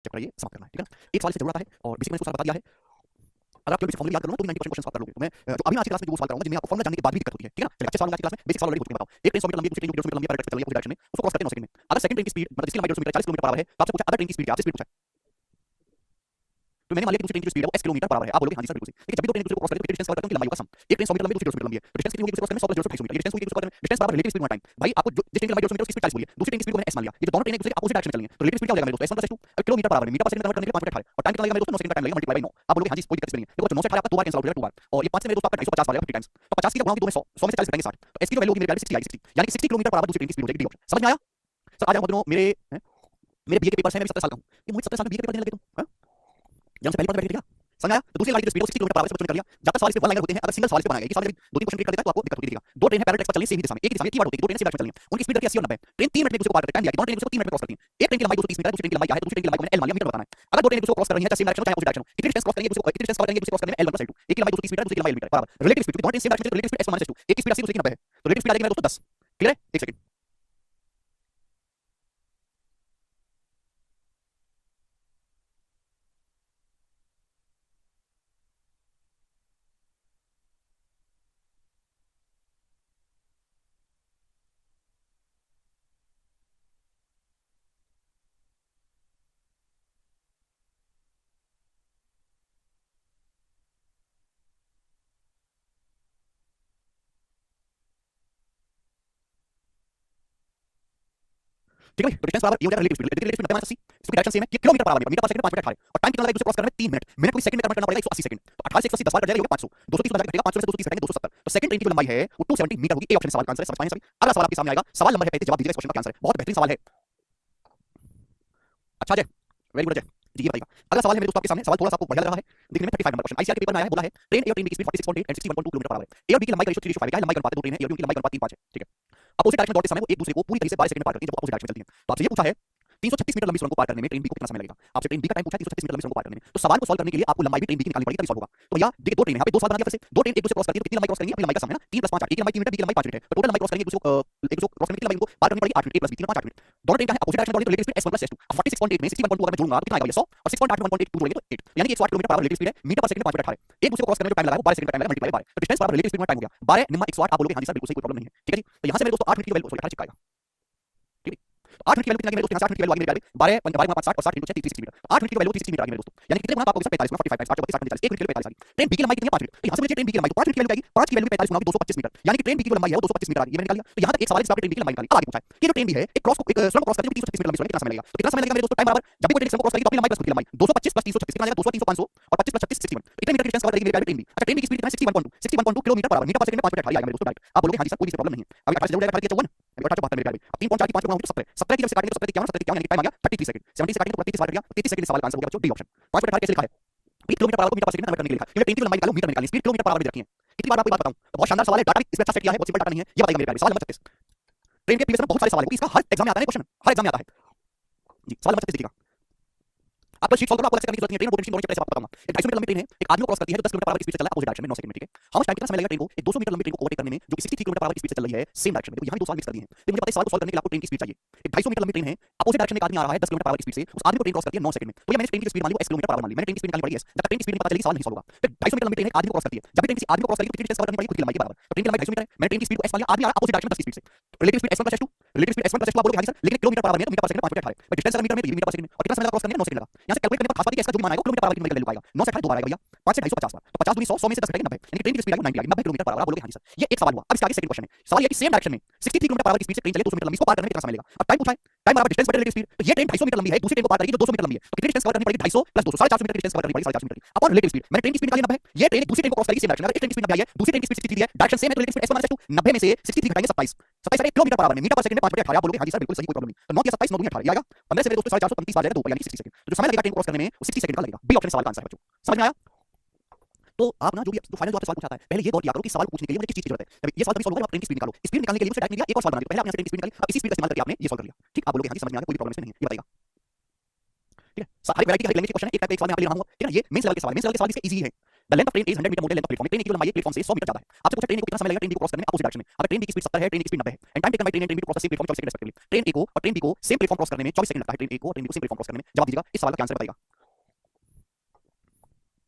Check करिए, समाप्त करना है, ठीक है ना। एक सवाल इससे जरूर आता है और बेसिक मैंने इसको सारा बता दिया है। अगर आप केवल फॉर्मूला याद कर लो ना तो भी 90% क्वेश्चन आप कर लोगे। तो मैं जो अभी आज की क्लास में जो सवाल कराऊंगा जिनमें आपको फॉर्मूला जानने के बाद भी दिक्कत होती है, ठीक है ना। चलिए अच्छे सवाल आज की क्लास में बेसिक सवाल ऑलरेडी हो चुके हैं। बताओ, एक ट्रेन 100 मीटर लंबी है, दूसरी ट्रेन 150 मीटर लंबी है, पैरेलल चल रही है डायरेक्शन में, उसको क्रॉस करते हैं 9 सेकंड में। अगर सेकंड ट्रेन की स्पीड मतलब जिसकी लंबाई 150 मीटर 40 किलोमीटर पर आवर है, तो आपसे पूछा अदर ट्रेन की स्पीड क्या, आपसे स्पीड पूछा है। तो मैंने मान लिया कि दूसरी ट्रेन की स्पीड है वो s किलोमीटर पर आवर है। आप बोलोगे हां जी सर बिल्कुल सही। लेकिन जब भी दो ट्रेन एक दूसरे को क्रॉस करते हैं तो डिस्टेंस कवर करते हैं उनकी लंबाई का सम। एक ट्रेन 100 मीटर लंबी है, दूसरी 150 मीटर लंबी है, तो डिस्टेंस कितनी होगी दूसरे क्रॉस करने में 100 + 150 मीटर। ये डिस्टेंस होगी दूसरे क्रॉस करने में डिस्टेंस बराबर रिलेटिव स्पीड × टाइम। भाई आपको जो जिस ट्रेन की लंबाई 150 मीटर उसकी स्पीड 40 बोली है, दूसरी ट्रेन की स्पीड को मैंने s मान लिया। ये जो दोनों ट्रेन एक दूसरे के अपोजिट डायरेक्शन में चल रही हैं तो रिलेटिव स्पीड क्या हो जाएगा मेरे दोस्तों, s1 + s2। अब kilometre per hour metre per second convert करने के लिए 5 मिनट 18 और टाइम कितना लगेगा मेरे दोस्तों 9 सेकंड का टाइम लगेगा मल्टीप्लाई बाय 9। आप बोलोगे हां जी कोई दिक्कत नहीं है। देखो 9 से 18 आपका 2 बार कैंसिल आउट हो जाएगा 2 बार और ये 5 से मेरे दोस्त आपका 250 बार आएगा 50 टाइम्स। तो 50 की जब गुणा 2 में 100 100 में से 40 कटेंगे 60 तो s की जो वैल्यू होगी मेरे गाड़ी 60 आएगी 60 यानी कि 60 किलोमीटर पर आवर दूसरी ट्रेन की स्पीड हो जाएगी। डी ऑप्शन समझ में आया सर। आ जाओ दिनों मेरे मेरे बीए के पेपर है, मैं भी 70 साल का हूं। ये मुझे 70 साल में बीए के पेपर देने लगे तुम हां जब से पहली बार बैठे थे क्या समझ आया। तो दूसरी गाड़ी की स्पीड 60 किलोमीटर पर आवर से बचपन कर लिया। जब तक सवाल इस पे वन लाइनर होते हैं, अगर सिंगल सवाल इस पे बनाएगा कि सवाल दो तीन क्वेश्चन रीड कर देगा तो आपको दिक्कत होती है। दो ट्रेन है पैरेलल ट्रैक पर चल रही है सेम ही दिशा में, एक ही दिशा में एक ही बार होती है, दो ट्रेन सेम डायरेक्शन में चल रही है, उनकी स्पीड रहती है 80 और 90। ट्रेन 3 मिनट में एक दूसरे को पार करते हैं, टाइम दिया कि दोनों ट्रेन एक दूसरे को 3 मिनट में क्रॉस करती हैं। एक ट्रेन की लंबाई 230 मीटर है, दूसरी ट्रेन की लंबाई क्या है, तो दूसरी ट्रेन की लंबाई को मैंने l मान लिया, मीटर में बताना है। अगर दो ट्रेन एक दूसरे को क्रॉस कर रही हैं चाहे सेम डायरेक्शन चाहे अपोजिट डायरेक्शन, कितनी डिस्टेंस क्रॉस करेंगे दूसरे को, कितनी डिस्टेंस कवर करेंगे दूसरे क्रॉस करने में l1 + l2। एक की लंबाई 230 मीटर है, दूसरी की लंबाई l मीटर बराबर रिलेटिव स्पीड, क्योंकि दोनों ट्रेन सेम डायरेक्शन में रिलेटिव स्पीड s1 - s2। एक की स्पीड 80 दूसरी की 90 है तो रिलेटिव स्पीड आ जाएगी मेरे दोस्तों 10। क्लियर है, एक सेकंड। ठीक है भाई, तो डिस्टेंस बराबर ये हो जाएगा relative speed, relative speed 90 - 80 speed direction same है कि kilometre per hour metre per second 5 minute 18 और टाइम कितना लगेगा दूसरे क्रॉस करने में 3 मिनट। मिनट को सेकंड में कन्वर्ट करना पड़ेगा 180 सेकंड। तो 18 से 180 10 बार कट जाएगा, ये होगा 500। 230 बन जाएगा 500 से 230 घटाएंगे 270। तो सेकंड ट्रेन की जो लंबाई है वो 270 मीटर होगी। ए ऑप्शन सवाल का आंसर है, समझ पाए सभी। अगला सवाल आपके सामने आएगा, सवाल नंबर है 35, जवाब दीजिएगा, इस क्वेश्चन का आंसर है। बहुत बेहतरीन सवाल है। अच्छा जय, वेरी गुड जय जी, ये बताइएगा। अगला सवाल है मेरे दोस्तों आपके सामने, सवाल थोड़ा सा आपको बढ़िया लग रहा है देखने में। 35 नंबर क्वेश्चन आईसीआर के पेपर में आया है, बोला है ट्रेन ए और ट्रेन बी की speed 46.8 and 61.2 kilometre per hour है। ए और बी की लंबाई का रेशियो 3:5 है। क्या है लंबाई का अनुपात है, दो ट्रेन है, ए और बी की लंबाई का अनुपात 3:5 है, ठीक है। अपोजिट डायरेक्शन में दौड़ते समय वो एक दूसरे को पूरी तरीके से 12 सेकंड में पार करती है जब अपोजिट डायरेक्शन में चलती है। तो आपसे ये पूछा है 336 मीटर लंबी सुरंग को पार करने में ट्रेन बी को कितना समय लगेगा। आपसे ट्रेन बी का टाइम पूछा है 336 मीटर लंबी सुरंग को पार करने में। तो सवाल को सॉल्व करने के लिए आपको लंबाई भी ट्रेन बी की निकालनी पड़ेगी तभी सॉल्व होगा। तो भैया देखिए दो ट्रेन है, यहाँ पे दो सवाल बना दिया। फिर से दो ट्रेन एक दूसरे क्रॉस करती है तो कितनी लंबाई क्रॉस करेंगे, अपनी लंबाई का सम है ना, 3 + 5 8। एक की लंबाई 3 मीटर, बी की लंबाई 5 मीटर है, तो टोटल लंबाई क्रॉस करेंगे एक दूसरे को क्रॉस करने की लंबाई को पार करनी पड़ेगी 8 मिनट। a + b 3 5 8 minute. दोनों ट्रेन का है अपोजिट डायरेक्शन में दौड़ेगी तो रिलेटिव स्पीड s1 + s2। अब 46.8 में 61.2 अगर मैं जोड़ूंगा तो कितना आएगा भैया 100 और 6.8 में 1.82 जोड़ेंगे तो 8 यानी कि 108 kilometer per hour relative speed है। मीटर पर सेकंड में 5 मिनट 18। एक दूसरे को क्रॉस करने में जो टाइम लगा है वो 12 सेकंड का टाइम लगा मल्टीप्लाई बाय 12। तो डिस्टेंस बराबर रिलेटिव स्पीड में टाइम हो गया 12 निम्मा 108। आप बोलोगे हां जी सर बिल्कुल सही, कोई प्रॉब्लम नहीं है, ठीक है जी। तो यहां से मेरे दोस्तों 8 मिनट की वैल्यू 18 चिपकाएगा, ठीक है। तो 8 मिनट की वैल्यू कितनी आ गई मेरे दोस्तों, 8 मिनट की वैल्यू आ गई मेरे 12 12 5 60 और 60 × 360 मीटर। 8 मिनट की वैल्यू 360 मीटर आ गई मेरे दोस्तों, यानी कितने गुना आपको 45 गुना 45 8 × 40 1 मिनट के लिए 45 आ गई। ट्रेन बी की लंबाई कितनी है 5 मिनट। तो यहां से मुझे ट्रेन बी की लंबाई 5 मिनट की वैल्यू आएगी, 5 की वैल्यू 45 गुना 225 मीटर, यानी कि ट्रेन बी की जो लंबाई है वो 225 मीटर आ गई। ये मैंने निकाल लिया। तो यहां तक एक सवाल है जिसमें आपने ट्रेन बी की लंबाई निकाली। अब आगे पूछा है कि जो ट्रेन बी है एक क्रॉस को एक सुरंग क्रॉस करने में 336 मीटर लंबी सुरंग कितना समय लगेगा। तो कितना समय लगेगा मेरे दोस्तों, टाइम बराबर जब भी कोई ट्रेन सुरंग क्रॉस करेगी तो अपनी लंबाई प्लस खुद की लंबाई 225 + 336 कितना आ जाएगा 200 300 500 और 25 + 36 61। इतने मीटर की डिस्टेंस कवर करेगी मेरी ट्रेन बी। अच्छा ट्रेन बी की स्पीड कितना है 61.2 kilometre per hour, metre per second में 5 मिनट 18 आएगा मेरे दोस्तों डायरेक्ट। आप बोलोगे हां जी सर कोई प्रॉब्लम नहीं है। अभी 28 जरूर जाएगा 28 54 अभी 28 72 मेरे गाड़ी। अब 3.4 की 5 गुना होगी तो 17 17 की जब से काटेंगे तो 17 51 17 51 यानी टाइम आ गया 33 सेकंड। 70 से काटेंगे तो 33 बार कट गया, 33 सेकंड सवाल का आंसर हो गया बच्चों, डी ऑप्शन। 5 मिनट 18 कैसे लिखा है, किलोमीटर पर आवर को मीटर पर सेकंड में कन्वर्ट करने के लिए लिखा है। क्योंकि ट्रेन की लंबाई निकालो मीटर में निकालनी, स्पीड किलोमीटर पर आवर में रखी है। कितनी बार आपको बात बताऊं, तो बहुत शानदार सवाल है, डाटा भी इसमें अच्छा सेट किया है, बहुत सिंपल डाटा नहीं है। ये बताइएगा मेरे प्यारे, सवाल नंबर 36। ट्रेन के प्रीवियस में बहुत सारे सवाल है, इसका हर एग्जाम में आता है क्वेश्चन, हर एग्जाम में आता है जी। सवाल नंबर 36 देखिएगा, आपको शीट सॉल्व करना, आपको ऐसे करने की जरूरत नहीं है। ट्रेन रोटेशन दोनों चैप्टर से आपको बताऊंगा। एक 250 मीटर लंबी ट्रेन है, एक आदमी को क्रॉस करती है जो 10 किलोमीटर पर आवर की स्पीड से चल रहा है अपोजिट डायरेक्शन में 9 सेकंड में, ठीक है। हाउ मच टाइम कितना समय लगेगा ट्रेन को एक 200 मीटर लंबी ट्रेन को ओवरटेक करने में जो कि 63 किलोमीटर पर आवर की स्पीड से चल रही है सेम डायरेक्शन में। देखो यहां भी दो सवाल मिक्स कर दिए हैं। तो मुझे पता है सवाल को सॉल्व करने के लिए आपको ट्रेन की स्पीड चाहिए। एक 250 मीटर लंबी ट्रेन है, अपोजिट डायरेक्शन में एक आदमी आ रहा है 10 किलोमीटर पर आवर की स्पीड से, उस आदमी को ट्रेन क्रॉस करती है 9 सेकंड में। तो ये मैंने ट्रेन की स्पीड मान ली वो s किलोमीटर पर आवर मान ली, मैंने ट्रेन की स्पीड निकालनी पड़ेगी s। जब तक ट्रेन की स्पीड नहीं पता चलेगी सवाल नहीं सॉल्व होगा। फिर 250 मीटर लंबी ट्रेन है, आदमी को क्रॉस करती है, जब भी ट्रेन किसी आदमी को क्रॉस करेगी तो कितनी डिस्टेंस कवर करनी पड़ेगी खुद की लंबाई के बराबर। तो ट्रेन की लंबाई 250 मीटर है, मैंने ट्रेन की स्पीड को s मान लिया, आदमी आ रहा है अपोजिट डायरेक्शन में 10 की स्पीड से, relative speed s1 + s2, relative speed s1 + s2 आप बोलोगे हां जी सर, लेकिन किलोमीटर पर आवर में तो मीटर पर सेकंड में 5 मिनट 18 है। डिस्टेंस अगर मीटर में तो ये मीटर पर सेकंड में और कितना समय लगा क्रॉस करने में 9 सेकंड लगा। यहां से कैलकुलेट करने पर खास बात है कि इसका जो भी मान आएगा किलोमीटर पर आवर की वैल्यू आएगा 9 से 18 दो बार आएगा भैया, 5 से 250 बार, तो 50 दूनी 100 100 में से 10 घटाएंगे 90, यानी ट्रेन की स्पीड आएगी 90 आएगी 90 किलोमीटर पर आवर। आप बोलोगे हां जी सर, ये एक सवाल हुआ। अब इसके आगे सेकंड क्वेश्चन है, सवाल ये कि सेम डायरेक्शन में 63 किलोमीटर पर आवर की स्पीड से ट्रेन चले 200 मीटर लंबी, इसको पार करने में कितना समय लगेगा। अब टाइम पूछा है, टाइम बराबर डिस्टेंस बटे रिलेटिव स्पीड। तो ये ट्रेन 250 मीटर लंबी है, दूसरी ट्रेन को पार करेगी जो 200 मीटर लंबी है, तो कितनी डिस्टेंस कवर करनी पड़ेगी 250 + 200 450 मीटर की डिस्टेंस कवर करनी पड़ेगी 450 मीटर की अपॉन रिलेटिव स्पीड। मैंने ट्रेन की स्पीड निकाली 90 है, ये ट्रेन दूसरी ट्रेन को क्रॉस करेगी सेम डायरेक्शन, अगर एक ट्रेन की स्पीड 90 आई है, दूसरी ट्रेन की स्पीड 63 है, डायरेक्शन सेम है तो रिलेटिव स्पीड s1 - s2 90 में से 63 घटाएंगे 27 27 किलोमीटर पर आवर में, मीटर पर सेकंड में 5 बटे 18। आप बोलोगे हां जी सर बिल्कुल सही, कोई प्रॉब्लम नहीं। तो 9 या 27 9 दूनी 18 ये आएगा 15 से मेरे दोस्तों 435 बार जाएगा 2 यानी कि 60 सेकंड। तो जो समय लगेगा ट्रेन को क्रॉस करने में वो 60 सेकंड का लगेगा। बी ऑप्शन सवाल का आंसर है बच्चों, समझ में आया। तो आप ना जो भी तो फाइनल जो आपसे सवाल पूछा था पहले ये गौर किया करो कि सवाल पूछने के लिए मुझे किस चीज की जरूरत है। तब ये सवाल तभी सॉल्व होगा आप ट्रेन की स्पीड निकालो। स्पीड निकालने के लिए मुझे डायरेक्ट मिल गया, एक और सवाल बना दिया। पहले आपने ट्रेन की स्पीड निकाली, अब इसी स्पीड का इस्तेमाल करके आपने ये सॉल्व कर लिया, ठीक। आप बोलोगे हां जी समझ में आ गया, कोई प्रॉब्लम इसमें नहीं है, ये बताइएगा, ठीक है। हर वैरायटी हर लैंग्वेज के क्वेश्चन है, एक टाइप का एक सवाल मैं आप ले रहा हूं, ठीक है। ये मेंस लेवल के सवाल, मेंस लेवल के सवाल इसके इजी है। The length of train is 100 meter more than length of platform. Train की जो लंबाई है प्लेटफॉर्म से 100 मीटर ज्यादा है। आपसे पूछा ट्रेन को कितना समय लगेगा ट्रेन बी को क्रॉस करने में अपोजिट डायरेक्शन में। अगर ट्रेन बी की स्पीड 70 है, ट्रेन की स्पीड 90 है, and time taken by train and train B to cross the same platform 24 second respectively. Train A को और ट्रेन बी को सेम प्लेटफॉर्म क्रॉस करने में 24 सेकंड लगता है। ट्रेन ए को और ट्रेन बी को सेम प्लेटफॉर्म क्रॉस करने में। जवाब दीजिएगा, इस सवाल का क्या आंसर बताइएगा।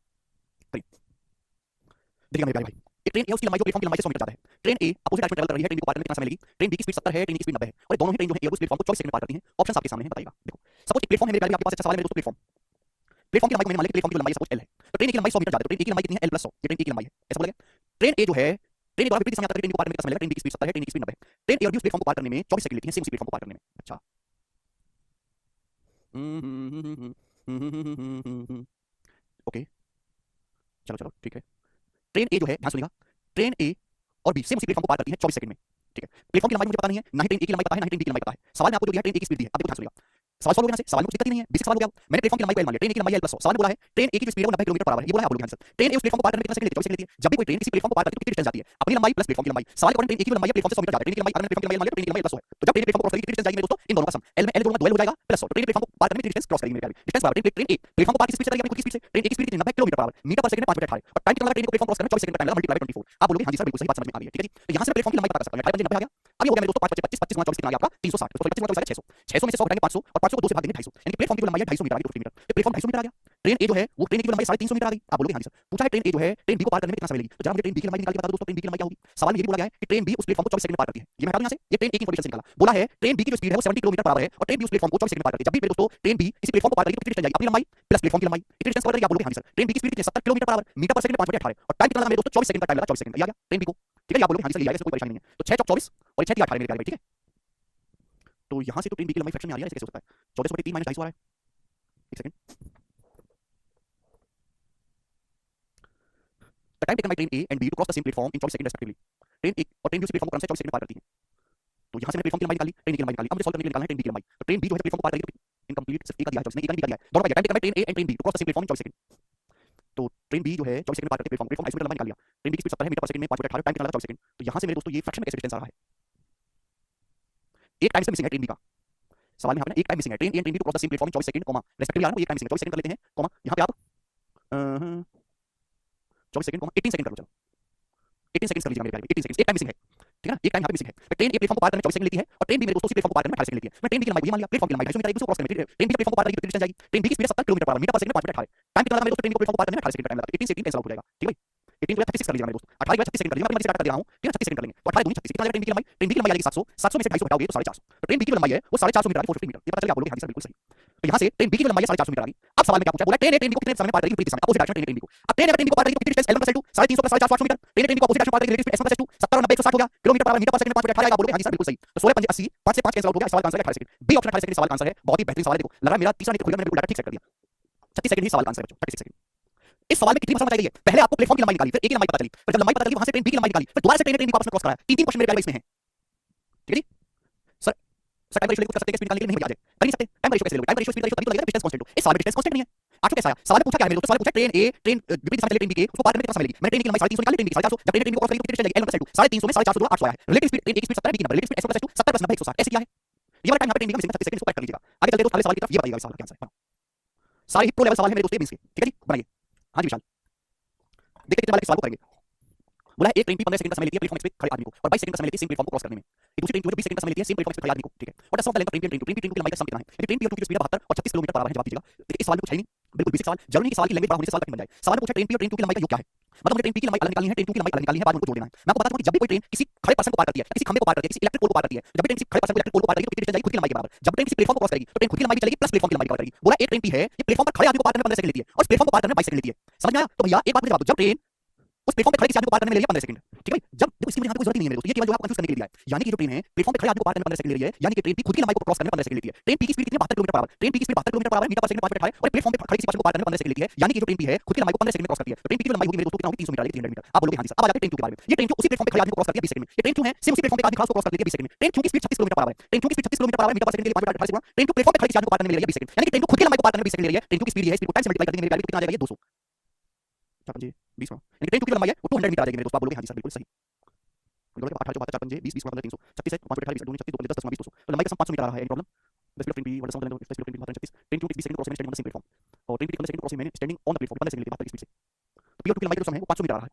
देखिए मेरे प्यारे भाई, एक ट्रेन ए उसकी लंबाई जो प्लेटफॉर्म की लंबाई से 100 मीटर ज्यादा है। ट्रेन ए अपोजिट डायरेक्शन में ट्रैवल कर रही है, ट्रेन बी को पार करने में कितना समय लगेगी। ट्रेन बी की स्पीड 70 है, ट्रेन की स्पीड 90 है, और दोनों ही ट्रेन जो है ए उस प्लेटफॉर्म को 24 सेकंड में पार करती हैं। ऑप्शन आपके सामने है, बताइएगा। देखो सपोज एक प्लेटफॉर्म है मेरे प्यारे, आपके पास अच्छा सवाल है मेरे दोस्तों। प्लेटफॉर्म प्लेटफॉर्म की लंबाई को मैंने मान लिया, प्लेटफॉर्म की लंबाई सपोज एल है, तो ट्रेन की लंबाई 100 मीटर ज्यादा है, तो ट्रेन की लंबाई कितनी है, एल प्लस 100। ये ट्रेन की लंबाई है, ऐसा बोलेंगे। ट्रेन ए जो है, ट्रेन द्वारा विपरीत समय आता है, ट्रेन को पार करने में कितना समय लगेगा। ट्रेन की स्पीड 70 है, ट्रेन की स्पीड 90 है, ट्रेन ए और बी उस प्लेटफॉर्म को पार करने में 24 सेकंड लेती है, सेम उसी प्लेटफॉर्म को पार करने में। अच्छा ओके, चलो चलो ठीक है। ट्रेन ए जो है, ध्यान सुनिएगा, ट्रेन ए और बी सेम उसी प्लेटफॉर्म को पार करती है 24 सेकंड में। ठीक है, प्लेटफॉर्म की लंबाई मुझे पता नहीं है, ना ही ट्रेन ए की लंबाई पता है, ना ही ट्रेन बी की लंबाई पता है। सवाल में आपको जो दिया है ट्रेन ए की स्पीड दी है। अब देखो ध्यान सुनिएगा, सवाल सॉल्व हो गया ना। सवाल में कुछ दिक्कत ही नहीं है, बेसिक सवाल हो गया। मैंने प्लेटफॉर्म की लंबाई को मान लिया, ट्रेन की लंबाई है +100। सवाल में बोला है ट्रेन ए की जो स्पीड है वो 90 किलोमीटर पर आवर है। ये बोला है, आप लोग आंसर। ट्रेन ए उस प्लेटफॉर्म को पार करने में कितना सेकंड लेती है, 24 सेकंड लेती है। जब भी कोई ट्रेन किसी प्लेटफॉर्म को पार करती है तो कितनी डिस्टेंस जाती है, अपनी लंबाई प्लस प्लेटफॉर्म की लंबाई। सवाल के अकॉर्डिंग ट्रेन ए की लंबाई है प्लेटफॉर्म से 100 मीटर ज्यादा है, ट्रेन की लंबाई पार करने में प्लेटफॉर्म की लंबाई मान लिया, ट्रेन की लंबाई +100 है। तो जब ट्रेन प्लेटफॉर्म को क्रॉस करेगी कितनी डिस्टेंस जाएगी मेरे दोस्तों, इन दोनों का सम। एल में एल दोनों का 12 हो जाएगा +100। ट्रेन प्लेटफॉर्म को पार करने में डिस्टेंस क्रॉस करेगी मेरे प्यारे। डिस्टेंस बराबर ट्रेन ए प्लेटफॉर्म को पार की स्पीड से जाएगी अपनी खुद की स्पीड से। ट्रेन ए की स्पीड कितनी, 90 kilometre per hour, metre per second में 5 मिनट 18 और टाइम कितना लगा ट्रेन को प्लेटफॉर्म क्रॉस करने में 24 सेकंड का टाइम लगा, मल्टीप्लाई बाय 24। आप बोलोगे हां जी सर बिल्कुल सही बात समझ में आ गई है। ठीक है जी, तो यहां से मैं प्लेटफॉर्म की लंबाई पता कर सकता हूं। 28 90 आ गया। अब ये हो गया मेरे दोस्तों 5 25 25 25 कितना आ गया आपका 360। तो 25 24 आ गया 600। 600 में से 100 घटाएंगे 500 और 500 को 2 से भाग देंगे 250। यानी कि प्लेटफॉर्म की जो लंबाई है 250 मीटर आ गई, 250 मीटर। तो प्लेटफॉर्म 250 मीटर आ गया। ट्रेन ए जो है वो ट्रेन की जो लंबाई 350 मीटर आ गई। आप बोलोगे हां जी सर। पूछा है ट्रेन ए जो है ट्रेन बी को पार करने में कितना समय लगेगी, तो जरा मुझे ट्रेन बी की लंबाई निकाल के बता दो दोस्तों। ट्रेन बी की लंबाई क्या होगी। सवाल में ये भी बोला गया है कि ट्रेन बी उस प्लेटफॉर्म को 24 सेकंड में पार करती है। ये मैं हटा दूं यहां से, ये ट्रेन ए की इंफॉर्मेशन से निकाला। बोला है ट्रेन बी की जो स्पीड है वो 70 किलोमीटर पर आवर है और ट्रेन बी उस प्लेटफॉर्म को 24 सेकंड में पार करती है। जब भी मेरे दोस्तों ट्रेन बी किसी प्लेटफॉर्म को पार करेगी तो कितनी डिस्टेंस जाएगी, अपनी लंबाई प्लस प्लेटफॉर्म की लंबाई, इतनी डिस्टेंस कवर करेगी। आप बोलोगे हां जी सर। ट्रेन बी की स्पीड कितनी है, 70 kilometer per hour, metre per second में 5 बटे 18 और टाइम कितना लगा मेरे दोस्तों, 24 सेकंड का टाइम लगा, 24 सेकंड। ये आ गया ट्रेन बी को। ठीक है, आप बोलोगे हां जी सर, ये आएगा, इसमें कोई परेशानी नहीं है। तो 6 चौक 24 और 6 3 18 मेरे प्यारे भाई। ठीक है, तो यहां से तो ट्रेन बी की लंबाई फ्रैक्शन में आ रही है, ऐसे कैसे हो सकता है। 24 बटे 3 माइनस 250 आ रहा है। एक second. The time taken by train A and B to cross the same platform in 24 second respectively. Train A और ट्रेन बी उस प्लेटफॉर्म को क्रॉस 24 सेकंड में पार करती है। तो यहां से मैंने प्लेटफॉर्म की लंबाई निकाली, ट्रेन की लंबाई निकाली। अब मुझे सॉल्व करने के लिए निकालना है ट्रेन बी की लंबाई। तो ट्रेन बी जो है प्लेटफॉर्म को पार करेगी तो इनकम्प्लीट सिर्फ एक का दिया है, 24 नहीं, एक का नहीं दिया है, दोनों का दिया। Time taken by train A and train B to cross the same platform in 24 second. तो ट्रेन बी जो है 24 सेकंड में पार करती है प्लेटफॉर्म 250 मीटर लंबा निकाल लिया। ट्रेन बी की स्पीड 70 है, मीटर पर सेकंड में 5 बटे 18, टाइम कितना लगा 24 सेकंड। तो यहां से मेरे दोस्तों ये फ्रैक्शन में कैसे डिस्टेंस आ रहा है, एक टाइम से मिसिंग है ट्रेन बी का। सवाल में यहाँ पे एक टाइम मिसिंग है, train A and train B to cross the same platform in 24 second comma respectively आ रहा है, एक टाइम मिसिंग है, 24 सेकंड कर लेते हैं कॉमा यहाँ पे आप 24 सेकंड कॉमा 18 सेकंड कर लो। चलो 18 सेकंड कर लीजिएगा मेरे प्यारे, 18 सेकंड एक टाइम मिसिंग है। ठीक है ना, एक टाइम यहाँ पे मिसिंग है। तो ट्रेन ए प्लेटफॉर्म को पार करने में 24 सेकंड लेती है और ट्रेन बी मेरे दोस्तों उसी प्लेटफॉर्म को पार करने में 18 सेकंड लेती है। मैं ट्रेन बी की लंबाई ये मान लिया, प्लेटफॉर्म की लंबाई 250 मीटर आएगी, उसको क्रॉस करने में ट्रेन बी प्लेटफॉर्म को पार करेगी तो डिस्टेंस जाएगी। ट्रेन बी की speed 70 kilometer per hour, metre per second में 5 बटे 18, टाइम कितना लगा मेरे दोस्तों, ट्रेन बी को प्लेटफॉर्म को पार करने में 18 सेकंड का टाइम लगा। 18 से 3 कैंसिल आउट हो जाएगा। ठीक है, 18 को 36 कर लीजिएगा मेरे दोस्त, 18 के बाद 36 सेकंड कर लीजिएगा, मैं अपनी मर्जी से डाटा दे रहा हूं। ठीक है, 36 सेकंड कर लेंगे तो 18 दूनी 36 कितना आ जाएगा ट्रेन बी की लंबाई। ट्रेन बी की लंबाई आएगी 700, 700 में से 250 हटाओगे तो 450। तो ट्रेन बी की लंबाई है वो 450 मीटर आ गई, 450 मीटर। ये पता चल गया, आप बोलोगे हां जी सर बिल्कुल सही। तो यहां से ट्रेन बी की जो लंबाई है 450 मीटर आ गई। अब सवाल में क्या पूछा, बोला ट्रेन ए ट्रेन बी को कितने समय में पार करेगी, विपरीत दिशा में, अपोजिट डायरेक्शन ट्रेन बी को। अब ट्रेन ए ट्रेन बी को पार करेगी तो कितनी डिस्टेंस, L1 + L2 350 + 450 मीटर। ट्रेन बी को अपोजिट डायरेक्शन पार करेगी, रेडियस s1 + s2 70 और 90 160 हो गया kilometre per hour, metre per second में 5 बटे 18 आएगा। बोलोगे हां जी सर बिल्कुल सही। तो 16 5 80, 5 से 5 कैंसिल आउट हो गया, सवाल का आंसर है 18 सेकंड। बी ऑप्शन 18 सेकंड सवाल का आंसर है। बहुत ही बेहतरीन सवाल है। देखो लग रहा है मेरा तीसरा नहीं खुल गया, मैंने बिल्कुल डाटा ठीक सेट कर दिया। 36 सेकंड ही सवाल का आंसर है बच्चों, 36 सेकंड। इस सवाल में कितनी मसला बताई गई है, पहले आपको प्लेटफॉर्म की लंबाई निकाली, फिर ए की लंबाई पता चली, फिर जब लंबाई पता चली वहां से ट्रेन बी की लंबाई निकाली, फिर दोबारा से ट्रेन बी को आपस में क्रॉस कराया। 3 क्वेश्चन मेरे प्यारे इसमें है। ठीक है जी सर। सर टाइम रेशियो कर सकते हैं, स्पीड निकालने के लिए नहीं आ जाए कर नहीं सकते। टाइम रेशियो कैसे लोगे, टाइम रेशियो स्पीड रेशियो तभी तो लगेगा डिस्टेंस कांस्टेंट हो। इस सवाल में डिस्टेंस कांस्टेंट नहीं है। आपको कैसा आया, सवाल पूछा क्या है मेरे दोस्तों, सवाल पूछा ट्रेन ए ट्रेन विपरीत दिशा में चले ट्रेन बी के, उसको पार करने में कितना समय लगेगी। मैंने ट्रेन की लंबाई 350 निकाली, ट्रेन बी की 450, जब ट्रेन बी को क्रॉस करेगी तो कितनी डिस्टेंस जाएगी, L1 + L2 350 में 450 गुणा 800 आया है। रिलेटिव स्पीड ट्रेन ए की स्पीड 70 है, बी की number relative speed s1 + s2 70 + 90 160 ऐसे किया है। ये वाला टाइम यहाँ पे ट्रेन बी का मिसिंग 36 सेकंड, इसको करेक्ट कर लीजिएगा। आगे चलते हैं दोस्तों, अगले सवाल की तरफ। ये बताइएगा इस सवाल का क्या आंसर है। सारे ही प्रो लेवल सवाल है मेरे दोस्तों, ये ठीक है जी, बनाइए। हां जी विशाल, देखते कितने वाले सवाल को करेंगे। बोला है एक ट्रेन बी 15 सेकंड का समय लेती है प्लेटफॉर्म पे खड़े आदमी को और 22 सेकंड का समय लेती है सेम प्लेटफॉर्म को क्रॉस करने में। एक दूसरी ट्रेन जो है 20 सेकंड का समय लेती है सेम प्लेटफॉर्म पे खड़े आदमी को। ठीक है, और sum of the length of train की लंबाई का सम कितना है। यदि ट्रेन पी और ट्रेन की स्पीड 72 और 36 किलोमीटर पर आवर है। जवाब दीजिएगा। देखिए इस सवाल में कुछ है नहीं, बिल्कुल बेसिक सवाल, जरूरी नहीं कि सवाल की लैंग्वेज बड़ा होने से सवाल कठिन बन जाए। सवाल में पूछा ट्रेन पी और ट्रेन की लंबाई का योग क्या है, मतलब मुझे ट्रेन पी की लंबाई अलग निकालनी है, ट्रेन की लंबाई अलग निकालनी है, बाद में उनको जोड़ देना है। मैं आपको बताता हूं कि जब भी कोई ट्रेन किसी खड़े पर्सन को पार करती है, किसी खंभे को पार करती है, किसी इलेक्ट्रिक पोल को पार करती है, जब भी ट्रेन किसी खड़े पर्सन को इलेक्ट्रिक पोल को पार करेगी तो कितनी डिस्टेंस जाएगी, खुद की लंबाई के बराबर। जब ट्रेन किसी प्लेटफॉर्म को क्रॉस करेगी तो ट्रेन खुद की लंबाई भी चलेगी प्लस प्लेटफॉर्म की लंबाई कवर करेगी। बोला एक ट्रेन पी है, ये प्लेटफॉर्म पर खड़े आदमी को पार करने में 15 सेकंड लेती है और इस प्लेटफॉर्म को पार करने में 22 सेकंड लेती है। समझ में आया। तो भैया एक बात मुझे जवाब दो, जब ट्रेन उस प्लेटफॉर्म पे खड़े किसी आदमी को पार करने में ले लिया 15 सेकंड, ठीक है, जब देखो इसकी मुझे यहां पे कोई जरूरत ही नहीं है मेरे दोस्त, ये केवल जो आपको कंफ्यूज करने के लिए दिया है। यानी कि जो ट्रेन है प्लेटफॉर्म पे खड़े आदमी को पार करने में 15 सेकंड ले रही है, यानी कि ट्रेन पी खुद की लंबाई को क्रॉस करने में 15 सेकंड लेती है। ट्रेन पी की स्पीड कितनी 72 kilometre per hour, train P की speed 72 kilometre per hour, metre per second 5 बटे 18 और प्लेटफॉर्म पे खड़े किसी पर्सन को पार करने में 15 सेकंड लेती है। यानी कि जो ट्रेन पी है खुद की लंबाई को 15 सेकंड में क्रॉस करती है। तो ट्रेन पी की लंबाई होगी मेरे दोस्तों कितना होगी, 300 मीटर आएगी, 300 मीटर। आप बोलोगे हां जी सर। अब आ जाते हैं ट्रेन क्यू के बारे में। ये ट्रेन क्यू उसी प्लेटफॉर्म पे खड़े आदमी को क्रॉस करती है 20 सेकंड में। ये ट्रेन क्यू है सेम उसी प्लेटफॉर्म पे आदमी खास को क्रॉस करती है 20 सेकंड में। ट्रेन क्यू की स्पीड 36 किलोमीटर पर आवर है, ट्रेन क्यू की speed 36 kilometer per hour, metre per second के लिए 5 बटे 18 ट्रेन क्यू प्लेटफॉर्म पे खड़े किसी आदमी को पार करने में ले रही है 20 सेकंड, यानी कि ट्रेन को खुद की लंबाई को पार करने में 20 सेकंड ले रही है। ट्रेन क्यू की स्पीड है, स्पीड को टाइम से मल्टीप्लाई कर देंगे मेरे प्यारे, कितना आ जाएगा ये 200। क्या जी 20 में, यानी ट्रेन क्यू की लंबाई है वो 200 मीटर आ जाएगी मेरे दोस्त। आप बोलोगे हां जी सर बिल्कुल सही। 18 जो 4 5 20 20 15 300 36 है 5 बटे 18 20 36 2 10 10 20 200 तो लंबाई का सम 500 मीटर आ रहा है। Any problem. The speed of train B versus the speed of train B 36 train Q की 20 second crossing standing on the same platform और ट्रेन की 15 सेकंड क्रॉसिंग में standing on the platform 15 second लेती है 72 की स्पीड से। तो पीओ2 की लंबाई का जो समय है वो 500 मीटर आ रहा है।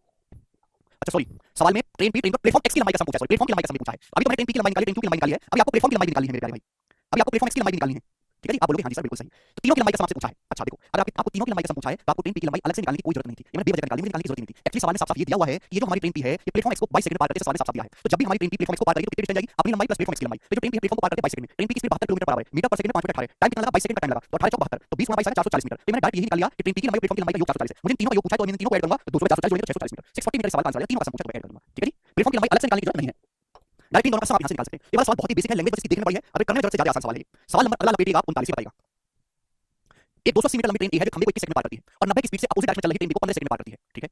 अच्छा सॉरी, सवाल में train P train platform x की लंबाई का सम पूछा है, सॉरी प्लेटफॉर्म की लंबाई का सम पूछा है। अभी तो मैंने ट्रेन पी की लंबाई निकाली, ट्रेन क्यू की लंबाई निकाली है, अभी आपको प्लेटफॉर्म की लंबाई निकालनी है मेरे प्यारे भाई। अभी आपको प्लेटफॉर्म एक्स की लंबाई निकालनी है, ठीक है जी। आप बोलोगे हाँ जी सर बिल्कुल सही। तो तीनों की लंबाई का सम आपसे पूछा है। अच्छा देखो, अगर आपको तीनों की लंबाई का सम पूछा है तो आपको ट्रेन पी की लंबाई अलग से निकालने की कोई जरूरत नहीं थी, ये मैंने बेवजह निकाली, मुझे निकालने की जरूरत नहीं थी। एक्चुअली सवाल में साफ-साफ ये दिया हुआ है कि ये जो हमारी ट्रेन पी है ये प्लेटफॉर्म एक्स को 22 सेकंड में पार करती है, सवाल में साफ-साफ दिया है। तो जब भी हमारी ट्रेन पी प्लेटफॉर्म एक्स को पार करेगी तो कितनी डिस्टेंस जाएगी, अपनी लंबाई प्लस प्लेटफॉर्म एक्स की लंबाई। तो जो ट्रेन पी है प्लेटफॉर्म को पार करती है 22 सेकंड में, ट्रेन पी की स्पीड 72 किलोमीटर पर आवर है, मीटर पर सेकंड में 5/18, टाइम कितना लगा 22 सेकंड का टाइम लगा, तो 18 72, तो 20 गुणा 22 440 मीटर। तो मैंने डायरेक्ट यही निकाल लिया कि ट्रेन पी की लंबाई प्लेटफॉर्म की लंबाई का योग 440 है। मुझे तीनों का योग पूछा है तो मैं तीनों को ऐड करूंगा, तो 200 में 440 जोड़ेंगे तो 640 मीटर, 640 मीटर सवाल का आंसर है, तीनों का सम पूछा तो मैं ऐड करूंगा, ठीक है जी। प्लेटफॉर्म की लंबाई अलग से निकालने की जरूरत नहीं है, डायरेक्ट इन दोनों का सम आप यहां से निकाल सकते हैं। ये वाला सवाल बहुत ही बेसिक है, लैंग्वेज बस इसकी देखनी पड़ी है, अगर करने में जरूरत से ज्यादा आसान सवाल है ये। सवाल नंबर अगला लपेटिएगा आप 39 बताइएगा। एक 280 मीटर लंबी ट्रेन ए है जो खंभे को 21 सेकंड में पार करती है और 90 की स्पीड से अपोजिट डायरेक्शन में चल रही ट्रेन बी को 15 सेकंड में पार करती है, ठीक है।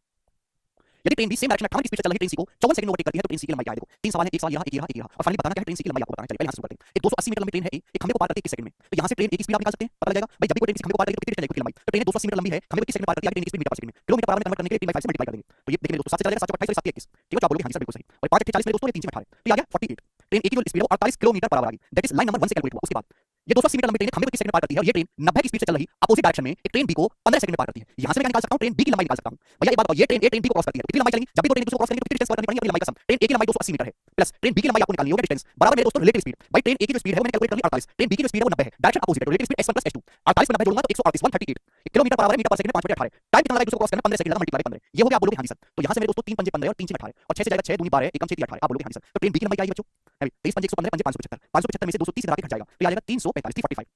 यदि ट्रेन बी सेम डायरेक्शन में 58 की स्पीड से चल रही ट्रेन सी को 54 सेकंड में ओवरटेक करती है तो ट्रेन सी की लंबाई क्या है। देखो तीन सवाल है, एक सवाल यहां, एक यहां, एक यहां, और फाइनली बताना क्या है ट्रेन सी की लंबाई आपको बताना चाहिए। पहले यहां से शुरू करते हैं। एक 280 मीटर लंबी ट्रेन है एक खंभे को पार करती है 21 सेकंड में, तो यहां से ट्रेन ए की स्पीड आप निकाल सकते हैं, पता लगेगा भाई जब भी कोई ट्रेन किसी खंभे को पार करेगी तो कितनी चलेगी उसकी लंबाई। तो ट्रेन 280 मीटर लंबी है, खंभे को 21 सेकंड में पार करती है, ट्रेन की स्पीड मीटर पर सेकंड में, किलोमीटर पर आवर में कन्वर्ट करने के लिए 3/5 से मल्टीप्लाई कर देंगे। तो ये देखिए दोस्तों 7 से चलेगा 7 से 28 7 21, ठीक है। तो आप बोलोगे हां जी सर बिल्कुल सही। और 5 40 मेरे दोस्तों, 3 18, तो ये आ गया 48। ट्रेन ए की जो स्पीड है वो 48 किलोमीटर पर आवर आ गई, दैट इज लाइन नंबर 1 से कैलकुलेट हुआ। उसके बाद ये 280 मीटर लंबी ट्रेन खंभे को 21 सेकंड में पार करती है और ये ट्रेन 90 की स्पीड से चल रही अपोजिट डायरेक्शन में एक ट्रेन बी को 15 सेकंड में पार करती है। यहां से मैं क्या निकाल सकता हूं, ट्रेन बी की लंबाई निकाल सकता हूं। भैया एक बात बताओ, ये ट्रेन ए ट्रेन बी को क्रॉस करती है, कितनी लंबाई चलेगी, जब भी दो ट्रेन को क्रॉस करेंगे तो कितनी डिस्टेंस कवर करनी पड़ेगी, अपनी लंबाई का सम। ट्रेन ए की लंबाई 280 मीटर है प्लस ट्रेन बी की लंबाई आपको निकालनी होगी डिस्टेंस बराबर मेरे दोस्तों रिलेटिव स्पीड। भाई ट्रेन ए की जो स्पीड है वो मैंने कैलकुलेट कर ली 48, ट्रेन बी की जो स्पीड है वो 90 है, डायरेक्शन अपोजिट है, तो रिलेटिव स्पीड s1 + s2, 48 में 90 जोड़ूंगा तो 138 138 किलोमीटर पर आवर है, मीटर पर सेकंड में 5/18, टाइम कितना लगा दूसरे को क्रॉस करने में 15 सेकंड लगा, मल्टीप्लाई 15, ये हो गया। आप बोलोगे हां जी सर। तो यहां से मेरे दोस्तों 3 पंजे 15 और 3 6 18 और 6 से जाएगा 6 दूनी 12 1 कम 6 3 18, आप बोलोगे हां जी सर। तो ट्रेन बी की लंबाई क्या आएगी बच्चों, 23 पंजे 115 पंजे 575, 575 में से 230 घटा के घट जाएगा तो ये आ जाएगा 345 345।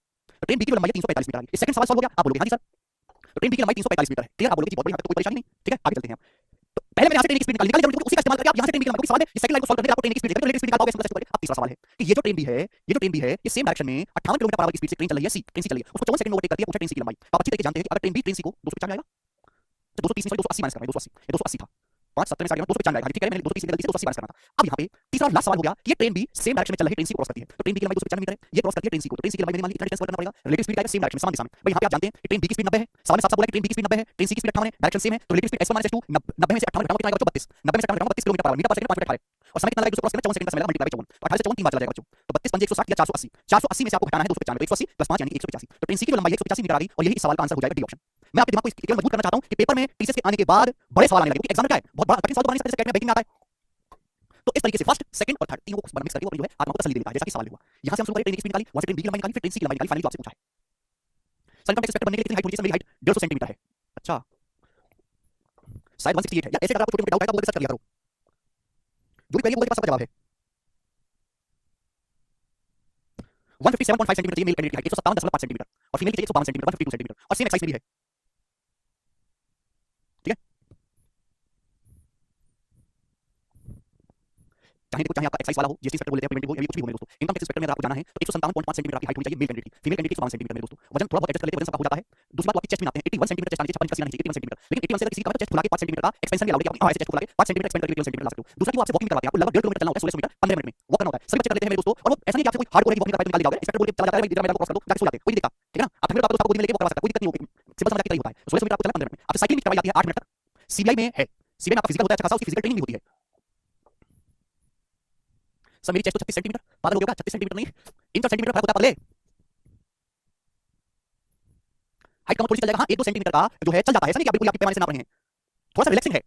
तो ट्रेन बी की लंबाई 345 मीटर आ गई। सेकंड सवाल सॉल्व हो गया, आप बोलोगे हां जी सर। तो ट्रेन बी की लंबाई 345 मीटर है, क्लियर। आप बोलोगे जी बहुत बढ़िया, यहां तक तो कोई परेशानी नहीं, ठीक है। आगे चलते हैं हम। तो पहले मैंने यहां से ट्रेन की स्पीड निकाली जरूर, उसी का इस्तेमाल करके आप यहां से ट्रेन बी की लंबाई, सवाल है इस सेकंड लाइन को सॉल्व करने आपको ट्रेन की स्पीड देखो, रिलेटिव स्पीड निकाल पाओगे इसमें से। अब तीसरा सवाल है कि ये जो ट्रेन बी है, ये जो ट्रेन बी है ये सेम डायरेक्शन में 58 किलोमीटर पर आवर की स्पीड से ट्रेन चल रही है, ट्रेन सी चल रही है, उसको 54 सेकंड में ओवरटेक करती है, पूछा ट्रेन सी की लंबाई। आप अच्छी तरीके से जानते हैं कि अगर ट्रेन बी ट्रेन सी को 250 में आएगा तो 230 में 280 माइनस करना है, 280 ये 280 था, 5 7 में 295 आएगा, ठीक है। मैंने 230 में गलती से 280 माइनस करना था। अब यहाँ पे तीसरा लास्ट सवाल हो गया, ये ट्रेन बी सेम डायरेक्शन में चल रही ट्रेन सी को क्रॉस करती है, तो ट्रेन बी की लंबाई 295 मीटर है, ये क्रॉस करती है ट्रेन सी को, तो ट्रेन सी की लंबाई मैंने मान ली इतना डिस्टेंस करना पड़ेगा, रिलेटिव स्पीड का सेम डायरेक्शन में समान दिशा में। भाई यहाँ पे आप जानते हैं कि ट्रेन बी की स्पीड 90 है, सवाल में साफ-साफ बोला है कि ट्रेन बी की स्पीड 90 है, ट्रेन सी की स्पीड 58 है, डायरेक्शन सेम है, तो रिलेटिव स्पीड s1 - s2 90 में से 58 घटाओ कितना आएगा बच्चों 32, 90 में से 58 घटाओ 32 kilometre per hour, metre per second 5/18 और समय कितना लगेगा क्रॉस करने में 54 सेकंड का समय लगा, मल्टीप्लाई 54, तो 28 से 54 3 बार चला जाएगा बच्चों। तो 32 पंजे 160 या 480, 480 में से आपको घटाना है 295, 180 + 5 यानी 185। तो ट्रेन सी की जो लंबाई 185 मीटर आ गई और यही इस सवाल का आंसर हो जाएगा डी ऑप्शन। मैं आपके दिमाग को केवल मजबूत करना चाहता हूं कि पेपर में टीचर्स के आने के बाद बड़े सवाल आने लगे, क्योंकि एग्जाम में क्या है बहुत बड़ा कठिन सवाल तो बनाने से कैट में बैंकिंग में आता है। तो इस तरीके से फर्स्ट सेकंड और थर्ड तीनों को मिक्स करके वो जो है आत्मा को तसल्ली देता है, जैसा कि सवाल हुआ। यहां से हम शुरू करें ट्रेन की स्पीड निकाली, वहां से ट्रेन बी की लंबाई निकाली, फिर ट्रेन सी की लंबाई निकाली, फाइनली जो आपसे पूछा है सर इनकम टैक्स इंस्पेक्टर बनने के लिए कितनी हाइट होनी चाहिए। मेरी हाइट 150 सेंटीमीटर है। अच्छा शायद 168 है या ऐसे अगर आपको छोटे-मोटे डाउट आएगा गूगल पे सर्च कर लिया करो, जो भी पहले गूगल के पास सबका जवाब है। 157.5 सेंटीमीटर ये मेल कैंडिडेट की हाइट, 157.5 सेंटीमीटर और फीमेल की चाहिए 152 सेंटीमीटर, 152 सेंटीमीटर और सेम एक्स साइज में भी है, ठीक है। चाहे देखो चाहे आपका एक्साइज वाला हो, जीएसटी इंस्पेक्टर बोल देते हैं, पेमेंट हो या कुछ भी हो मेरे दोस्तों, इनकम टैक्स इंस्पेक्टर में अगर आपको जाना है तो 157.5 सेंटीमीटर की हाइट होनी चाहिए मेल कैंडिडेट की, फीमेल कैंडिडेट की 152 सेंटीमीटर मेरे दोस्तों। वजन थोड़ा बहुत एडजस्ट कर लेते हैं, वजन सबका हो जाता है। दूसरी बात आपकी चेस्ट में आते हैं, 81 सेंटीमीटर चेस्ट आनी चाहिए, 56 का सीना नहीं चाहिए, 81 सेंटीमीटर, लेकिन 81 से अगर किसी का चेस्ट फुला के 5 सेंटीमीटर का एक्सपेंशन भी अलाउड है, आप ऐसे चेस्ट फुला के 5 सेंटीमीटर एक्सपेंड करके 81 सेंटीमीटर ला सकते हो। दूसरा कि वो आपसे वॉकिंग करवाते हैं, आपको लगभग 1.5 किलोमीटर चलना होता है, 1600 मीटर 15 मिनट में वॉक करना होता है। सभी बच्चे कर लेते हैं मेरे दोस्तों, और वो ऐसा नहीं कि आपसे कोई हार्डकोर है वॉकिंग कर पाए तो निकाल दिया होगा, इंस्पेक्टर बोल के चला जाता है भाई इधर मैदान को क्रॉस कर दो, जाके सो जाते हैं, कोई नहीं देखता, ठीक है ना। आप फिर आपको गोदी में लेके वो करवा सकता है, कोई दिक्कत नहीं होगी, सिंपल समझ के तरीका होता है। 1600 मीटर आपको चलना 15 मिनट में, आपसे साइकिलिंग करवाई जाती है 8 मिनट तक। सीबीआई में है, सीबीआई में आपका फिजिकल होता है अच्छा खासा, उसकी फिजिकल ट्रेनिंग भी होती है। सर मेरी चेस्ट तो 36 सेंटीमीटर, पागल हो गया 36 सेंटीमीटर नहीं, इंच सेंटीमीटर फर्क होता है पगले। हाइट कम थोड़ी सी चल जाएगा, हाँ 1-2 सेंटीमीटर का जो है चल जाता है, ऐसा नहीं कि आप बिल्कुल आपके पैमाने से नाप रहे हैं, थोड़ा सा रिलैक्सिंग है।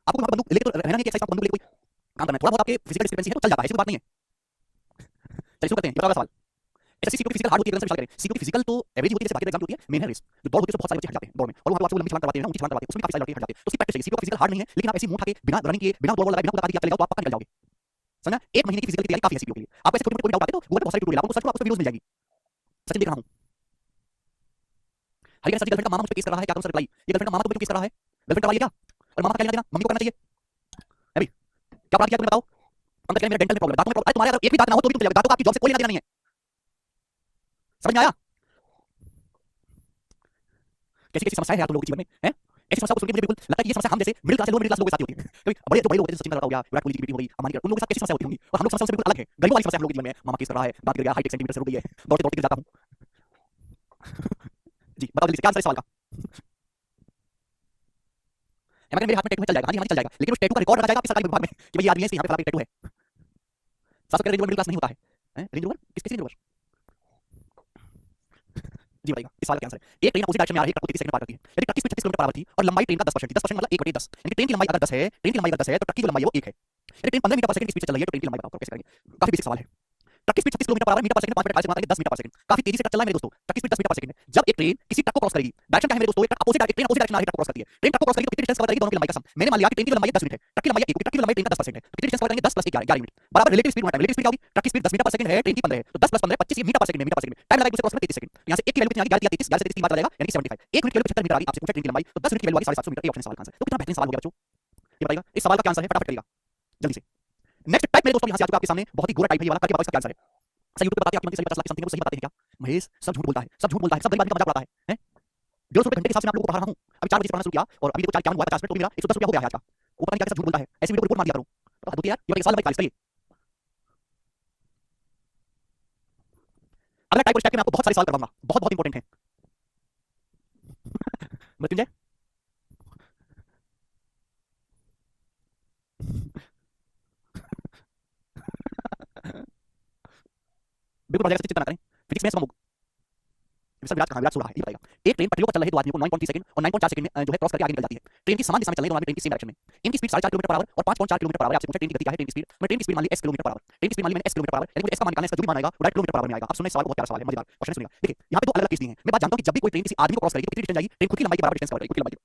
आपको वहां बंदूक लेके तो रहना नहीं कि एक्सरसाइज बंदूक लेके कोई काम करना है, थोड़ा बहुत आपके फिजिकल डिस्क्रिपेंसी है तो चल जाता है, ऐसी कोई बात नहीं है। चलिए शुरू करते हैं, ये अगला सवाल। एसएससी सीपीओ की फिजिकल हार्ड होती है, एकदम से करें। सीपीओ की फिजिकल तो एवरेज होती है, जैसे बाकी एग्जाम होती है, मेन है रेस। जो दौड़ होती है तो बहुत सारे बच्चे हट जाते हैं दौड़ में, और वहां आपसे लंबी छलांग करवाते हैं ना, ऊंची छलांग करवाते हैं, उसमें काफी सारे लड़के हट जाते हैं, तो उसकी प्रैक्टिस चाहिए। सीपीओ का फिजिकल हार्ड नहीं है, लेकिन आप ऐसी मुंह उठा के बिना रनिंग किए, बिना दौड़ लगाए, बिना कूदा काटी चले जाओ तो आप पक्का निकल जाओगे, समझना। 1 महीने की फिजिकल की तैयारी काफी है सीपीओ के लिए। आपको ऐसे छोटे-मोटे कोई डाउट आते तो गूगल पे बहुत सारे ट्यूटोरियल आपको सर्च करो, आपको वीडियोस मिल जाएगी। सचिन देख रहा हूं हरियाणा सर जी गर्लफ्रेंड का मामा मुझ पे केस कर रहा है, क्या करूं सर रिप्लाई। ये गर्लफ्रेंड का मामा तो मुझ पे केस कर रहा है, गर्लफ्रेंड करवाइए क्या, और मामा का क्या लेना देना, मम्मी को करना चाहिए। अभी क्या बात किया तुमने बताओ। पंकज कह रहे मेरा डेंटल में प्रॉब्लम है, दांतों में प्रॉब्लम है, तुम्हारे अगर एक भी दांत ना हो तो भी तुम चले जाओगे, दांतों का आपकी जॉब से कोई लेना देना नहीं है, समझ में आया। कैसी कैसी समस्या है यार तुम लोगों के जीवन में, हैं? ऐसी समस्या को सुन के मुझे बिल्कुल लगता है कि ये समस्या हम जैसे मिडिल क्लास लोगों के साथ ही होती है। कभी बड़े जो बड़े लोग होते हैं, सचिन हो गया, विराट कोहली की मीटिंग हो गई, अंबानी, उन लोगों के साथ कैसी समस्या होती होंगी, और हम लोग समस्या से बिल्कुल अलग है। गरीबों वाली समस्या हम लोग के जीवन में है, मामा केस कर रहा है, दांत गिर गया, हाइट 1 सेंटीमीटर से रुक गई है, दौड़ते दौड़ते गिर जाता हूं। जी बताओ जल्दी से क्या आंसर है सवाल का। है मेरे हाथ में टैटू है, चल जाएगा, हाँ जी चल जाएगा, लेकिन उस टैटू का रिकॉर्ड रखा जाएगा आपके सरकारी विभाग में कि भाई ये आदमी है, इसके यहाँ पे फलाना टैटू है। शासक रेंज रोवर मिडिल क्लास नहीं होता है, रेंज रोवर किस किस रेंज रोवर। जी बताइएगा इस सवाल का आंसर है। एक ट्रेन अपोजिट डायरेक्शन में आ रही है, ट्रक को 30 सेकंड में पार करती है। यदि ट्रक की स्पीड 36 किलोमीटर पर आवर थी और लंबाई ट्रेन का 10% थी, 10% मतलब 1/10, यानी ट्रेन की लंबाई अगर 10 है, ट्रेन की लंबाई अगर 10 है तो ट्रक की जो लंबाई है वो 1 है। यदि ट्रेन 15 मीटर पर सेकंड की स्पीड से चल रही है तो ट्रेन की लंबाई बताओ, कैसे करेंगे? काफी बेसिक सवाल है। ट्रक की speed 36 kilometer per hour, metre per second 5 minute 28 second मानेंगे 10 मीटर पर सेकंड। काफी तेजी से ट्रक चल रहा है मेरे दोस्तों। ट्रक की स्पीड 10 मीटर पर सेकंड है। जब एक ट्रेन किसी ट्रक को क्रॉस करेगी, डायरेक्शन क्या है मेरे दोस्तों? एक truck opposite direction, train opposite direction आ रही है, ट्रक को क्रॉस करती है। ट्रेन ट्रक को क्रॉस करेगी तो कितनी डिस्टेंस कवर करेगी? दोनों की लंबाई का सम। मैंने मान लिया कि ट्रेन की लंबाई 10 मिनट है, ट्रक की लंबाई 1, ट्रक की लंबाई ट्रेन का 10% है, तो कितनी डिस्टेंस कवर करेंगे? 10 + 1 11 मिनट बराबर रिलेटिव स्पीड होता है। रिलेटिव स्पीड क्या होगी? ट्रक की स्पीड 10 मीटर पर सेकंड है, ट्रेन की 15 है, तो 10 + 15 25 मीटर पर सेकंड है, मीटर पर सेकंड टाइम लगा एक दूसरे क्रॉस करने 33 सेकंड। यहां से 1 की वैल्यू कितनी आ गई? 11 33, 11 से 33 3 बार चला जाएगा यानी कि 75। 1 मिनट की वैल्यू 75 मीटर आ गई। आपसे पूछा ट्रेन की लंबाई, तो 10 मिनट की वैल्यू आ गई 750 मीटर। ये ऑप्शन सवाल का आंसर है। तो कितना बेहतरीन सवाल हो गया बच्चों, ये बताइएगा इस सवाल का क्या आंसर है? फटाफट करिएगा जल्दी से। नेक्स्ट टाइप मेरे दोस्तों यहां से आ चुका आपके सामने, बहुत ही गोरा टाइप है ये वाला, करके बताओ इसका क्या आंसर है। सही यूट्यूब पे बताते हैं आपकी मंदी सही 50 लाख की समथिंग है, वो सही बताते हैं क्या? महेश सब झूठ बोलता है, सब झूठ बोलता है, सब गरीब आदमी का मजाक उड़ाता है। 150 रुपए घंटे के हिसाब से मैं आप लोगों को पढ़ा रहा हूं। अभी 4 बजे से पढ़ना शुरू किया और अभी देखो 4 क्या हुआ, 50 मिनट तो भी मेरा 110 रुपया हो गया है आज का। वो पता नहीं क्या सब झूठ बोलता है, ऐसे वीडियो को रिपोर्ट मार दिया करो। तो हद होती है यार। ये वाला सवाल नंबर 41 करिए। अगला टाइप और स्टैक में मैं आपको बहुत सारे सवाल करवाऊंगा, बहुत बहुत इंपॉर्टेंट है। मृत्युंजय बिल्कुल प्रोजेक्ट से चिंता ना करें, फिजिक्स में सब सर विराट कहां? विराट सो रहा है, ये बताएगा। एक ट्रेन पटरियों पर चल रहे दो आदमियों को 9.3 सेकंड और 9.4 सेकंड में जो है क्रॉस करके आगे निकल जाती है। ट्रेन की समान दिशा में चल रही दोनों आदमी ट्रेन की सेम डायरेक्शन में। इनकी स्पीड 4.5 किलोमीटर पर आवर और 5.4 किलोमीटर पर आवर है। आपसे पूछा ट्रेन की गति क्या है? ट्रेन की स्पीड, मैं ट्रेन की स्पीड मान ली s kilometre per hour. Train की स्पीड मान ली मैंने s किलोमीटर पर आवर, लेकिन मुझे s का मान निकालना है, इसका जो भी मान आएगा वो डायरेक्ट किलोमीटर पर आवर में आएगा। आप सुनिए सवाल, बहुत प्यारा सवाल है, मजेदार क्वेश्चन सुनिएगा। देखिए यहाँ पे दो अलग अलग केस दिए हैं। मैं बात जानता हूं कि जब भी कोई ट्रेन किसी आदमी को क्रॉस करेगी तो कितनी डिस्टेंस जाएगी? ट्रेन खुद की लंबाई के बराबर डिस्टेंस कवर करेगी, खुद की लंबाई।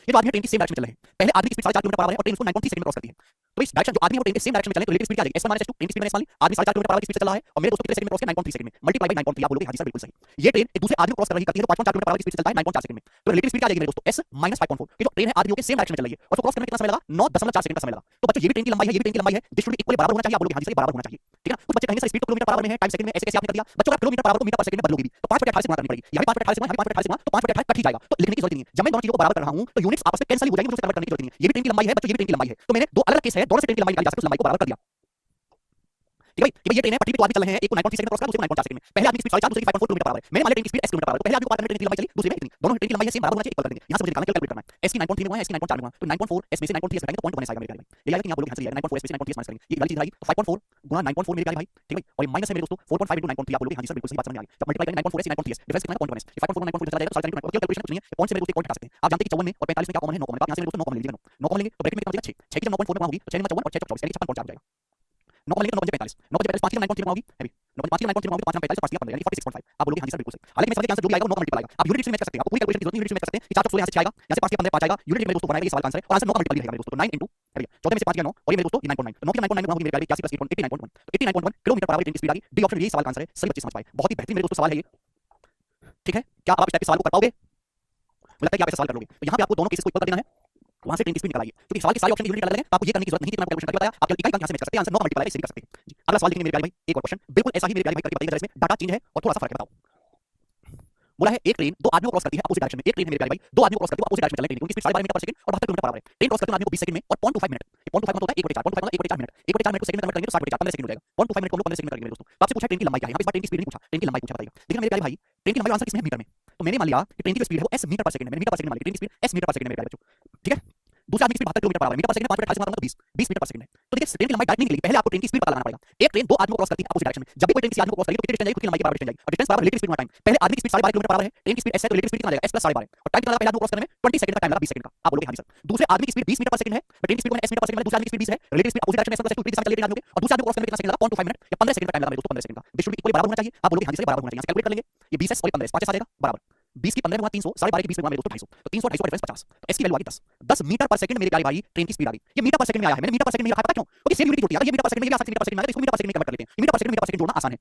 ये जो आदमी ट्रेन की सेम डायरेक्शन में चल रहे हैं, पहले आदमी की स्पीड 4.5 किलोमीटर पर आवर है और ट्रेन उसको 9.3 सेकंड में क्रॉस करती है। तो इस डायरेक्शन जो आदमी और ट्रेन के सेम डायरेक्शन में चले तो रिलेटिव स्पीड क्या आ जाएगी? s1 - s2, ट्रेन की स्पीड मैंने s मान ली, आदमी 4.5 किलोमीटर पर आवर की स्पीड से चल रहा है और मेरे दोस्त कितने सेकंड में क्रॉस किया? 9.3 सेकंड में, मल्टीप्लाई बाय 9.3। आप बोलोगे हां जी सर बिल्कुल सही। ये ट्रेन एक दूसरे आदमी को क्रॉस कर रही करती है तो 5.4 किलोमीटर पर आवर की स्पीड से चलता है 9.4 सेकंड में। तो रिलेटिव स्पीड क्या आ जाएगी मेरे दोस्तों? s - 5.4। ये जो ट्रेन है आदमियों के सेम डायरेक्शन में चल रही है और उसको क्रॉस करने में कितना समय लगा? 9.4 सेकंड का समय लगा। तो बच्चों ये भी ट्रेन की लंबाई है, ये भी ट्रेन की लंबाई है, दिस शुड बी इक्वली बराबर होना चाहिए। आप बोलोगे हां जी सर बराबर होना चाहिए, ठीक है ना? कुछ बच्चे कहेंगे सर स्पीड तो किलोमीटर पर आवर में है, टाइम सेकंड में, ऐसे कैसे आपने कर दिया? बच्चों अगर किलोमीटर पर आवर को मीटर पर सेकंड में बदलोगे भी तो 5/28 से गुणा करनी पड़ेगी। यहां पे 5/28 से गुणा, यहां पे 5/28 से गुणा, तो 5/28 कट ही जाएगा। तो लिखने की जरूरत नहीं है। जब मैं दोनों चीजों को बराबर कर रहा हूं तो यूनिट्स आपस में कैंसिल हो जाएंगी, मुझे कन्वर्ट करने की जरूरत नहीं है। ये भी ट्रेन की लंबाई है बच्चों, ये भी ट्रेन की लंबाई है। तो मैंने दो अलग केस है, दोनों से ट्रेन की लंबाई निकाली जा सकती है, उस लंबाई को बराबर कर दिया। ठीक है भाई, कि भाई ये ट्रेन है, पटरी पे दो आदमी चल रहे हैं, एक को 9.3 सेकंड क्रॉस करा, दूसरे को 9.4 सेकंड में। पहले आदमी की स्पीड 4.5, दूसरे की 5.4 किलोमीटर पर आवर है। मैंने मान लिया ट्रेन की speed s kilometre per our, तो पहले आदमी को पार करने ट्रेन की लंबाई चली, दूसरे में इतनी। दोनों ट्रेन की लंबाई है सेम, बराबर होना चाहिए, इक्वल कर देंगे। यहां से मुझे निकालना है, कैलकुलेट करना है। s की 9.3 में हुआ है, s की 9.4 में हुआ, तो 9.4 s में से 9.3 s घटाएंगे तो पॉइंट 1 आएगा मेरे प्यारे भाई। ये आएगा कि यहां बोलोगे आंसर ये आएगा 9.4 s में से 9.3 माइनस करेंगे, ये वाली चीज आएगी। तो 5.4 गुणा 9.4 मेरे प्यारे भाई, ठीक है भाई, और ये माइनस है मेरे दोस्तों 4.5 into 9.3। आप बोलोगे हां जी सर बिल्कुल सही बात समझ में आ गई। जब मल्टीप्लाई करेंगे 9.4 s 9.3 s डिफरेंस कितना है? 0.1 s। ये 5.4 9.4 चला जाएगा तो 4.5 into 9, कैलकुलेशन कुछ नहीं है, पॉइंट से मेरे दोस्तों एक पॉइंट हटा सकते हैं। आप जानते हैं कि 54 में और 45 में क्या कॉमन है? 9 कॉमन है। तो आप यहां से मेरे दोस्तों 9 कॉमन लीजिएगा, 9 कॉमन लेंगे तो ब्रैकेट में कितना बचेगा? 6 की जब 9.4 में होगी तो 6 54 और 6 24 यानी 56 पहुंच जाएगा। 9 कॉमन लेंगे तो 9 45, 9 45 5 की जब 9.3 में होगी है भी, 9 5 की जब 9.3 में होगी तो 5 45 5 15 यानी 46.5। आप बोलोगे हां जी सर बिल्कुल सही। हालांकि मैं समझ गया आंसर जो भी आएगा वो 9 का मल्टीपल आएगा। आप यूनिट में कर सकते हैं, आपको पूरी कैलकुलेशन की जरूरत नहीं, यूनिट में कर सकते हैं कि 4 16 यहां से 6 आएगा, यहां से 5 के 15 5 आएगा। यूनिट मेरे दोस्तों बनाएगा, ये सवाल का आंसर है और आंसर 9 का मल्टीपल रहेगा मेरे दोस्तों। 9 into है भैया 14 में से 5 गया 9 और ये मेरे दोस्तों ये 9.9, तो 9 की 9.9 में होगी मेरे प्यारे 81 + 8 89.1, तो 89.1 किलोमीटर पर आवर ट्रेन की स्पीड आ गई। डी ऑप्शन, यही सवाल का आंसर है। सभी बच्चे समझ पाए, बहुत ही बेहतरीन मेरे दोस्तों सवाल है ये, ठीक है? क्या आप इस टाइप के सवाल को कर पाओगे? मुझे लगता है कि आप ऐसा सवाल कर लोगे। तो यहां पे आपको दोनों केसेस को इक्वल कर देना है, वहां से ट्रेन की स्पीड निकालिए, क्योंकि सवाल के सारे ऑप्शन यूनिट अलग है, तो आपको ये करने की जरूरत नहीं थी कि मैंने कैलकुलेशन करके बताया। आप केवल इकाई का यहां से मेच कर सकते हैं, आंसर 9 का मल्टीपल है, इससे भी कर सकते हैं। जी अगला सवाल देखेंगे मेरे प्यारे भाई, एक और क्वेश्चन बिल्कुल ऐसा ही मेरे प्यारे भाई करके बताइएगा, इसमें डाटा चेंज है और थोड़ा सा फर्क है, बताओ। बोला है एक ट्रेन दो आदमियों को क्रॉस करती है अपोजिट डायरेक्शन में। एक ट्रेन है मेरे प्यारे भाई, दो आदमियों को क्रॉस करती है अपोजिट डायरेक्शन में चल रही है, उनकी स्पीड 12 मीटर पर सेकंड और 72 किलोमीटर पर आवर है। ट्रेन क्रॉस करते हैं आदमी को 20 सेकंड में और 0.25 मिनट। 0.25 मतलब होता है 1/4, 0.25 मतलब 1/4 मिनट, 1/4 मिनट को सेकंड में कन्वर्ट करेंगे तो 60/4 15 सेकंड हो जाएगा। 0.25 मिनट को हम लोग 15 सेकंड में करेंगे मेरे दोस्तों। तो आपसे पूछा ट्रेन की लंबाई क्या है? यहाँ पे इस बार ट्रेन की स्पीड नहीं पूछा, ट्रेन की लंबाई पूछा, बताइएगा। देखिए मेरे प्यारे भाई, ट्रेन की लंबाई आंसर किसमें है? मीटर में। तो मैंने मान लिया कि ट्रेन की जो स्पीड है वो s मीटर पर सेकंड है, मैंने मीटर पर सेकंड मान ली, ट्रेन की speed s meter per second है मेरे प्यारे बच्चों, ठीक है? दूसरे आदमी की speed 72 kilometre per hour, metre per second 5/28 मारूंगा तो 20 मीटर पर सेकंड है। तो देखिए ट्रेन की लंबाई डायरेक्ट नहीं निकलेगी, पहले आपको ट्रेन की स्पीड पता लगाना पड़ेगा। एक ट्रेन दो आदमियों को क्रॉस करती है अपोजिट डायरेक्शन में, जब भी कोई ट्रेन किसी आदमी को क्रॉस करेगी तो कितनी डिस्टेंस जाएगी? खुद की लंबाई के बराबर डिस्टेंस जाएगी और डिस्टेंस बराबर रिलेटिव स्पीड में टाइम। पहले आदमी की स्पीड 12.5 किलोमीटर पर आवर है, ट्रेन की स्पीड s है तो रिलेटिव स्पीड कितना जाएगा? s + 12.5 और टाइम कितना लगा पहले आदमी को क्रॉस करने में? 20 सेकंड का टाइम लगा, 20 सेकंड का। आप बोलोगे हां जी सर। दूसरे आदमी की स्पीड 20 मीटर पर सेकंड है, ट्रेन की speed s meter per second में, दूसरे आदमी की स्पीड 20 है, रिलेटिव स्पीड अपोजिट डायरेक्शन में s + 2 दिशा में चल रही है आदमियों के, और दूसरे आदमी को क्रॉस करने में कितना सेकंड लगा? 0.25 मिनट या 15 सेकंड का टाइम लगा मेरे दोस्तों, 15 सेकंड का। दिस शुड बी इक्वली बराबर होना चाहिए। आप बोलोगे हां जी सर बराबर होना चाहिए। यहां से कैलकुलेट कर लेंगे, ये 20 s और 15 s 5 से आ जाएगा बराबर 20 की 15 में हुआ 300, 12.5 की 20 में हुआ मेरे दोस्तों 250, तो 300 250 का डिफरेंस 50, तो s की वैल्यू आ गई 10। 10 मीटर पर सेकंड मेरे प्यारे भाई ट्रेन की स्पीड आ गई। ये मीटर पर सेकंड में आया है, मैंने मीटर पर सेकंड में लिखा, पता क्यों? क्योंकि सेम यूनिट होती है। अगर ये मीटर पर सेकंड में भी आ सकती है, मीटर पर सेकंड में आ गया तो इसको मीटर पर सेकंड में कन्वर्ट कर लेते हैं। Metre per second metre per second जोड़ना आसान है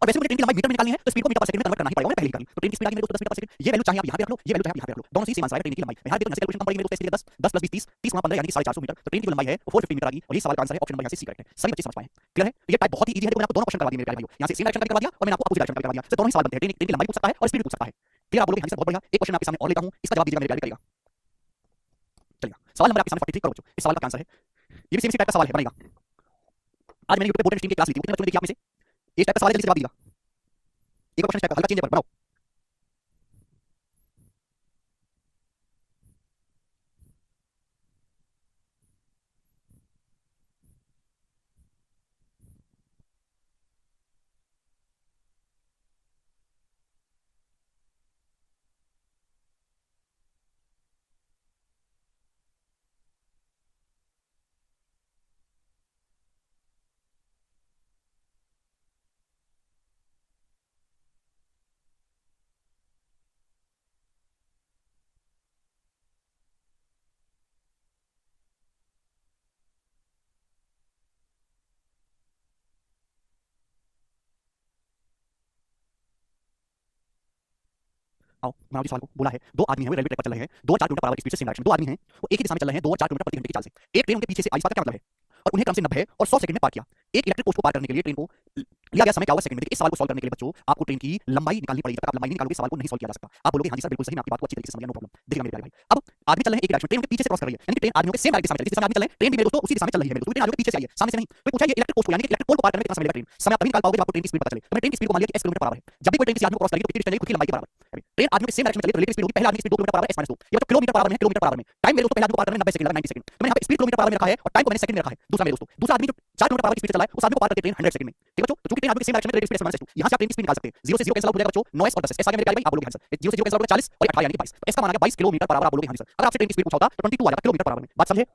और वैसे मुझे ट्रेन की लंबाई मीटर में निकालनी है तो स्पीड को मीटर पर सेकंड में कन्वर्ट करना ही पड़ेगा, मैंने पहले ही कर ली। तो ट्रेन की स्पीड आ गई मेरे दोस्तों 10 मीटर पर सेकंड। ये वैल्यू चाहे आप यहां पे रख लो, ये वैल्यू चाहे आप यहां पे रख लो, दोनों से सेम आंसर है ट्रेन की लंबाई। यहां देखो कैलकुलेशन कम पड़ेगी मेरे दोस्तों, इसलिए 10 10 + 20 30, 30 × 15 यानी कि 450 मीटर। तो ट्रेन की जो लंबाई है वो 450 मीटर आ गई और ये सवाल का आंसर है ऑप्शन नंबर यहां से सी करेक्ट है। सभी बच्चे समझ पाए हैं? क्लियर है? तो ये टाइप बहुत ही इजी है, देखो मैंने आपको दोनों क्वेश्चन करवा दिए मेरे प्यारे भाइयों। यहां से सेम डायरेक्शन का करवा दिया और मैंने आपको अपोजिट डायरेक्शन का करवा दिया। तो दोनों ही सवाल बनते हैं, ट्रेन की लंबाई पूछ सकता है और स्पीड पूछ सकता है। क्लियर? आप बोलोगे हां जी सर बहुत बढ़िया। एक क्वेश्चन मैं आपके सामने और लेता हूं, इसका जवाब दीजिएगा मेरे प्यारे, करिएगा। चलिए सवाल नंबर आपके सामने 43 करो बच्चों, इस सवाल का आंसर है, ये भी सेम इसी टाइप का सवाल है, बनेगा। आज मैंने यूट्यूब पे बोर्ड एंड स्ट्रीम की क्लास ली थी, कितने बच्चों ने देखी आप में से? इस टाइप का सवाल है, जल्दी से जवाब दीजिएगा। एक क्वेश्चन इस टाइप का, हल्का चेंज है, बनाओ। आओ मैं आपके सवाल को बोला है, दो आदमी हैं, वो रेलवे ट्रैक पर चल रहे हैं, 2 और 4 किलोमीटर पर आवर की स्पीड से सेम डायरेक्शन, दो आदमी हैं, वो एक ही दिशा में चल रहे हैं, 2 और 4 किलोमीटर प्रति घंटे की चाल से। एक ट्रेन उनके पीछे से आई, इसका क्या मतलब है? और उन्हें क्रम से 90 और 100 सेकंड में पार किया। एक इलेक्ट्रिक पोस्ट को पार करने के लिए ट्रेन को लिया गया समय क्या होगा सेकंड में? देखिए इस सवाल को सॉल्व करने के लिए बच्चों आपको ट्रेन की लंबाई निकालनी पड़ेगी। जब तक आप लंबाई नहीं निकालोगे सवाल को नहीं सॉल्व किया जा सकता। आप बोलोगे हां जी सर बिल्कुल सही, मैं आपकी बात को अच्छी तरीके से समझ गया, नो प्रॉब्लम। देखिएगा मेरे प्यारे भाई, अब आदमी चल रहे हैं एक डायरेक्शन, ट्रेन उनके पीछे से क्रॉस कर रही है, यानी कि ट्रेन आदमियों के सेम डायरेक्शन में चल रही है। जिस समय आदमी चल रहे हैं ट्रेन भी मेरे दोस्तों उसी दिशा में चल रही है मेरे दोस्तों, ट्रेन आदमियों के पीछे से आई है, सामने से नहीं। तो पूछा ये इलेक्ट्रिक पोस्ट को, यानी कि इलेक्ट्रिक पोल को पार करने में कितना समय लगेगा ट्रेन? समय आप तभी निकाल पाओगे जब आपको ट्रेन की स्पीड पता चले। तो मैंने ट्रेन की स्पीड को मान लिया कि s किलोमीटर पर आवर है। जब भी कोई ट्रेन किसी आदमी को क्रॉस करेगी तो कितनी डिस्टेंस चलेगी? खुद की लंबाई के बराबर। ट्रेन आदमियों के सेम डायरेक्शन में चले तो रिलेटिव स्पीड होगी पहले आदमी की speed 2 kilometre per our s - 2। ये बच्चों किलोमीटर पर आवर में, किलोमीटर पर आवर में टाइम मेरे दोस्तों पहले आदमी को पार करने में 90 सेकंड लगा, 90 सेकंड। तो मैंने यहाँ पे स्पीड किलोमीटर पर आवर में रखा है और टाइम को मैंने सेकंड में रखा है। दूसरा मेरे दोस्तों, दूसरा आदमी जो 4 किलोमीटर पर आवर की स्पीड से चला है उस आदमी को पार करके ट्रेन 100 सेकंड में। ठीक है बच्चों, तो चूंकि ट्रेन आदमी के सेम डायरेक्शन में रिलेटिव स्पीड s - 2, यहाँ से आप ट्रेन की स्पीड निकाल सकते हैं। 0 से 0 कैंसिल आउट हो जाएगा बच्चों, 9s और 10s। ऐसा क्या मेरे प्यारे भाई? आप बोलोगे आंसर 0 से 0 कैंसिल आउट हो जाएगा 40 और 18 यानी कि 22। तो इसका माना गया 22 किलोमीटर पर आवर। आप बोलोगे हां जी सर। अगर आपसे ट्रेन की स्पीड पूछा होता तो 22 आ जाता किलोमीटर पर आवर में। बात समझे?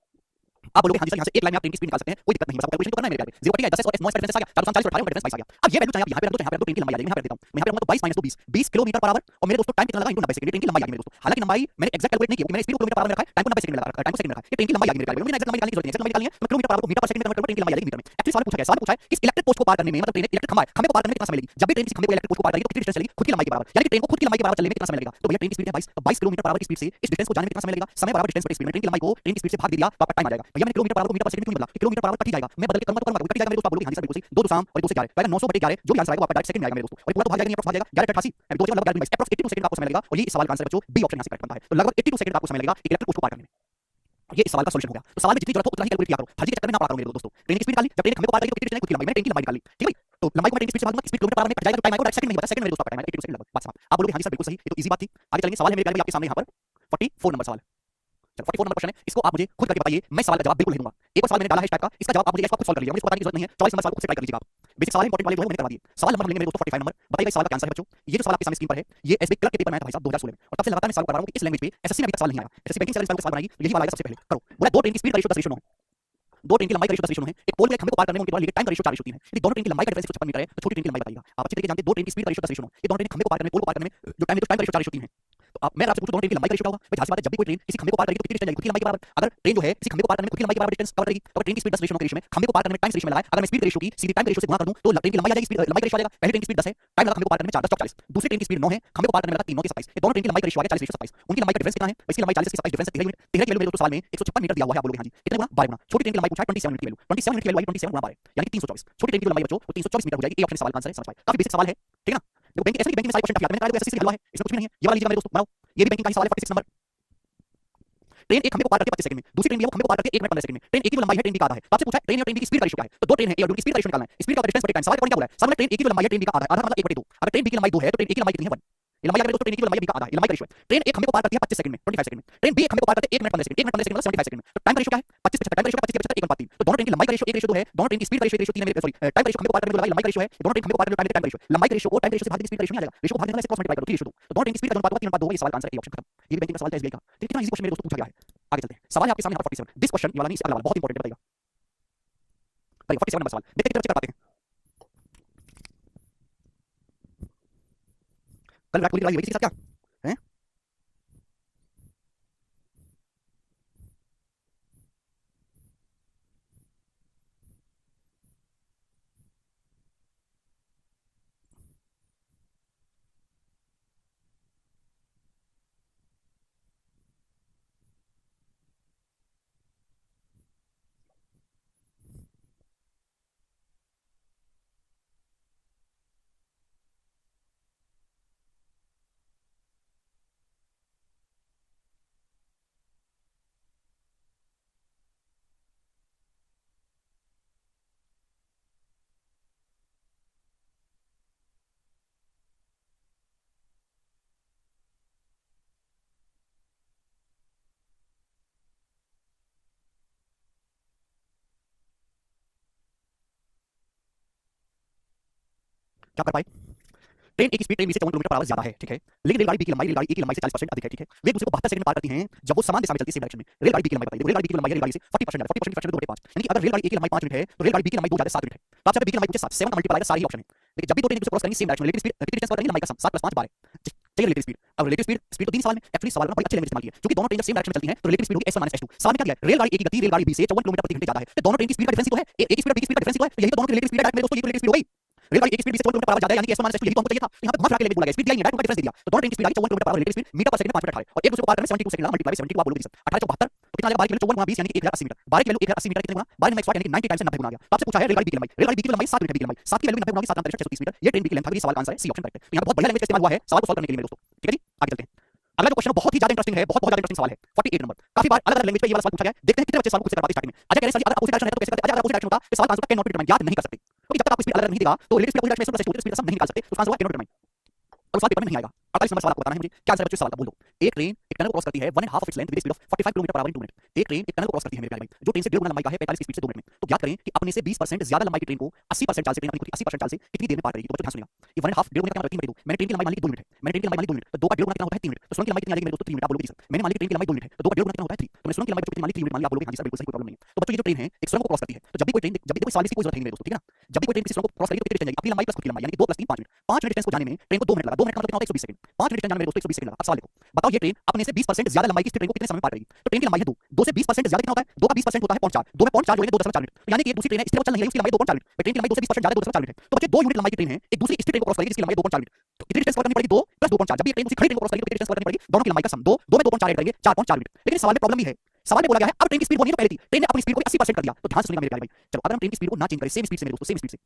आप बोलोगे हां जी सर, यहाँ से एक लाइन में आप ट्रेन की स्पीड निकाल सकते हैं, कोई दिक्कत नहीं है, बस आपको कैलकुलेशन तो करना है मेरे प्यारे। 0 कटेगा 10s और s 9s का डिफरेंस आ गया, 4 40 और 18 का डिफरेंस 22 आ गया। अब ये वैल्यू चाहे आप यहाँ पे रख दो, चाहे यहाँ पे रख दो, ट्रेन की लंबाई आ जाएगी। मैं यहाँ पे रख देता हूँ, मैं यहाँ पे रखूंगा तो 22 - 2 20, 20 किलोमीटर पर आवर। और मेरे दोस्तों टाइम कितना लगा इनटू 90 सेकंड, ट्रेन की लंबाई आ गई मेरे दोस्तों। हालांकि लंबाई मैंने एक्जैक्ट कैलकुलेट नहीं की, मैंने स्पीड को किलोमीटर पर आवर में रखा है, टाइम को 90 सेकंड में लगा रखा है, टाइम को सेकंड में रखा है। ये ट्रेन की लंबाई आ गई मेरे प्यारे, मुझे एक्जैक्ट लंबाई निकालने की जरूरत नहीं है, एक्जैक्ट लंबाई निकालनी है तो मैं किलोमीटर पर आवर को मीटर पर सेकंड में कन्वर्ट करूंगा, ट्रेन की लंबाई आ जाएगी मीटर में। एक्चुअली सवाल पूछा है कि इस इलेक्ट्रिक पोस्ट को पार करने में, मतलब ट्रेन इलेक्ट्रिक खंभा है, खंभे को पार करने में कितना समय लगेगी? जब भी ट्रेन किसी खंभे को इलेक्ट्रिक पोस्ट को पार करेगी तो कितनी डिस्टेंस चलेगी? खुद की लंबाई के बराबर, यानी कि ट्रेन को खुद की लंबाई के बराबर चलने में कितना समय लगेगा? तो भैया ट्रेन की स्पीड है 22, तो 22 किलोमीटर पर आवर की स्पीड से इस डिस्टेंस को जाने में कितना समय लगेगा? समय बराबर डिस्टेंस बटे स्पीड में ट्रेन की लंबाई को ट्रेन की स्पीड से भाग दिया तो आपका टाइम आ जाएगा। भैया मैंने किलोमीटर पर आवर को मीटर पर सेकंड में क्यों बदला? किलोमीटर पर आवर कट ही जाएगा, मैं बदल के करूंगा तो करूंगा, कट ही जाएगा मेरे दोस्त। आप बोलोगे हां जी सर बिल्कुल सही, दो साम और एक दो से 11 तो आएगा 900 बटे 11, जो भी आंसर आएगा वो आपका डायरेक्ट सेकंड में आएगा मेरे दोस्तों। और पूरा तो भाग जाएगा नहीं, अप्रॉक्स भाग जाएगा 11 88, दो जगह लगभग 11 22, अप्रॉक्स 82 सेकंड का आपको समय लगेगा। और ये इस सवाल का आंसर है बच्चों, बी ऑप्शन यहाँ से करेक्ट बनता है। तो लगभग 82 सेकंड का आपको समय लगेगा इलेक्ट्रिक पोस्ट को पार करने में। ये इस सवाल का सॉल्यूशन हो गया। तो सवाल में जितनी जरूरत हो उतना ही कैलकुलेट किया करो, हर चीज के चक्कर में ना पड़ा करो मेरे दोस्तों। ट्रेन की स्पीड निकाली, जब ट्रेन खंभे को पार करेगी तो कितनी डिस्टेंस खुद की लंबाई, मैंने ट्रेन की लंबाई निकाली, ठीक है भाई। तो लंबाई को मैं ट्रेन की स्पीड से भागूंगा, स्पीड किलोमीटर पर आवर में कट जाएगा तो टाइम आएगा, डायरेक्ट सेकंड नहीं बता, सेकंड मेरे दोस्तों का टाइम आएगा 82 सेकंड लगभग। बात साफ। आप बोलोगे हां जी सर बिल्कुल सही, ये तो इजी बात थी। आगे चलेंगे, सवाल है मेरे प्यारे भाई आपके सामने यहाँ पर 44 नंबर सवाल। चलो 44 नंबर क्वेश्चन है, इसको आप मुझे खुद करके बताइए, मैं सवाल का जवाब बिल्कुल नहीं दूंगा। एक और सवाल मैंने डाला है इस टाइप का, इसका जवाब आप मुझे खुद सॉल्व कर लीजिए, मुझे इसको बताने की जरूरत नहीं है। 44 नंबर सवाल को खुद से ट्राई कर लीजिएगा आप। बेसिक सवाल इंपॉर्टेंट वाले जो है मैंने करवा दिए। सवाल नंबर हम लेंगे मेरे दोस्तों 45 नंबर। बताइए इस सवाल का क्या आंसर है बच्चों? ये जो सवाल आपके सामने स्क्रीन पर है, ये एसबी क्लर्क के पेपर में आया था भाई साहब 2016 में, और तब से लगातार मैं सवाल करवा रहा हूं कि इस लैंग्वेज पे एसएससी में अभी तक सवाल नहीं आया। एसएससी बैंकिंग से सवाल बनाएगी, यही वाला आएगा सबसे पहले। करो बोला, दो ट्रेन की स्पीड का रेशियो 10 रेशियो 9 है, दो ट्रेन की लंबाई का रेशियो 10 रेशियो 9 है। एक पोल के खंभे को पार करने में उनके द्वारा लीड टाइम का रेशियो 4 रेशियो 3 है। यदि दोनों ट्रेन की लंबाई का डिफरेंस 156 मीटर है तो छोटी ट्रेन की लंबाई बताइएगा। आप अच्छी तरीके से जानते हैं, दो ट्रेन की स्पीड का रेशियो 10 रेशियो 9, ये दोनों ट्रेन खंभे को पार करने में, पोल को पार करने में जो टाइम है तो टाइम का रेशियो 4 रेशियो 3 है। तो आप मैं आपसे पूछूं दोनों ट्रेन की लंबाई का रेशियो क्या होगा? भाई जाहिर सी बात है, जब भी कोई ट्रेन किसी खंभे को पार करेगी तो कितनी डिस्टेंस जाएगी? खुद की लंबाई के बराबर। अगर ट्रेन जो है किसी खंभे को पार करने में खुद की लंबाई के बराबर डिस्टेंस कवर करेगी तो ट्रेन की स्पीड 10 रेशियो 9 के रेशियो में, खंभे को पार करने में टाइम रेशियो में लगाए, अगर मैं स्पीड रेशियो की सीधी टाइम रेशियो से गुणा कर दूं तो ट्रेन की लंबाई आ जाएगी, स्पीड लंबाई का रेशियो आ जाएगा। पहली ट्रेन की स्पीड 10 है, टाइम लगा खंभे को पार करने में 4 10 40। दूसरी ट्रेन की स्पीड 9 है, खंभे को पार करने में लगा 3 9 के 27। ये दोनों ट्रेन की लंबाई का रेशियो आ गया 40 रेशियो 27। उनकी लंबाई का डिफरेंस कितना है? इसकी लंबाई 40 की 27 डिफरेंस है 13 मिनट। 13 की वैल्यू मेरे दोस्तों सवाल में 156 मीटर दिया हुआ है। आप बोलोगे हां जी कितने गुना? 12 गुना। छोटी ट्रेन की लंबाई पूछा है 27 मिनट की वैल्यू, 27 मिनट की वैल्यू 27 गुना 12 यानी कि 324। छोटी ट्रेन की लंबाई बच्चों तो 324 मीटर हो जाएगी। ए ऑप्शन सवाल का आंसर है, समझ पाए? काफी बेसिक सवाल है, ठीक है ना? देखो बैंकिंग, ऐसे बैंकिंग में सारे क्वेश्चन टफ आते हैं, मैंने एसएससी से हलवा है, इसमें कुछ भी नहीं है। ये वाला लीजिएगा मेरे दोस्तों, बनाओ। ये भी बैंकिंग का ही सवाल है 46 नंबर। ट्रेन एक खंभे को पार करके 25 सेकंड में, दूसरी ट्रेन भी है वो खंभे को पार करके 1 मिनट 15 सेकंड में। ट्रेन एक ही लंबाई है, ट्रेन बी का आधा है। तो आपसे पूछा है ट्रेन और ट्रेन बी की स्पीड का रेशियो क्या है? तो दो ट्रेन है ए और बी की स्पीड का रेशियो निकालना है। स्पीड का डिफरेंस बटे टाइम। सवाल का क्या बोला है? सवाल में ट्रेन एक ही लंबाई है, ट्रेन बी का आधा है, आधा मतलब 1/2। अगर ट्रेन बी की लंबाई 2 है तो ट्रेन ए की लंबाई कितनी है? 1। ये लंबाई अगर दोस्तों ट्रेन की लंबाई बी का आधा है, ये लंबाई का रेशियो है। ट्रेन एक खंभे को पार करती है 25 सेकंड में, 25 सेकंड में। ट्रेन बी एक खंभे को पार करते है 1 मिनट 15 सेकंड, 1 मिनट 15 सेकंड मतलब 75 सेकंड में। तो टाइम का रेशियो क्या है? 25 75, टाइम का रेशियो 25 75 1/3। तो दोनों ट्रेन की लंबाई का रेशियो 1 रेशियो 2 है, दोनों ट्रेन की स्पीड का रेशियो 1 रेशियो 3 है। सॉरी टाइम का रेशियो खंभे को पार करने में लंबाई का रेशियो है, दोनों ट्रेन खंभे को पार करने में टाइम का रेशियो है। लंबाई के रेशियो को टाइम के रेशियो से भाग देंगे, स्पीड का रेशियो नहीं आ जाएगा। रेशियो को भाग देने वाला से क्रॉस मल्टीप्लाई करो 3 रेशियो 2। तो दोनों ट्रेन की स्पीड का अनुपात होगा 3 अनुपात 2। ये सवाल का आंसर है, ए ऑप्शन खत्म। ये भी बैंकिंग का सवाल है एसबीआई का। तो कितना इजी क्वेश्चन मेरे दोस्तों पूछा गया है। आगे चलते हैं, सवाल है आपके सामने यहाँ पर 47। दिस क्वेश्चन ये वाला नहीं, अगला वाला बहुत इंपॉर्टेंट है, बताइएगा। करिए 47 नंबर सवाल देखते कितने बच्चे कर पाते हैं। कल विराट कोहली वही किसी के साथ क्या है? क्या कर पाए? ट्रेन ए की स्पीड ट्रेन बी से 54 किलोमीटर पर आवर ज्यादा है, ठीक है, लेकिन रेलगाड़ी बी की लंबाई रेलगाड़ी ए की लंबाई से 40% अधिक है, ठीक है। वे एक दूसरे को 72 सेकंड में पार करती हैं जब वो समान दिशा में चलती है, सेम डायरेक्शन में। रेलगाड़ी बी की लंबाई बताइए। रेलगाड़ी बी की लंबाई है रेलगाड़ी से 40% ज्यादा, 40% फ्रैक्शन में 2/5, यानी कि अगर रेलगाड़ी ए की लंबाई 5 मिनट है तो रेलगाड़ी बी की लंबाई 2 ज्यादा 7 मिनट है। तो आप जब बी की लंबाई पूछे 7 7 का मल्टीपल आएगा, सारी ऑप्शन है। देखिए जब भी दो ट्रेन एक दूसरे को क्रॉस करेंगी सेम डायरेक्शन में, लेकिन स्पीड कितनी डिस्टेंस कवर करेंगी? लंबाई का सम 7 + 5 12 चाहिए रिलेटिव स्पीड। अब रिलेटिव स्पीड स्पीड तो 3 सवाल में एक्चुअली सवाल में बड़ी अच्छी लैंग्वेज इस्तेमाल की है, क्योंकि दोनों ट्रेन जब सेम डायरेक्शन में चलती हैं तो रिलेटिव स्पीड होगी s1 - s2। सवाल में क्या दिया है? रेलगाड़ी ए की गति रेलगाड़ी बी से 54 किलोमीटर प्रति घंटे ज्यादा है, तो दोनों ट्रेन की स्पीड का डिफरेंस ही तो है, ए की स्पीड और बी की स्पीड का डिफरेंस ही तो है, तो यही तो दोनों की रिलेटिव स्पीड है मेरे दोस्तों, ये तो रिलेटिव स्पीड हो गई। रेलगाड़ी एक स्पीड से 54 किलोमीटर पर आवर ज्यादा है, यानी कि S1 -S2 यही तो हमको चाहिए था। तो यहां पे घुमा फिरा के लेने बोला गया, स्पीड दिया ही नहीं, डायरेक्ट उनका डिफरेंस दे दिया। तो दोनों ट्रेन की स्पीड आ गई 54 kilometer per hour relative speed, meter per second में 5 मिनट 18 और एक दूसरे को पार करने में 72 सेकंड लगा, मल्टीप्लाई 70 को आप बोलोगे 1872 तो कितना आ जाएगा 12 की वैल्यू 54 गुना 20 यानी कि 1080 मीटर। 12 की वैल्यू 1080 मीटर कितने गुना 12 में 100 यानी कि 90 टाइम्स से 90 गुना आ गया। तो आपसे पूछा है रेलगाड़ी बी की लंबाई, रेलगाड़ी बी की लंबाई 7 मीटर, बी की लंबाई 7 की वैल्यू 90 गुना 7 का 630 मीटर, ये ट्रेन बी की लेंथ है। ये सवाल का आंसर है सी ऑप्शन करेक्ट है। तो यहां पे बहुत बढ़िया लैंग्वेज का इस्तेमाल हुआ है सवाल को सॉल्व करने के लिए मेरे दोस्तों, ठीक है जी। आगे चलते हैं। अगला जो क्वेश्चन बहुत ही ज्यादा इंटरेस्टिंग है, बहुत ज्यादा इंटरेस्टिंग सवाल है 48 नंबर। काफी बार अलग अलग लैंग्वेज पे ये वाला सवाल पूछा गया है, देखते हैं कितने बच्चे सवाल को खुद से कर पाते हैं। स्टार्टिंग में अजय कह रहे हैं सर अगर अपोजिट डायरेक्शन है तो कैसे करते हैं। अजय अगर अपोजिट डायरेक्शन होता तो सवाल का answer can not be determined, याद नहीं कर सकते, क्योंकि जब तक आपको स्पीड अलग नहीं देगा तो रिलेटिव स्पीड अपोजिट डायरेक्शन में स्पीड सब नहीं निकाल सकते, तो उसका आंसर होगा कैन नॉट डिटरमाइंड और सवाल पेपर में नहीं आएगा। 48 नंबर सवाल आपको बताना है मुझे क्या आंसर है बच्चों सवाल का, बोल दो। एक ट्रेन एक टनल क्रॉस करती है 1.5 of its length with speed of 45 kilometre per our in 2 minute. एक ट्रेन एक टनल क्रॉस करती है मेरे प्यारे भाई, जो ट्रेन से 1.5 गुना लंबाई का है 45 की स्पीड से 2 मिनट में। तो ज्ञात करें कि अपने से 20% ज्यादा लंबाई की ट्रेन को 80% चाल से, ट्रेन अपनी खुद की 80% चाल से कितनी देर में पार करेगी। तो बच्चों ध्यान सुनिएगा, ये 1.5 1.5 गुना का मतलब 3 मिनट। मैंने ट्रेन की लंबाई मान ली 2 मिनट है, मैंने ट्रेन की लंबाई मान ली 2 मिनट, तो 2 का 1.5 गुना कितना होता है 3 मिनट। तो सुरंग की लंबाई कितनी आ जाएगी मेरे दोस्तों 3 मिनट, आप बोलोगे जी सर। मैंने मान ली ट्रेन की लंबाई 2 मिनट है, तो 2 का 1.5 गुना कितना होता है 3। तो मैंने सुरंग की लंबाई कितनी मान ली 3 मिनट मान ली, आप बोलोगे हां जी सर बिल्कुल सही, कोई प्रॉब्लम नहीं है। तो बच्चों ये जो ट्रेन है एक सुरंग को क्रॉस करती है, तो जब भी कोई ट्रेन जब भी कोई सवाल की कोई जरूरत नहीं है मेरे दोस्तों, ठीक है ना। जब भी कोई ट्रेन किसी सुरंग को क्रॉस करेगी तो कितनी डिस्टेंस जाएगी, अपनी लंबाई प्लस खुद की लंबाई यानी कि 2 + 3 5 मिनट। 5 मिनट डिस्टेंस को जाने में ट्रेन को 2 मिनट लगा, 2 मिनट का मतलब कितना होता है 120 सेकंड। 5 मिनट डिस्टेंस जाने में मेरे दोस्तों 120 सेकंड लगा। अब सवाल देखो, बताओ ये ट्रेन अपने से 20% ज्यादा लंबाई की ट्रेन को कितने समय में पार करेगी। तो ट्रेन की लंबाई है 2 से 20% ज्यादा कितना होता है, 2 का 20% होता है 0.4, 2 में 0.4 जोड़ेंगे 2.4 मिनट। तो यानी कि एक दूसरी ट्रेन है स्थिर चल नहीं है, उसकी लंबाई 2.4 मिनट, ट्रेन की लंबाई 2 से 20% ज्यादा 2.4 मिनट है। तो बच्चे 2 यूनिट लंबाई की ट्रेन है, एक दूसरी स्थिर ट्रेन को क्रॉस करेगी जिसकी लंबाई 2.4 मिनट। तो कितनी डिस्टेंस कवर करनी पड़ेगी 2 + 2.4। जब भी ट्रेन दूसरी खड़ी ट्रेन को क्रॉस करेगी तो कितनी डिस्टेंस कवर करनी पड़ेगी, दोनों की लंबाई का सम 2 में 2.4 ऐड करेंगे 4.4 मिनट। लेकिन सवाल में प्रॉब्लम भी है, सवाल में बोला गया है अब ट्रेन की स्पीड होनी तो पहले थी, ट्रेन ने अपनी स्पीड को 80% कर दिया। तो ध्यान से सुनिएगा मेरे प्यारे भाई, चलो अगर हम ट्रेन की स्पीड को ना चेंज करें, सेम स्पीड से मेरे दोस्तों,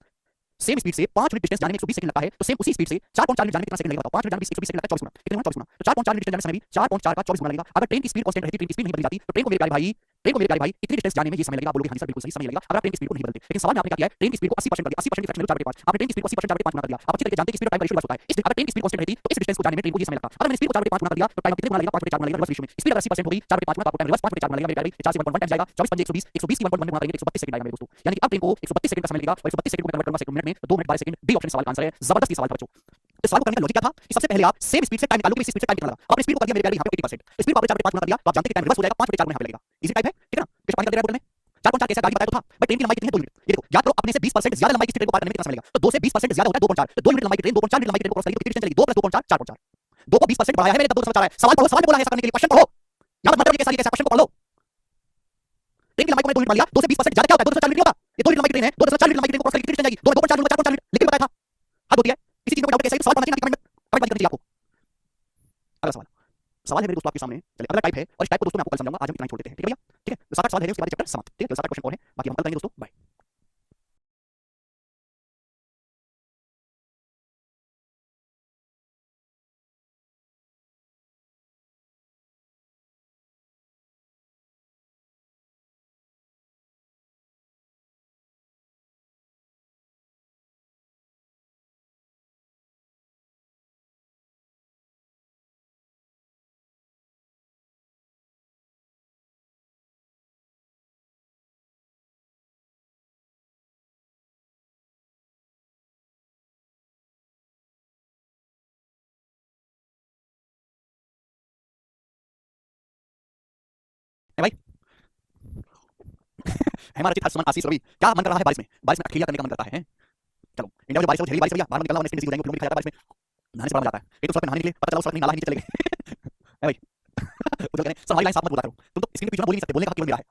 सेम स्पीड से 5 मिनट डिस्टेंस जाने में 120 सेकंड लगता है, तो सेम उसी स्पीड से 4.4 मिनट जाने में कितना सेकंड लगेगा बताओ। 5 मिनट जाने में 120 सेकंड लगता है 24 गुना, कितने गुना 24 गुना। तो 4.4 मिनट डिस्टेंस जाने में समय भी 4.4 का 24 गुना लगेगा। अगर ट्रेन की स्पीड कांस्टेंट रहती, ट्रेन की स्पीड नहीं बदल जाती, तो ट्रेन को मेरे प्यारे भाई इतनी डिस्टेंस जाने में ये समय लगेगा। बोलोगे हां जी सर बिल्कुल सही समय लगेगा अगर ट्रेन की स्पीड को नहीं बदलते। लेकिन सवाल में आपने क्या किया है, ट्रेन की स्पीड को 80% कर दिया, 80% की फ्रैक्शन में 4/5। आपने ट्रेन की स्पीड को 80% 4/5 गुना कर दिया। आप अच्छी तरीके से जानते हैं कि स्पीड टाइम का रेशियो होता है। इस अगर ट्रेन की स्पीड कांस्टेंट रहती तो इस डिस्टेंस को जाने में ट्रेन को ये समय लगता। अगर मैंने स्पीड को 4/5 गुना कर दिया तो टाइम कितने गुना लगेगा 5/4 गुना लगेगा रिवर्स रेशियो में। स्पीड अगर 80% होगी 4/5 गुना तो आपको टाइम रिवर्स 5/4 गुना लगेगा मेरे प्यारे भाई। 4 से 1 टाइम जाएगा 24 5 120, 120 की 1 गुना करेंगे 132 सेकंड आएगा मेरे दोस्तों। यानी कि अब ट्रेन को 132 सेकंड का समय लगेगा और 132 सेकंड को कन्वर्ट करूंगा मिनट में तो 2 मिनट 12 सेकंड। डी ऑप्शन सवाल का आंसर है। जबरदस्त सवाल था बच्चों। तो सवाल को करने का लॉजिक क्या था कि सबसे पहले आप सेम स्पीड से टाइम निकालो कि इस स्पीड से टाइम कितना लगा। आपने स्पीड को कर दिया मेरे प्यारे यहां पे 80%, स्पीड को आपने 4/5 गुना कर दिया तो आप जानते हैं कि टाइम रिवर्स हो जाएगा 5/4 गुना यहां पे लगेगा। इजी टाइप है, ठीक है ना। किस पानी का दे रहा है बोलने 4.4 कैसे गाड़ी बताया तो था, बट ट्रेन की लंबाई कितनी है 2 यूनिट। ये देखो याद करो अपने से 20% ज्यादा लंबाई की ट्रेन को पार करने में कितना समय लगेगा, तो 2 से 20% ज्यादा होता है 2.4, तो 2 यूनिट लंबाई की ट्रेन 2.4 यूनिट लंबाई की ट्रेन को क्रॉस करेगी तो कितनी डिस्टेंस चलेगी 2 + 2.4 4.4। 2 को 20% बढ़ाया है मैंने तब 2 समझ आ रहा है। सवाल पढ़ो, सवाल में बोला है ऐसा करने के लिए, क्वेश्चन पढ़ो। यहां पर मतलब ये कैसा क्वेश्चन को पढ़ लो। ट्रेन की लंबाई को मैंने 2 यूनिट मान लिया, 2 से 20% ज्यादा क्या होता है 2.4 मीटर होता है। ये 2 यूनिट लंबाई की ट्रेन है, 2.4 मीटर लंबाई की ट्रेन को क्रॉस करेगी कितनी डिस्टेंस जाएगी 2.4 यूनिट 4.4 मीटर लिख के बताया था। हद होती है इसी चीज में डाउट कैसे है, सवाल पढ़ना चाहिए कमेंट करनी चाहिए आपको। अगला सवाल सवाल है मेरे दोस्तों आपके सामने, चलिए अगला टाइप है और इस टाइप को दोस्तों मैं आपको कल समझाऊंगा, आज हम इतना ही छोड़ देते हैं, ठीक है भैया। ठीक है, तो 7 सवाल है उसके बाद चैप्टर समाप्त। ठीक है, तो 7 क्वेश्चन और है, बाकी हम कल करेंगे दोस्तों। बाय। है भाई हमारा चित हर्षमन आशीष रवि, क्या मन कर रहा है बारिश में अकेला करने का मन करता है। चलो इंडिया में बारिश हो, झेली बारिश भैया, बाहर निकलना वरना स्किन डिजीज हो जाएंगे, फिल्म दिखाया था बारिश में नहाने से बड़ा मजा आता है। एक तो सड़क पे नहाने के लिए पता चला उस सड़क में नाला ही नीचे चले गए है भाई उधर कहने सर हमारी लाइन साफ मत बोला करो, तुम तो स्क्रीन पे पीछे बोल ही नहीं सकते, बोलने का हक केवल मेरा है।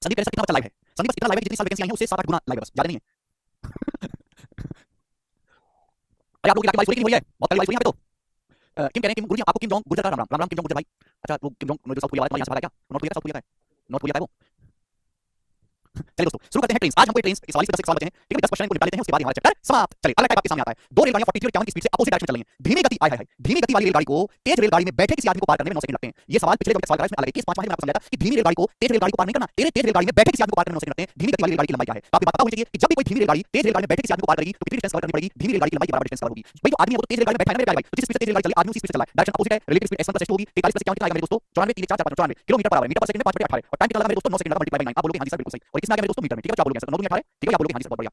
संदीप कह रहे सर कितना बच्चा लाइव है, संदीप बस कितना लाइव है जितनी साल वैकेंसी आई है उससे 7-8 गुना लाइव है, बस ज्यादा नहीं है। अरे आप लोग की बारिश हो रही है, बहुत कड़ी बारिश हो रही है यहाँ पे। तो किम कह रहे हैं कि गुरु जी आपको किम जोंग गुर्जर का राम राम राम किम जोंग गुर्जर भाई। अच्छा वो किम जोंग जो साउथ कोरिया वाला तुम्हारे यहाँ से बात है क्या, नॉर्थ कोरिया का साउथ कोरिया का है, नॉर्थ कोरिया का है वो। चलिए दोस्तों शुरू करते हैं ट्रेन। आज हमको ट्रेन सवाल से 10 सवाल बचे हैं, ठीक है 10 क्वेश्चन को निकाल लेते हैं उसके बाद हमारा चैप्टर समाप्त। चलिए अगला टाइप आपके सामने आता है, दो रेलगाड़ियां 43 और 51 की स्पीड से अपोजिट डायरेक्शन में चल रही हैं। धीमी गति आय हाय धीमी गति वाली रेलगाड़ी को तेज रेलगाड़ी में बैठे किसी आदमी को पार करने में 9 सेकंड लगते हैं। ये सवाल पिछले सवाल का इसमें अलग है, केस 5 में मैंने आपको समझाया था कि धीमी रेलगाड़ी को तेज रेलगाड़ी को पार नहीं करना, तेज रेलगाड़ी में बैठे किसी आदमी को पार करने में 9 सेकंड लगते हैं। धीमी गति वाली रेलगाड़ी की लंबाई क्या है, आपको पता होना चाहिए कि जब भी कोई धीमी रेलगाड़ी तेज रेलगाड़ी में बैठे किसी आदमी को पार करेगी तो कितनी डिस्टेंस कवर करनी पड़ेगी, धीमी रेलगाड़ी की लंबाई के बराबर डिस्टेंस कवर होगी। भाई जो आदमी है वो तो तेज रेलगाड़ी में बैठा है ना मेरे भाई, तो जिस स्पीड से तेज रेलगाड़ी चली आदमी उसी स्पीड से चला है, डायरेक्शन अपोजिट है, रिलेटिव स्पीड s1 + s2 होगी 43 + 51 कितना आएगा मेरे दोस्तों 94 3 4 4 94 kilometre per hour metre per second में 5/18 और टाइम कितना लगा मेरे दोस्तों 9 सेकंड लगा मल्टीप्लाई बाय 9। आप बोलोगे हां जी सर बिल्कुल सही, और कितना आ गया मेरे दोस्तों मीटर में, ठीक है क्या बोलोगे सर 9 × 18 ठीक है आप बोलोगे हां जी सर बहुत बढ़िया।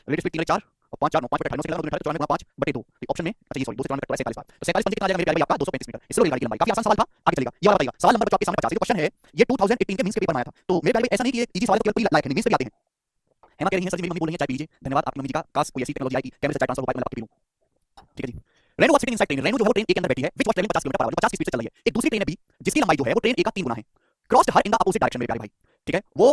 रिलेटिव स्पीड 3 4 और 5 4 9 5/18 सेकंड लगा 94 × 5/2 ऑप्शन में। अच्छा ये सॉरी 2 से 94 47 बार, तो 47 कितना आ जाएगा मेरे प्यारे भाई आपका 235 मीटर। स्लो रेलगाड़ी की लंबाई काफी आसान सवाल था, आगे चलेगा ये वाला बताइएगा। सवाल नंबर जो आपके सामने 50 क्वेश्चन है, ये 2018 के मेंस के पेपर में आया था। तो मेरे प्यारे भाई ऐसा नहीं कि ये इजी सवाल तो केवल लायक है, मेंस पे भी आते हैं। हेमा कह रही है सर जी मेरी मम्मी बोल रही है चाय पी लीजिए, धन्यवाद आपकी मम्मी जी का, काश कोई ऐसी टेक्नोलॉजी आई कि कैमरे से चाय ट्रांसफर हो पाए, मैं आपकी पी लूं, ठीक है जी। Reno was sitting inside train, Reno जो है वो ट्रेन ए के अंदर बैठी है, which was travelling 50 kilometre per hour 50 की स्पीड से चल रही है। एक दूसरी ट्रेन है बी जिसकी लंबाई जो है वो ट्रेन ए का 3 गुना है, crossed her in the opposite direction मेरे प्यारे भाई, ठीक है। वो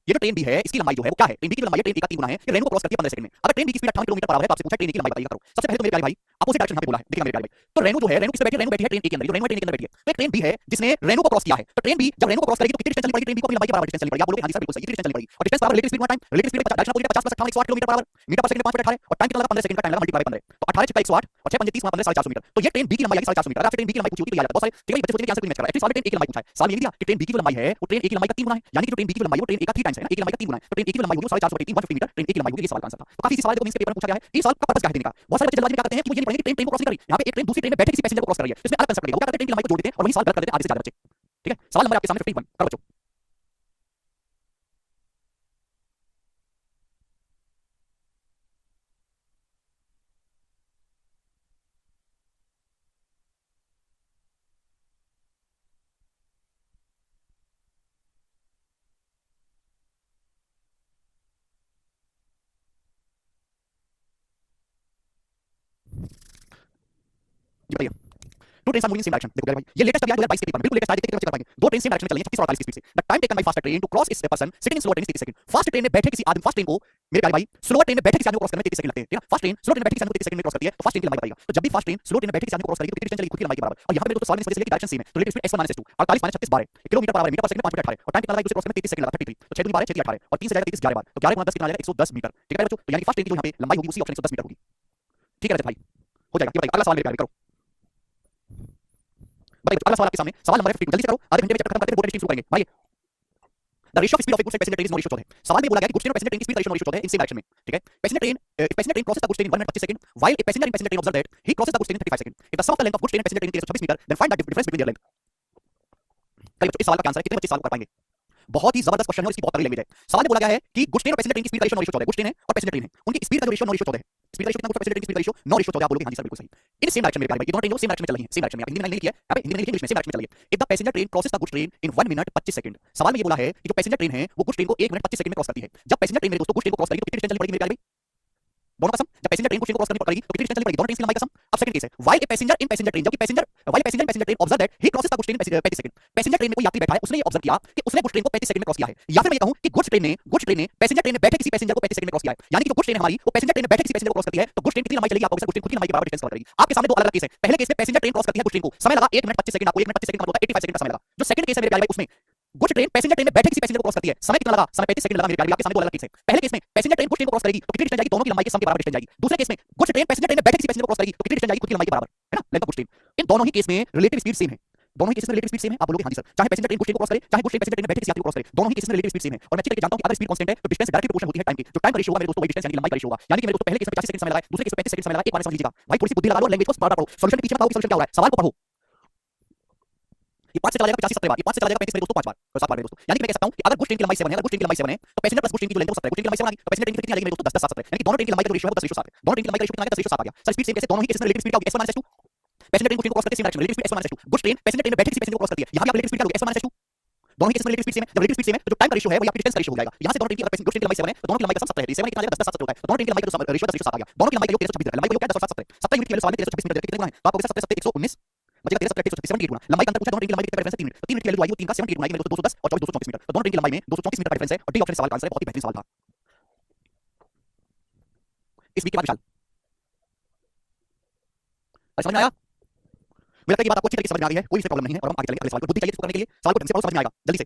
ये जो ट्रेन बी है इसकी लंबाई जो है वो क्या है? ट्रेन बी की लंबाई ट्रेन ए का 3 गुना है। ये रेनबो क्रॉस करती है 15 सेकंड में। अगर ट्रेन बी की स्पीड 58 किलोमीटर पर आवर है तो आपसे पूछा ट्रेन ए की लंबाई बताइए। करो सबसे पहले तो मेरे प्यारे भाई अपोजिट डायरेक्शन यहां पे बोला है। देखिए मेरे प्यारे भाई तो रेनू जो है रेनू किसमें बैठी है? रेनू बैठी है ट्रेन ए के अंदर। जो रेनू ट्रेन के अंदर बैठी है तो एक ट्रेन बी है जिसने रेनू को क्रॉस किया है। तो ट्रेन बी जब रेनू को क्रॉस करेगी तो कितनी डिस्टेंस चलनी पड़ेगी? ट्रेन बी को अपनी लंबाई के बराबर डिस्टेंस चलनी पड़ेगी। आप बोलोगे हां जी सर बिल्कुल सही, इतनी डिस्टेंस चलनी पड़ेगी। और डिस्टेंस बराबर relative speed time, relative speed direction opposite 50 + 58 108 kilometer per hour, metre per second में 5 × 18 और टाइम कितना लगा? 15 सेकंड का टाइम लगा मल्टीप्लाई 15। तो 18 × 108 और 6 × 5 = 30 15 450 मीटर। तो ये ट्रेन बी की लंबाई है 450 मीटर। अगर आपसे ट्रेन बी की लंबाई पूछी होती तो ये आ जाता। बहुत सारे ठीक है बच्चे सोचेंगे कि आंसर क्यों मैच कर रहा है। एक्चुअली सवाल में ट्रेन ए की लंबाई पूछा है। सवाल ये नहीं दिया कि ट्रेन बी की जो लंबाई है वो ट्रेन ए की लंबाई का 3 गुना है। यानी कि जो ट्रेन बी की लंबाई है वो ट्रेन ए का 3 टाइम्स है ना। ए की लंबाई का 3 गुना है। तो ट्रेन ए की लंबाई होगी 450 / 3 150 मीटर। ट्रेन ए की लंबाई होगी। ये सवाल का आंसर था। तो काफी इसी सवाल को मेंस के पेपर में पूछा गया है। ये सवाल का पर्पस क्या है देने का? बहुत सारे बच्चे जल्दबाजी में क्या करते हैं कि वो ये नहीं पढ़ेंगे कि ट्रेन को क्रॉस नहीं कर रही। यहाँ पे एक ट्रेन दूसरी ट्रेन में बैठे किसी पैसेंजर को क्रॉस कर रही है। इसमें अलग कंसेप्ट लगेगा। वो क्या करते हैं ट्रेन की लंबाई को जोड़ देते हैं और वही सवाल गलत कर देते हैं आधे से ज्यादा बच्चे। ठीक है सवाल नंबर आपके सामने 51 करो बच्चों। जी बताइए two trains are moving in same direction. देखो प्यारे भाई ये लेटेस्ट अभी आया 2022 के पेपर में बिल्कुल लेटेस्ट आया। देखते चेक कर पाएंगे। दो ट्रेन सेम डायरेक्शन में चल रही हैं 36 और 48 की स्पीड से। The time taken by faster train to cross इस person sitting in slow train is 30 second. Fast train में बैठे किसी आदमी फास्ट ट्रेन को मेरे प्यारे भाई स्लो ट्रेन में बैठे किसी आदमी को क्रॉस करने में 33 सेकंड लगते हैं। ठीक है फास्ट ट्रेन स्लो ट्रेन में बैठे किसी आदमी को 33 सेकंड में क्रॉस करती है तो फास्ट ट्रेन की लंबाई बताइएगा। तो जब भी फास्ट ट्रेन स्लो ट्रेन में बैठे किसी आदमी को क्रॉस करेगी तो कितनी डिस्टेंस चलेगी? खुद की लंबाई के बराबर। और यहां पे मेरे दोस्तों सवाल में इस वजह से डायरेक्शन सेम है तो relative speed s1 - s2 48 - 36 12 kilometer per hour metre per second में 5 × 18 और टाइम कितना लगा? एक दूसरे क्रॉस करने में 33 सेकंड लगा 33। तो 6 × 2 = 12 6 × 3 = 18 और 3 से जाएगा 33 11 बार। तो 11 × 10 कितना आ जाएगा? 110 मीटर। ठीक है बच्चों तो यानी फास्ट ट्रेन की जो यहां पे लंबाई होगी उसी ऑप्शन 110 मीटर होगी। ठीक है रजत भाई हो जाएगा। ये बताइए अगला सवाल मेरे प्यारे करो। बताइए अगला सवाल आपके सामने सवाल नंबर 52 जल्दी से करो आधे घंटे में चैप्टर खत्म करके बोर्ड टेस्ट शुरू करेंगे भाई। The ratio of speed of a goods train passenger train is no ratio 14 है। सवाल में बोला गया कि गुड्स ट्रेन और पैसेंजर ट्रेन की स्पीड रेशियो नो रेशियो 14 है इन सेम डायरेक्शन में। ठीक है passenger train crosses the goods train in 1 minute 25 second while a passenger in passenger train observe that he crosses the goods train in 35 second. If the sum of the length of goods train and passenger train is 26 meter then find the difference between their length. कहिए बच्चों इस सवाल का क्या answer है? कितने बच्चे सवाल को कर पाएंगे? बहुत ही जबरदस्त क्वेश्चन है और इसकी बहुत तगड़ी लैंग्वेज है। सवाल में बोला गया है कि गुड्स ट्रेन और पैसेंजर ट्रेन की स्पीड का रेशियो 9 रेशियो 14 है। गुड्स ट्रेन है और पैसेंजर ट्रेन है उनकी स्पीड का रेशियो 9 रेशियो 14 है। स्पीड रेशियो कितना? गुड्स पैसेंजर ट्रेन की स्पीड रेशियो 9 रेशियो 14। आप बोलोगे हां जी सर बिल्कुल सही। इन सेम डायरेक्शन में प्यारे भाई ये दोनों ट्रेन सेम डायरेक्शन में चल रही हैं। सेम डायरेक्शन में हिंदी में नहीं लिखी है अबे हिंदी में नहीं लिखी इंग्लिश में सेम डायरेक्शन में चल रही है। If the passenger train crosses the goods train in 1 minute 25 second. सवाल में ये बोला है कि जो पैसेंजर ट्रेन है वो गुड्स ट्रेन को 1 मिनट 25 सेकंड में क्रॉस करती है। जब पैसेंजर ट्रेन मेरे दोस्तों गुड्स ट्रेन को क्रॉस करेगी तो कितनी डिस्टेंस चलनी पड़ेगी मेरे प्यारे भाई? दोनों कसम जब पैसेंजर ट्रेन को क्रॉस करनी पड़ेगी तो कितनी डिस्टेंस चलनी पड़ेगी? दोनों ट्रेन की लंबाई कसम। अब सेकंड केस है while a passenger in passenger train जबकि passenger while passenger in passenger train observe that he crosses the goods train in 35 second. Passenger train में कोई यात्री बैठा है उसने ये ऑब्जर्व किया कि उसने गुड्स ट्रेन को 35 सेकंड में क्रॉस किया है। या फिर मैं ये कहूं कि गुड्स ट्रेन ने पैसेंजर ट्रेन में बैठे किसी पैसेंजर को 35 सेकंड में क्रॉस किया है। यानी कि जो गुड्स ट्रेन है हमारी वो पैसेंजर ट्रेन में बैठे किसी पैसेंजर को क्रॉस करती है तो गुड्स ट्रेन कितनी लंबाई चलेगी? आपको गुड्स ट्रेन खुद की लंबाई के बराबर डिस्टेंस कवर करेगी। आपके सामने दो अलग-अलग केस है। पहले केस में पैसेंजर ट्रेन क्रॉस करती है गुड्स ट्रेन को समय लगा 1 मिनट 25 सेकंड। आपको 1 मिनट 25 सेकंड का मतलब 85 सेकंड का समय लगा। जो सेकंड केस है मेरे प्यारे भाई उसमें गुड्स ट्रेन पैसेंजर ट्रेन में बैठे किसी पैसेंजर को क्रॉस करती है समय कितना लगा? समय 35 सेकंड लगा मेरे प्यारे भाई। आपके सामने दो अलग केस है। पहले केस में पैसेंजर ट्रेन गुड्स ट्रेन को क्रॉस करेगी तो कितनी डिस्टेंस जाएगी? दोनों की लंबाई के सम के बराबर डिस्टेंस जाएगी। दूसरे केस में गुड्स ट्रेन पैसेंजर ट्रेन में बैठे किसी पैसेंजर को क्रॉस करेगी तो कितनी डिस्टेंस जाएगी? खुद की लंबाई के बराबर है ना लेंथ ऑफ गुड्स ट्रेन। इन दोनों ही केस में रिलेटिव स्पीड सेम है। दोनों ही केसेस में रिलेटिव स्पीड सेम है। आप बोलोगे हां जी सर चाहे पैसेंजर ट्रेन गुड्स ट्रेन को क्रॉस करे चाहे गुड्स ट्रेन पैसेंजर ट्रेन में बैठे किसी यात्री को क्रॉस करे दोनों ही केसेस में रिलेटिव स्पीड सेम है। और मैं अच्छी तरह जानता हूं कि अगर स्पीड कांस्टेंट है तो डिस्टेंस डायरेक्टली प्रोपोर्शनल होती है टाइम की। जो टाइम का रेशियो होगा मेरे दोस्तों वही डिस्टेंस यानी कि लंबाई का रेशियो होगा। यानी कि मेरे दोस्तों पहले केस में 85 सेकंड समय लगा दूसरे केस में 35 सेकंड समय लगा। एक बार समझ लीजिएगा भाई थोड़ी सी बुद्धि लगा लो लैंग्वेज को स्मार्ट पढ़ो। सॉल्यूशन के पीछे बताओ कि सॉल्यूशन क्या हो रहा है। सवाल को पढ़ो। ये 5 से चला जाएगा 85 70 बार। ये 5 से चला जाएगा 35 मेरे दोस्तों 5 बार और 7 बार मेरे दोस्तों। यानी कि मैं कह सकता हूं कि अगर गुड्स ट्रेन की लंबाई 7 है अगर गुड्स ट्रेन की लंबाई 7 है तो पैसेंजर प्लस गुड्स ट्रेन की जो लेंथ है वो 17 है। गुड्स ट्रेन की लंबाई 7 आ गई तो पैसेंजर ट्रेन की कितनी आ जाएगी मेरे दोस्तों? 10 10 17 यानी कि दोनों ट्रेन की लंबाई का जो रेशियो है वो 10 रेशियो 7 है। दोनों ट्रेन की लंबाई का रेशियो कितना आ गया? 10 रेशियो 7 आ गया। सर स्पीड सेम कैसे? दोनों ही केसेस में रिलेटिव स्पीड क्या होगी? s1 - s2 passenger train goods train को क्रॉस करते हैं सेम डायरेक्शन में relative speed s1 - s2 goods train passenger train में बैठे किसी पैसेंजर को क्रॉस करती है। यहां भी आप रिलेटिव स्पीड क्या होगी? s1 - s2 दोनों ही केस में रिलेटिव स्पीड सेम है। जब रिलेटिव स्पीड सेम है तो जो टाइम का रेशियो है वो आपकी डिस्टेंस का रेशियो हो जाएगा। यहां से दोनों ट्रेन की अगर गुड्स ट्रेन की लंबाई 7 है तो दोनों की लंबाई का सम 17 है। 7 कितना आ जाएगा? 10 10 7 होता है। तो दोनों ट्रेन की लंबाई का जो रेशियो 10 रेशियो 7 आ गया। दोनों की लंबाई का योग 1326 मीटर है। लंबाई का योग क्या है? 10 और 7 17 17 यूनिट की वैल्यू सवाल में 1326 मीटर कितने गुना है? तो आपको 17 17 119 बचेगा 13 17 136 78 गुना। लंबाई का अंतर पूछा दोनों ट्रेन की लंबाई कितने डिफरेंस है? 3 मिनट। तो 3 मिनट की वैल्यू आई वो 3 का 78 गुना आएगी मेरे दोस्तों 210 और 24 234 मीटर। तो दोनों ट्रेन की लंबाई में 234 मीटर का डिफरेंस है और डी ऑप्शन सवाल का आंसर है। बहुत ही बेहतरीन सवाल था। इस वीक के बाद विशाल समझ में आया? मुझे लगता है ये बात आपको अच्छी तरीके से समझ में आ गई है। कोई इसमें प्रॉब्लम नहीं है और हम आगे चलेंगे अगले सवाल पर। बुद्धि चाहिए इसको करने के लिए सवाल को ढंग से पढ़ो समझ में आएगा जल्दी से।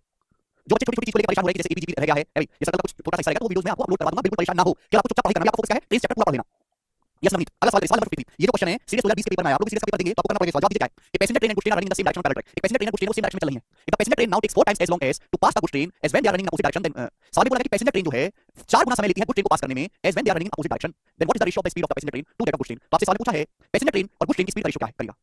जो बच्चे छोटी-छोटी चीज़ को लेकर परेशान हो रहे हैं जैसे एबीजीबी रह गया है अभी ये सर्कल का कुछ छोटा सा हिस्सा रहेगा तो वो वीडियोस में आपको अपलोड करवा दूंगा। बिल्कुल परेशान ना हो। केवल आपको चुपचाप पढ़ाई करनी है। आपका फोकस क्या है? ट्रेन चैप्टर पूरा पढ़ लेना। यस नवनीत अगला सवाल सवाल नंबर 53 ये जो क्वेश्चन है सीरीज 2020 के पेपर में आया। आप लोग सीरीज का पेपर देंगे तो आपको करना पड़ेगा। जवाब दीजिए क्या है? A passenger train and goods train are running in the same direction parallel track. A passenger train and goods train same direction में चल रही है। If the passenger train now takes 4 times as long as to pass the goods train as when they are running in opposite direction then सवाल में बोला कि passenger train जो है 4 गुना समय लेती है गुड्स ट्रेन को पास करने में as when they are running in opposite direction then what is the ratio of the speed of the passenger train to that of goods train. तो आपसे सवाल पूछा है पैसेंजर ट्रेन और गुड्स ट्रेन की स्पीड का रेशियो क्या है? करिएगा।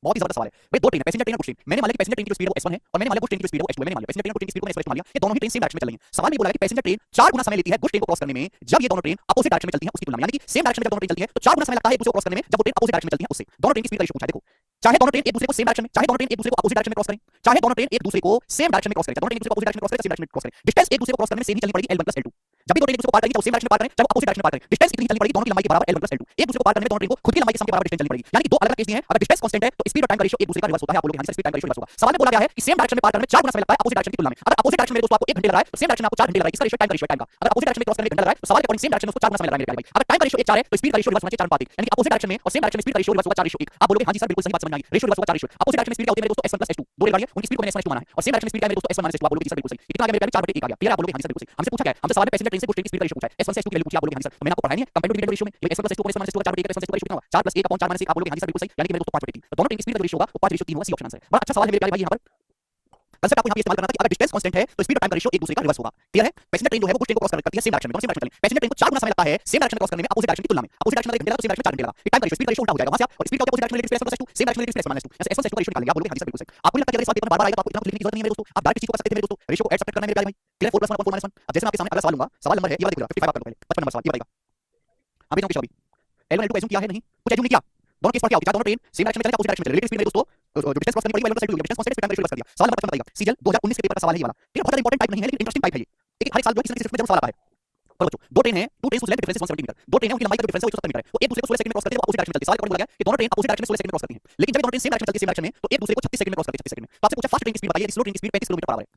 बहुत ही जबरदस्त सवाल है भाई। दो ट्रेन है पैसेंजर ट्रेन और गुड्स ट्रेन। मैंने मान लिया कि पैसेंजर ट्रेन की जो स्पीड है वो s1 है और मैंने मान लिया गुड्स ट्रेन की जो स्पीड है वो s2 है। मैंने मान लिया पैसेंजर ट्रेन और गुड्स ट्रेन की स्पीड को मैंने मान लिया। ये दोनों ही ट्रेन सेम डायरेक्शन में चल रही है। सवाल में बोला कि पैसेंजर ट्रेन 4 गुना समय लेती है गुड्स ट्रेन को क्रॉस करने में जब ये दोनों ट्रेन अपोजिट डायरेक्शन में चलती हैं उसकी तुलना में। यानी कि सेम डायरेक्शन में जब दोनों ट्रेन चलती हैं तो 4 गुना समय लगता है एक दूसरे को क्रॉस करने में जब वो ट्रेन अपोजिट डायरेक्शन में चलती हैं उससे। दोनों ट्रेन की स्पीड का रेशियो पूछा है। देखो चाहे दोनों ट्रेन एक दूसरे को सेम डायरेक्शन में चाहे दोनों ट्रेन एक दूसरे को अपोजिट डायरेक्शन में क्रॉस करें चाहे दोनों ट्रेन एक दूसे को सेम डायरेक्शन में क्रॉस करें दोनों ट्रेन एक दूसरे को अपोजिट डायरेक्शन में क्रॉस करें सेम डायरेक्शन में क्रॉस करें डिस्टेंस एक दूसरे को क्रॉस करने में सेम ही चलनी पड़ेगी L1 + L2। जब भी दो ट्रेन एक दूसरे को पार करेंगी चाहे सेम डायरेक्शन में पार करें चाहे अपोजिट डायरेक्शन में पार करें, डिस्टेंस इतनी चलनी पड़ेगी दोनों की लंबाई के बराबर L1 + L2। एक दूसरे को पार करने में दोनों ट्रेन को खुद की लंबाई के सम के बराबर डिस्टेंस चलनी पड़ेगी। यानी दो अलग अलग केस हैं। अगर डिस्टेंस कांस्टेंट है तो स्पीड और टाइम का रेशियो एक दूसरे का रिवर्स होता है। आप बोलोगे हां स्पीड टाइम का रेशियो रिवर्स होगा। सवाल में बोला गया है कि सेम डायरेक्शन में पार करने में 4 गुना समय लगता है अपोजिट डायरेक्शन की तुलना में। अगर अपोजिट डायरेक्शन में दोस्तों आपको 1 घंटे लग रहा है तो सेम डायरेक्शन में आपको 4 घंटे लग रहा है। इसका रेशियो टाइम का रेशियो टाइम का। अगर अपोजिट डायरेक्शन में क्रॉस करने में 1 घंटा लग रहा है तो सवाल के अकॉर्डिंग सेम डायरेक्शन में उसको 4 गुना समय लग रहा है मेरे प्यारे भाई। अगर टाइम का रेशियो 1 4 है तो स्पीड का रेशियो रिवर्स होना चाहिए 4/5। यानी कि अपोजिट डायरेक्शन में और सेम डायरेक्शन में स्पीड का रेशियो रिवर्स होगा 4 रेशियो 1। आप बोलोगे हां जी सर बिल्कुल सही बात समझ में आ गई। रेशियो रिवर्स होगा 4 रेशियो। अपोजिट डायरेक्शन में स्पीड क्या होती है मेरे दोस्तों S1 + S2। दो रेलगाड़ियां उनकी स्पीड को मैंने S1 S2 माना है और सेम डायरेक्शन में स्पीड क्या है मेरे दोस्तों S1 - S2। आप बोलोगे जी सर बिल्कुल सही। कितना आ गया मेरे प्यारे 4/1 आ गया। क्लियर? आप बोलोगे हां जी सर बिल्कुल सही। हमसे पूछा क्या है? हमसे सवाल में पैसेंजर ट्रेन से कुछ ट्रेन की स्पीड का रेशियो पूछा है। S1 से S2 की वैल्यू पूछी। आप बोलोगे हां जी सर। तो मैंने आपको पढ़ाया नहीं है कंपेयर टू रेशियो में। ये S1 + S2 को S1 - S2 का 4/1 का S1 S2 का रेशियो कितना होगा? 4 + 1 / 4 - 1। आप बोलोगे हां जी सर बिल्कुल सही। यानी कि मेरे दोस्तों 5/3। तो दोनों ट्रेन की स्पीड का जो रेशियो होगा वो 5/3 होगा। सी ऑप्शन आंसर है। बड़ा अच्छा सवाल है मेरे प्यारे भाई। यहां पर कंसेप्ट आपको यहां पे इस्तेमाल करना था कि अगर डिस्टेंस कांस्टेंट है तो स्पीड और टाइम का रेशियो एक दूसरे का रिवर्स होगा। क्लियर है? पैसेंजर ट्रेन जो है वो कुछ ट्रेन को क्रॉस करती है सेम डायरेक्शन में। कौन सी डायरेक्शन में? पैसेंजर ट्रेन को 4 गुना समय लगता है सेम डायरेक्शन में क्रॉस करने में अपोजिट डायरेक्शन की तुलना में। अपोजिट डायरेक्शन में 1 घंटे लगा तो सेम डायरेक्शन में 4 घंटे लगा। टाइम का रेशियो स्पीड का रेशियो उल्टा हो जाएगा वहां से आप। और स्पीड का अपोजिट डायरेक्शन में लेके S1 + S2 सेम डायरेक्शन में लेके S1 - S2 ऐसे S1 से S2 का रेशियो निकालेंगे। आप बोलोगे हां जी सर बिल्कुल सही। आपको नहीं लगता कि अगर इस बात पेपर में बार-बार आएगा तो आपको इतना कुछ लिखने की जरूरत नहीं है मेरे दोस्तों। आप डायरेक्ट चीज को कर सकते हैं मेरे दोस्तों। रेशियो को ऐड सब्ट्रैक्ट करना है मेरे प्यारे भाई। क्लियर? 4 + 1 / 4 - 1। अब जैसे मैं आपके सामने अगला सवाल लूंगा। सवाल नंबर है ये वाला देखो 55 आप कर लो पहले। 55 नंबर सवाल ये बताइएगा। अभी देखो अभी L1 L2 को एज्यूम किया है नहीं? कुछ एज्यूम नहीं किया। दोनों केस पर क्या होगा? दोनों ट्रेन सेम डायरेक्शन में चले अपोजिट डायरेक्शन में चले। लेकिन स्पीड में दोस्तों जो डिस्टेंस क्रॉस करनी पड़ेगी L1 + L2 distance constant time ratio reverse कर दिया। सवाल नंबर 55 बताइएगा। सीजीएल 2019 के पेपर का सवाल है ये वाला। ठीक है? बहुत ज्यादा इंपॉर्टेंट टाइप नहीं है लेकिन इंटरेस्टिंग टाइप है ये। एक हर एक साल जो है किसी न किसी में जरूर सवाल आता है। और बच्चों दो ट्रेन है two train length difference 170 meter. दो ट्रेन है उनकी लंबाई का डिफरेंस है 170 मीटर है। वो एक दूसरे को 16 सेकंड में क्रॉस करते हैं। वो अपोजिट डायरेक्शन में चलती है। सवाल बोला गया कि दोनों ट्रेन अपोजिट डायरेक्शन में 16 सेकंड में क्रॉस करती हैं। लेकिन जब दोनों ट्रेन सेम डायरेक्शन चलती है सेम डायरेक्शन में तो एक दूसरे को 36 सेकंड में क्रॉस करती है 36 सेकंड में। तो आपसे पूछा फास्ट ट्रेन की स्पीड बताइए। स्लो ट्रेन की स्पीड 35 किलोमीटर पर आवर है।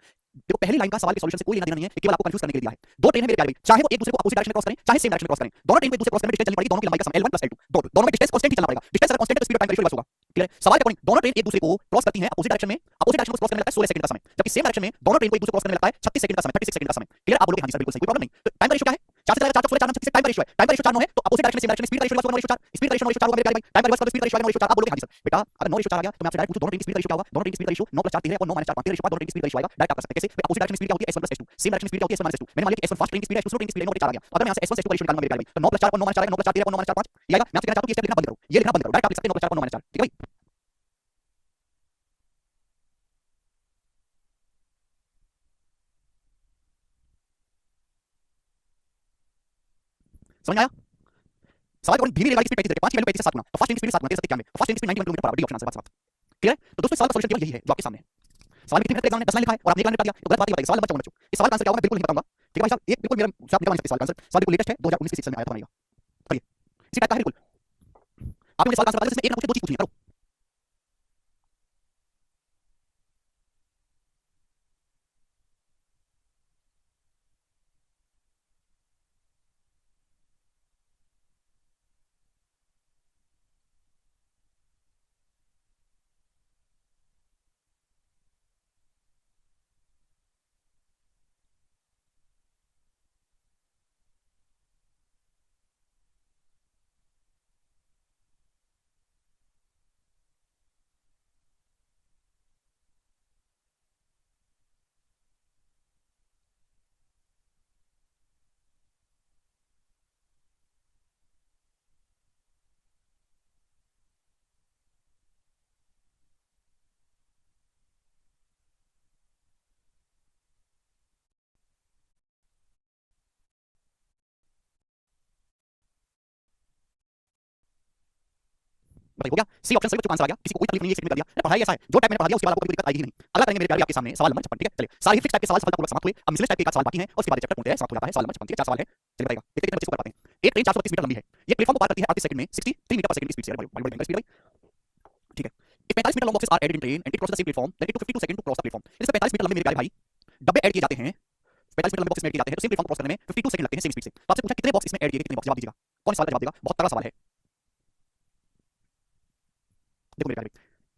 देखो पहली लाइन का सवाल के सॉल्यूशन से कोई लेना देना नहीं है। केवल आपको कंफ्यूज करने के लिए दिया है। दो ट्रेन है मेरे प्यारे भाई चाहे वो एक दूसरे को अपोजिट डायरेक्शन में क्रॉस करें चाहे सेम डायरेक्शन में क्रॉस करें दोनों ट्रेन को एक दूसरे क्रॉस करने में डिस्टेंस चलनी पड़ेगी। दोनों की लंबाई का सम L1 + L2 दोनों में डिस्टेंस कांस्टेंट ही चलना पड़ेगा। डिस्टेंस अगर कांस्टेंट है तो स्पीड और टाइम का रेशियो रिवर्स होगा। क्लियर है? सवाल के अकॉर्डिंग दोनों ट्रेन एक दूसरे को क्रॉस करती हैं अपोजिट डायरेक्शन में। अपोजिट डायरेक्शन को क्रॉस करने में लगता है 16 सेकंड का समय जबकि सेम डायरेक्शन में दोनों ट्रेन को एक दूसरे को क्रॉस करने में लगता है 36 सेकंड का समय 36 सेकंड का समय। क्लियर? आप बोलोगे हां जी सर बिल्कुल सही कोई प्रॉब्लम नहीं। तो टाइम का रेशियो क्या है? 4 से चलेगा 4 16 4 36 टाइम का रेशियो है। टाइम का रेशियो 4 9 है तो अपोजिट डायरेक्शन में सेम डायरेक्शन में स्पीड का रेशियो रिवर्स होगा रेशियो 4 स्पीड का रेशियो 4 होगा मेरे प्यारे भाई। टाइम का रिवर्स करो स्पीड का रेशियो 9 रेशियो 4। आप बोलोगे हां जी सर। बेटा अगर 9 रेशियो 4 आ गया तो मैं आपसे डायरेक्ट पूछूं दोनों ट्रेन की स्पीड का रेशियो क्या होगा? दोनों ट्रेन की स्पीड का रेशियो 9 + 4 13 है और 9 - 4 5 रेशियो 5 दोनों ट्रेन की स्पीड का रेशियो आएगा। डायरेक्ट आप कर सकते हैं कैसे? अपोजिट डायरेक्शन में स्पीड क्या होती है S1 + S2 सेम डायरेक्शन में स्पीड क्या होती है S1 - S2। मैंने मान लिया कि S1 फास्ट ट्रेन की स्पीड है S2 स्लो ट्रेन की स्पीड है 9 / 4 आ गया। अगर मैं यहां से S1 से S2 का रेशियो निकालूंगा मेरे प्यारे भाई तो 9 + 4 9 - 4 आएगा 9 + 4 13 9 - 4 5 ये आएगा। मैं आपसे कहना चाहता हूं कि ये स्टेप लिखना बंद करो। ये लिखना बंद करो। डायरेक्ट आप लिख सकते हैं 9 + 4 9 - 4। ठीक है भाई? समझ में आया? सवाल कौन धीमी रेलगाड़ी की स्पीड 35 है 5 की वैल्यू 35 से 7 गुना। तो फास्ट ट्रेन की स्पीड 7 गुना 13 91 तो फास्ट ट्रेन की speed 91 kilometre per our D option answer बात। क्लियर है? तो दोस्तों सवाल का सॉल्यूशन केवल यही है जो आपके सामने है। सवाल में कितने मिनट एग्जाम में 10 लाइन लिखा है और आपने 1 लाइन बता दिया तो गलत बात ही बताइए। सवाल नंबर 54 बच्चों इस सवाल का आंसर क्या होगा मैं बिल्कुल नहीं बताऊंगा। ठीक है भाई साहब? एक बिल्कुल मेरा आप निकाल नहीं सकते सवाल का आंसर। सवाल बिल्कुल लेटेस्ट है 2019 के सेशन में आया था हमारा। करिए इसी टाइप का है बिल्कुल। आप मुझे सवाल का आंसर बता दीजिए जिसमें एक ना पूछे दो चीज पूछनी है। करो बताइए हो गया? सी ऑप्शन सही बच्चों का आंसर आ गया। किसी को कोई तकलीफ नहीं है एक सेकंड में कर दिया। मैं पढ़ाई ऐसा है जो टाइप मैंने पढ़ा दिया उसके बाद आपको कोई दिक्कत आएगी ही नहीं। अगला करेंगे मेरे प्यारे आपके सामने सवाल नंबर 56। ठीक है? चलिए सारे फिक्स टाइप के सवाल सफलतापूर्वक समाप्त हुए। अब मिसलेनियस टाइप के एक सवाल बाकी है और उसके बाद चैप्टर पूर्ण समाप्त हो जाता है। सवाल नंबर 56 ठीक है 4 सवाल है। चलिए बताइएगा देखते कितने बच्चे को कर पाते हैं। एक ट्रेन 432 मीटर लंबी है। ये प्लेटफॉर्म को पार करती है 38 सेकंड में 63 मीटर पर सेकंड की स्पीड से। बड़ी बड़ी स्पीड भाई। ठीक है? एक 45 meter long boxes are added in train and it crosses the same platform that it took 52 second to cross the platform. इसमें 45 मीटर लंबे मेरे प्यारे भाई डब्बे ऐड किए जाते हैं। 45 मीटर लंबे बॉक्सेस में ऐड किए जाते हैं तो सेम प्लेटफॉर्म क्रॉस करने में 52 सेकंड लगते हैं सेम स्पीड से। तो आपसे पूछा कितने बॉक्स इसमें ऐड किए कितने बॉक्स जवाब दीजिएगा। कौन सवाल का जवाब देगा? बहुत तगड़ा सवाल है। देखो मेरे प्यारे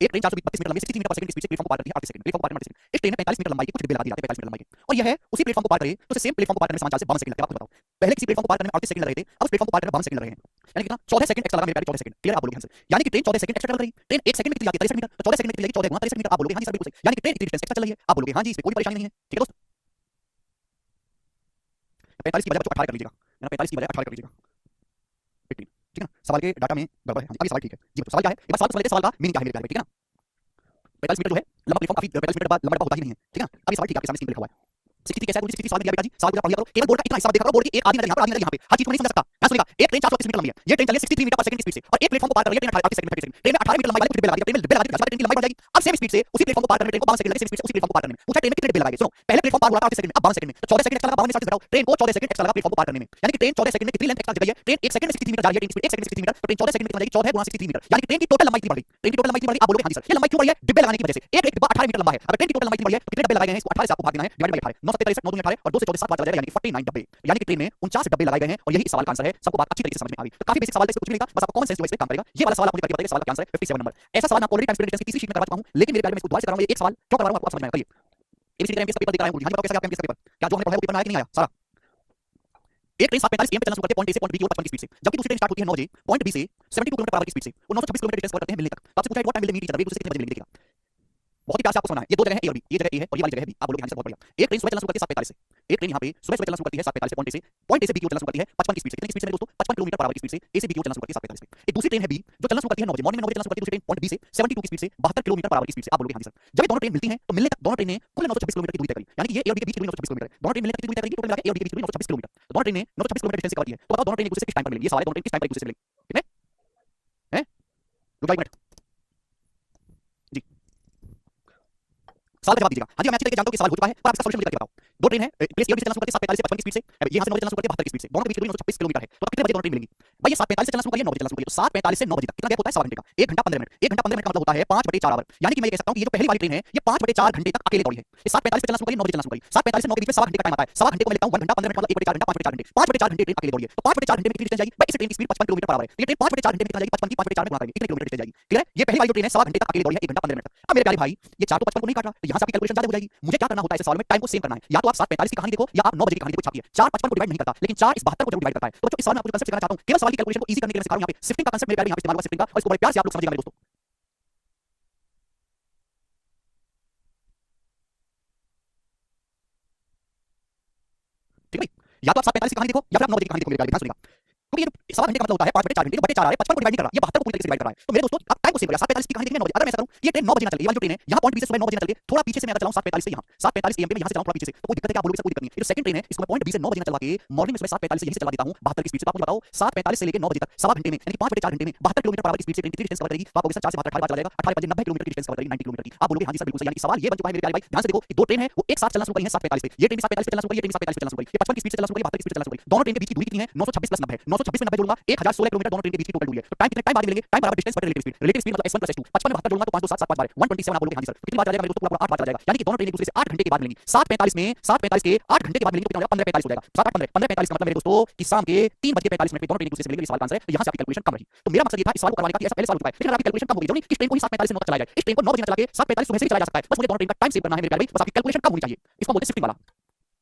एक ट्रेन 432 मीटर लंबी 63 मीटर पर सेकंड की स्पीड से प्लेटफॉर्म को पार करती है 38 सेकंड। प्लेटफॉर्म को पार करने में 38 सेकंड। इस ट्रेन में 45 मीटर लंबाई के कुछ डिब्बे लगा दिए जाते हैं 45 मीटर लंबाई के और यह है उसी प्लेटफॉर्म को पार करे तो उसे सेम प्लेटफॉर्म को पार करने में समान चाल से 52 सेकंड लगते हैं। आप खुद बताओ पहले किसी प्लेटफॉर्म को पार करने में 38 सेकंड लग रहे थे अब उस प्लेटफॉर्म को पार करने में 52 सेकंड लग रहे हैं। यानी कितना 14 सेकंड एक्स्ट्रा लगा मेरे प्यारे 14 सेकंड। क्लियर? आप बोलोगे आंसर यानी कि ट्रेन 14 सेकंड एक्स्ट्रा चल रही है। ट्रेन 1 सेकंड में कितनी जाती है 63 मीटर तो 14 सेकंड में कितनी जाएगी 14 गुना 63 मीटर। आप बोलोगे हां जी सर बिल्कुल सही। यानी कि ट्रेन इतनी डिस्टेंस एक्स्ट्रा चल रही है। आप बोलोगे हां जी इसमें कोई परेशानी नहीं है। ठीक है दोस्त? 45 की बजाय बच्चों 18 कर लीजिएगा। है ना 45 की बजाय 18 कर लीजिएगा 15। ठीक है ना? सवाल के डाटा में गड़बड़ है। अभी सवाल ठीक है जी सवाल क्या है एक बार सवाल को समझ लेते हैं। सवाल का मीनिंग क्या है मेरे प्यारे ठीक है ना? 45 मीटर जो है लंबा प्लेटफॉर्म काफी 45 मीटर बाद लंबा डब्बा होता ही नहीं है। ठीक है ना? अभी सवाल ठीक है आपके सामने स्क्रीन पे लिखा हुआ है 63 कैसा है 63 सवाल में दिया बेटा जी। सवाल को पढ़ लिया करो केवल बोर्ड का इतना हिस्सा देखा करो। बोर्ड की एक आधी नजर यहां पर आधी नजर यहां पे हर चीज को नहीं समझ सकता। मैं सुनेगा एक ट्रेन 432 मीटर लंबी है। ये ट्रेन चली 63 मीटर पर सेकंड की स्पीड से और एक प्लेटफॉर्म को पार कर रही है ट्रेन 38 सेकंड में 38 सेकंड। ट्रेन में 18 मीटर लंबाई वाली कुछ डिब्बे लगा दिए। ट्रेन में डिब्बे लगा दिए 3 की लंबाई बढ़ जाएगी। अब सेम स्पीड से उसी प्लेटफॉर्म को पार करने में ट्रेन को 52 सेकंड लगे, सेम स्पीड से उसी प्लेटफॉर्म को पार करने में। पूछा ट्रेन में कितने डब्बे लगाएंगे? सुनो, पहले प्लेटफॉर्म पार हुआ था 8 सेकंड में, अब 52 सेकंड में, तो 14 सेकंड एक्स्ट्रा लगा, 52 में 60 से घटाओ, ट्रेन को 14 सेकंड एक्स्ट्रा लगा प्लेटफॉर्म को पार करने में। यानी कि ट्रेन 14 सेकंड में कितनी लेंथ एक्स्ट्रा गई है? ट्रेन 1 सेकंड में 63 मीटर जा रही है, ट्रेन स्पीड 1 सेकंड में 63 मीटर, तो ट्रेन 14 सेकंड में कितना जाएगी? 14 गुणा 63 मीटर, यानी कि ट्रेन की टोटल लंबाई कितनी बढ़ गई? ट्रेन की टोटल लंबाई कितनी बढ़ गई? आप बोलोगे हां जी सर, ये लंबाई क्यों बढ़ी है? एक डिब्बा 18 मीटर लंबा है। अगर ट्रेन की टोटल लंबाई कितनी बढ़ी है तो कितने डब्बे लगाए गए हैं? इसको 18 से आपको भाग देना है, डिवाइड बाय 18, 9 7 9 2 18 और 2 से 14 7 बार चला जाएगा, यानी कि 49 डब्बे। यानी कि ट्रेन में 49 डब्बे लगाए गए हैं और यही इस सवाल का आंसर है। सबको बात अच्छी तरीके से समझ में आ गई। तो काफी बेसिक सवाल है, इसमें कुछ नहीं था, बस आपको कॉमन सेंस जो है इस पे काम करेगा। ये वाला सवाल आप मुझे करके बताइए, सवाल का आंसर है 57 नंबर। ऐसा सवाल मैं ऑलरेडी टाइम स्पीड की तीसरी शीट में करवा चुका हूं, लेकिन मेरे ख्याल में इसको दोबारा से कराऊंगा। ये एक सवाल क्यों करवा रहा हूं आपको समझ में आएगा। एबीसी का पेपर देख रहा हूं, यहां बताओ कैसा आपका पेपर, क्या जो हमने पढ़ा है वो पेपर में आया कि नहीं आया सारा? एक ट्रेन 7:45 एम पे चलना शुरू करती है पॉइंट ए से पॉइंट बी की ओर 55 की स्पीड से, जबकि दूसरी ट्रेन स्टार्ट होती है 9 बजे पॉइंट बी से 72 किलोमीटर पर आवर की स्पीड से, वो 926 किलोमीटर डिस्टेंस कवर करते हैं मिलने तक। तो आपसे पूछा है what time will they meet each other, एक दूसरे से कितने बजे मिलेंगे? देखिएगा बहुत ही प्यार से आपको समझना है। ये दो जगह है ए और बी, ये जगह ए है और ये वाली जगह है बी। आप बोलोगे हां सर बहुत बढ़िया। एक ट्रेन सुबह चलना शुरू करती है 7:45 से, एक ट्रेन यहां पे सुबह चलना शुरू करती है 7:45 से पॉइंट ए से बी की ओर चलना शुरू करती है 55 की स्पीड से। कितनी की स्पीड से दोस्तों? 55 किलोमीटर पर आवर की स्पीड से ए से बी की ओर चलना शुरू करती है 7:45 पे। एक दूसरी ट्रेन है बी जो चलना शुरू करती है 9 बजे, मॉर्निंग में 9 बजे चलना शुरू करती है दूसरी ट्रेन पॉइंट बी से 72 की स्पीड से 72 किलोमीटर पर आवर की स्पीड से। आप बोलोगे हां जी सर। जब ये दोनों ट्रेन मिलती हैं तो मिलने तक दोनों ट्रेन ने कुल 926 किलोमीटर की दूरी तय करी, यानी कि ये ए और बी के बीच की दूरी 926 किलोमीटर है। दोनों ट्रेन मिलने तक कितनी दूरी तय करेगी? टोटल मिला के ए और बी के बीच की दूरी 926 किलोमीटर। तो दोनों ट्रेन ने 926 किलोमीटर डिस्टेंस कवर की है। तो बताओ दोनों ट्रेन एक दूसरे से किस टाइम पर मिलेंगी? ये सवाल है, दोनों ट्रेन किस टाइम पर एक दूसरे से मिलेंगी? कितने हैं? रुक जाओ एक मिनट जी, सवाल का जवाब दीजिएगा। हाँ जी, मैं अच्छी तरीके से जानता हूं कि सवाल हो चुका है, पर आप इसका सॉल्यूशन मुझे करके बताओ। दो ट्रेन है, प्लेस ए और बी से चलना शुरू करती है 7:45 से 55 की स्पीड से, ये यहां से 9 बजे चलना शुरू करती है 72 की स्पीड से, दोनों के बीच की दूरी 926 किलोमीटर है। तो कितने बजे दोनों ट्रेन मिलेंगी? भाई ये 7:45 से चलना शुरू करिए, 9 बजे चलना शुरू करिए, तो 7:45 से 9 बजे तक कितना गैप होता है? 7 घंटे का, 1 घंटा 15 मिनट। 1 घंटा 15 मिनट का मतलब होता है 5/4 आवर। यानी कि मैं ये कह सकता हूं कि ये जो पहली वाली ट्रेन है ये 5/4 घंटे तक अकेले दौड़ी है। ये 7:45 पे चलना शुरू करिए, 9 बजे चलना शुरू करिए, 7:45 से 9 के बीच में 7 घंटे का टाइम आता है। 7 घंटे को मैं लिखता हूं 1 घंटा 15 मिनट मतलब 1/4 घंटा, 5/4 घंटे, 5/4 घंटे ट्रेन अकेले दौड़ी है। तो 5/4 घंटे में कितनी डिस्टेंस जाएगी? भाई इस ट्रेन की स्पीड 55 किलोमीटर पर आवर है, तो ये ट्रेन 5/4 घंटे में कितना जाएगी? 55 की 5/4 में गुणा करेंगे, कितने किलोमीटर डिस्टेंस जाएगी? क्लियर है? ये पहली वाली जो ट्रेन है 7 घंटे तक अकेले दौड़ी है, 1 घंटा 15 मिनट तक। अब मेरे प्यारे भाई ये 4 तो 55 को नहीं काट रहा, तो यहां से आपकी कैलकुलेशन ज्यादा हो जाएगी। मुझे क्या करना होता है इस सवाल में? टाइम को सेव करना है। या तो आप 7:45 की कहानी देखो या आप 9 बजे की कहानी देखो, छापिए। 4 55 को डिवाइड नहीं करता, लेकिन 4 इस 72 को जरूर डिवाइड करता है। तो बच्चों इस सवाल में आपको जो कांसेप्ट सिखाना चाहता हूं, केवल सवाल की कैलकुलेशन को इजी करने के लिए सिखा रहा हूं। यहां पे शिफ्टिंग का कांसेप्ट मेरे प्यारे यहां पे इस्तेमाल होगा, शिफ्टिंग का, और इसको बड़े प्यार से आप लोग समझिएगा मेरे दोस्तों। ठीक है भाई, या तो आप 7:45 की कहानी देखो या फिर आप 9 बजे की कहानी देखो। मेरे प्यारे ध्यान सुनिएगा, क्योंकि ये जो 7 घंटे का मतलब होता है 5/4 घंटे, 4 आ रहा है 55 को डिवाइड नहीं कर रहा, ये 72 को पूरी तरीके से डिवाइड कर रहा है। तो मेरे दोस्तों आप टाइम को सेव करिए, 7:45 की कहानी देखिए 9 बजे। अगर मैं ऐसा करूं, ये ट्रेन 9 बजे ना चले, ये वाली जो ट्रेन है यहां पॉइंट बी से सुबह 9 बजे ना चले, थोड़ा पीछे से मैं अगर चलाऊं 7:45 से यहां 7:45 एएम पे मैं यहां से चलाऊं थोड़ा पीछे से, तो कोई दिक्कत है क्या? आप बोलोगे सर कोई दिक्कत नहीं है। ये जो सेकंड ट्रेन है इसको मैं पॉइंट बी से 9 बजे ना चलवा के मॉर्निंग में सुबह 7:45 से यहीं से चला देता हूं 72 की स्पीड से। आप मुझे बताओ 7:45 से लेके 9 बजे तक सवा घंटे में, यानी 5/4 घंटे में 72 किलोमीटर पर आवर की स्पीड से ट्रेन कितनी डिस्टेंस कवर करेगी? तो आप बोलोगे सर 4 से 72 चला जाएगा, 18 5 90 किलोमीटर की डिस्टेंस कवर करेगी, 90 किलोमीटर की। आप बोलोगे हां जी सर बिल्कुल सही। यानी कि सवाल ये बन चुका है मेरे प्यारे भाई, ध्यान से देखो कि दो ट्रेन है वो एक साथ चलना शुरू करी है 7:45 पे, ये ट्रेन 7:45 पे चलना शुरू करी, ये ट्रेन 7:45 पे चलना शुरू करी, ये 55 की स्पीड से चलना शुरू करी, 72 की स्पीड से चलना शुरू करी। दोनों ट्रेन के बीच की दूरी कितनी है? 926 प्लस 90 है, 926 में 90 जोड़ूंगा 1016 किलोमीटर दोनों ट्रेन के बीच की टोटल दूरी है। तो टाइम कितने टाइम बाद मिलेंगे? टाइम बराबर डिस्टेंस बटे रिलेटिव स्पीड, रिलेटिव स्पीड मतलब s1 + s2, 55 में 72 जोड़ूंगा तो 5 2 7 7 5 12 127। आप बोलोगे हां जी सर, तो कितनी बार चला जाएगा मेरे दोस्तों? पूरा 8 बार चला जाएगा। यानी कि दोनों ट्रेन एक दूसरे से 8 घंटे के बाद मिलेंगी। 7:45 में 7:45 के 8 घंटे के बाद मिलेंगी, तो कितना हो जाएगा? 15:45 हो जाएगा। 7 8 15 15:45 का मतलब मेरे दोस्तों कि शाम के 3:45 पे दोनों ट्रेन एक दूसरे से मिलेंगी। ये सवाल का आंसर है, तो यहां से आपकी कैलकुलेशन कम रही। तो मेरा मकसद ये था इस सवाल को करवाने का कि ऐसा पहले सवाल हो चुका है, लेकिन अगर आपकी कैलकुलेशन कम होगी, जरूरी इस ट्रेन को ही 7:45 से 9 तक चलाया जाए, इस ट्रेन को 9 बजे चला के 7:45 सुबह से भी चलाया जा सकता है। बस मुझे दोनों ट्रेन का टाइम सेव करना है मेरे प्यारे भाई, बस आपकी कैलकुलेशन कम होनी चाहिए। इसको बोलते हैं शिफ्टिंग वाला।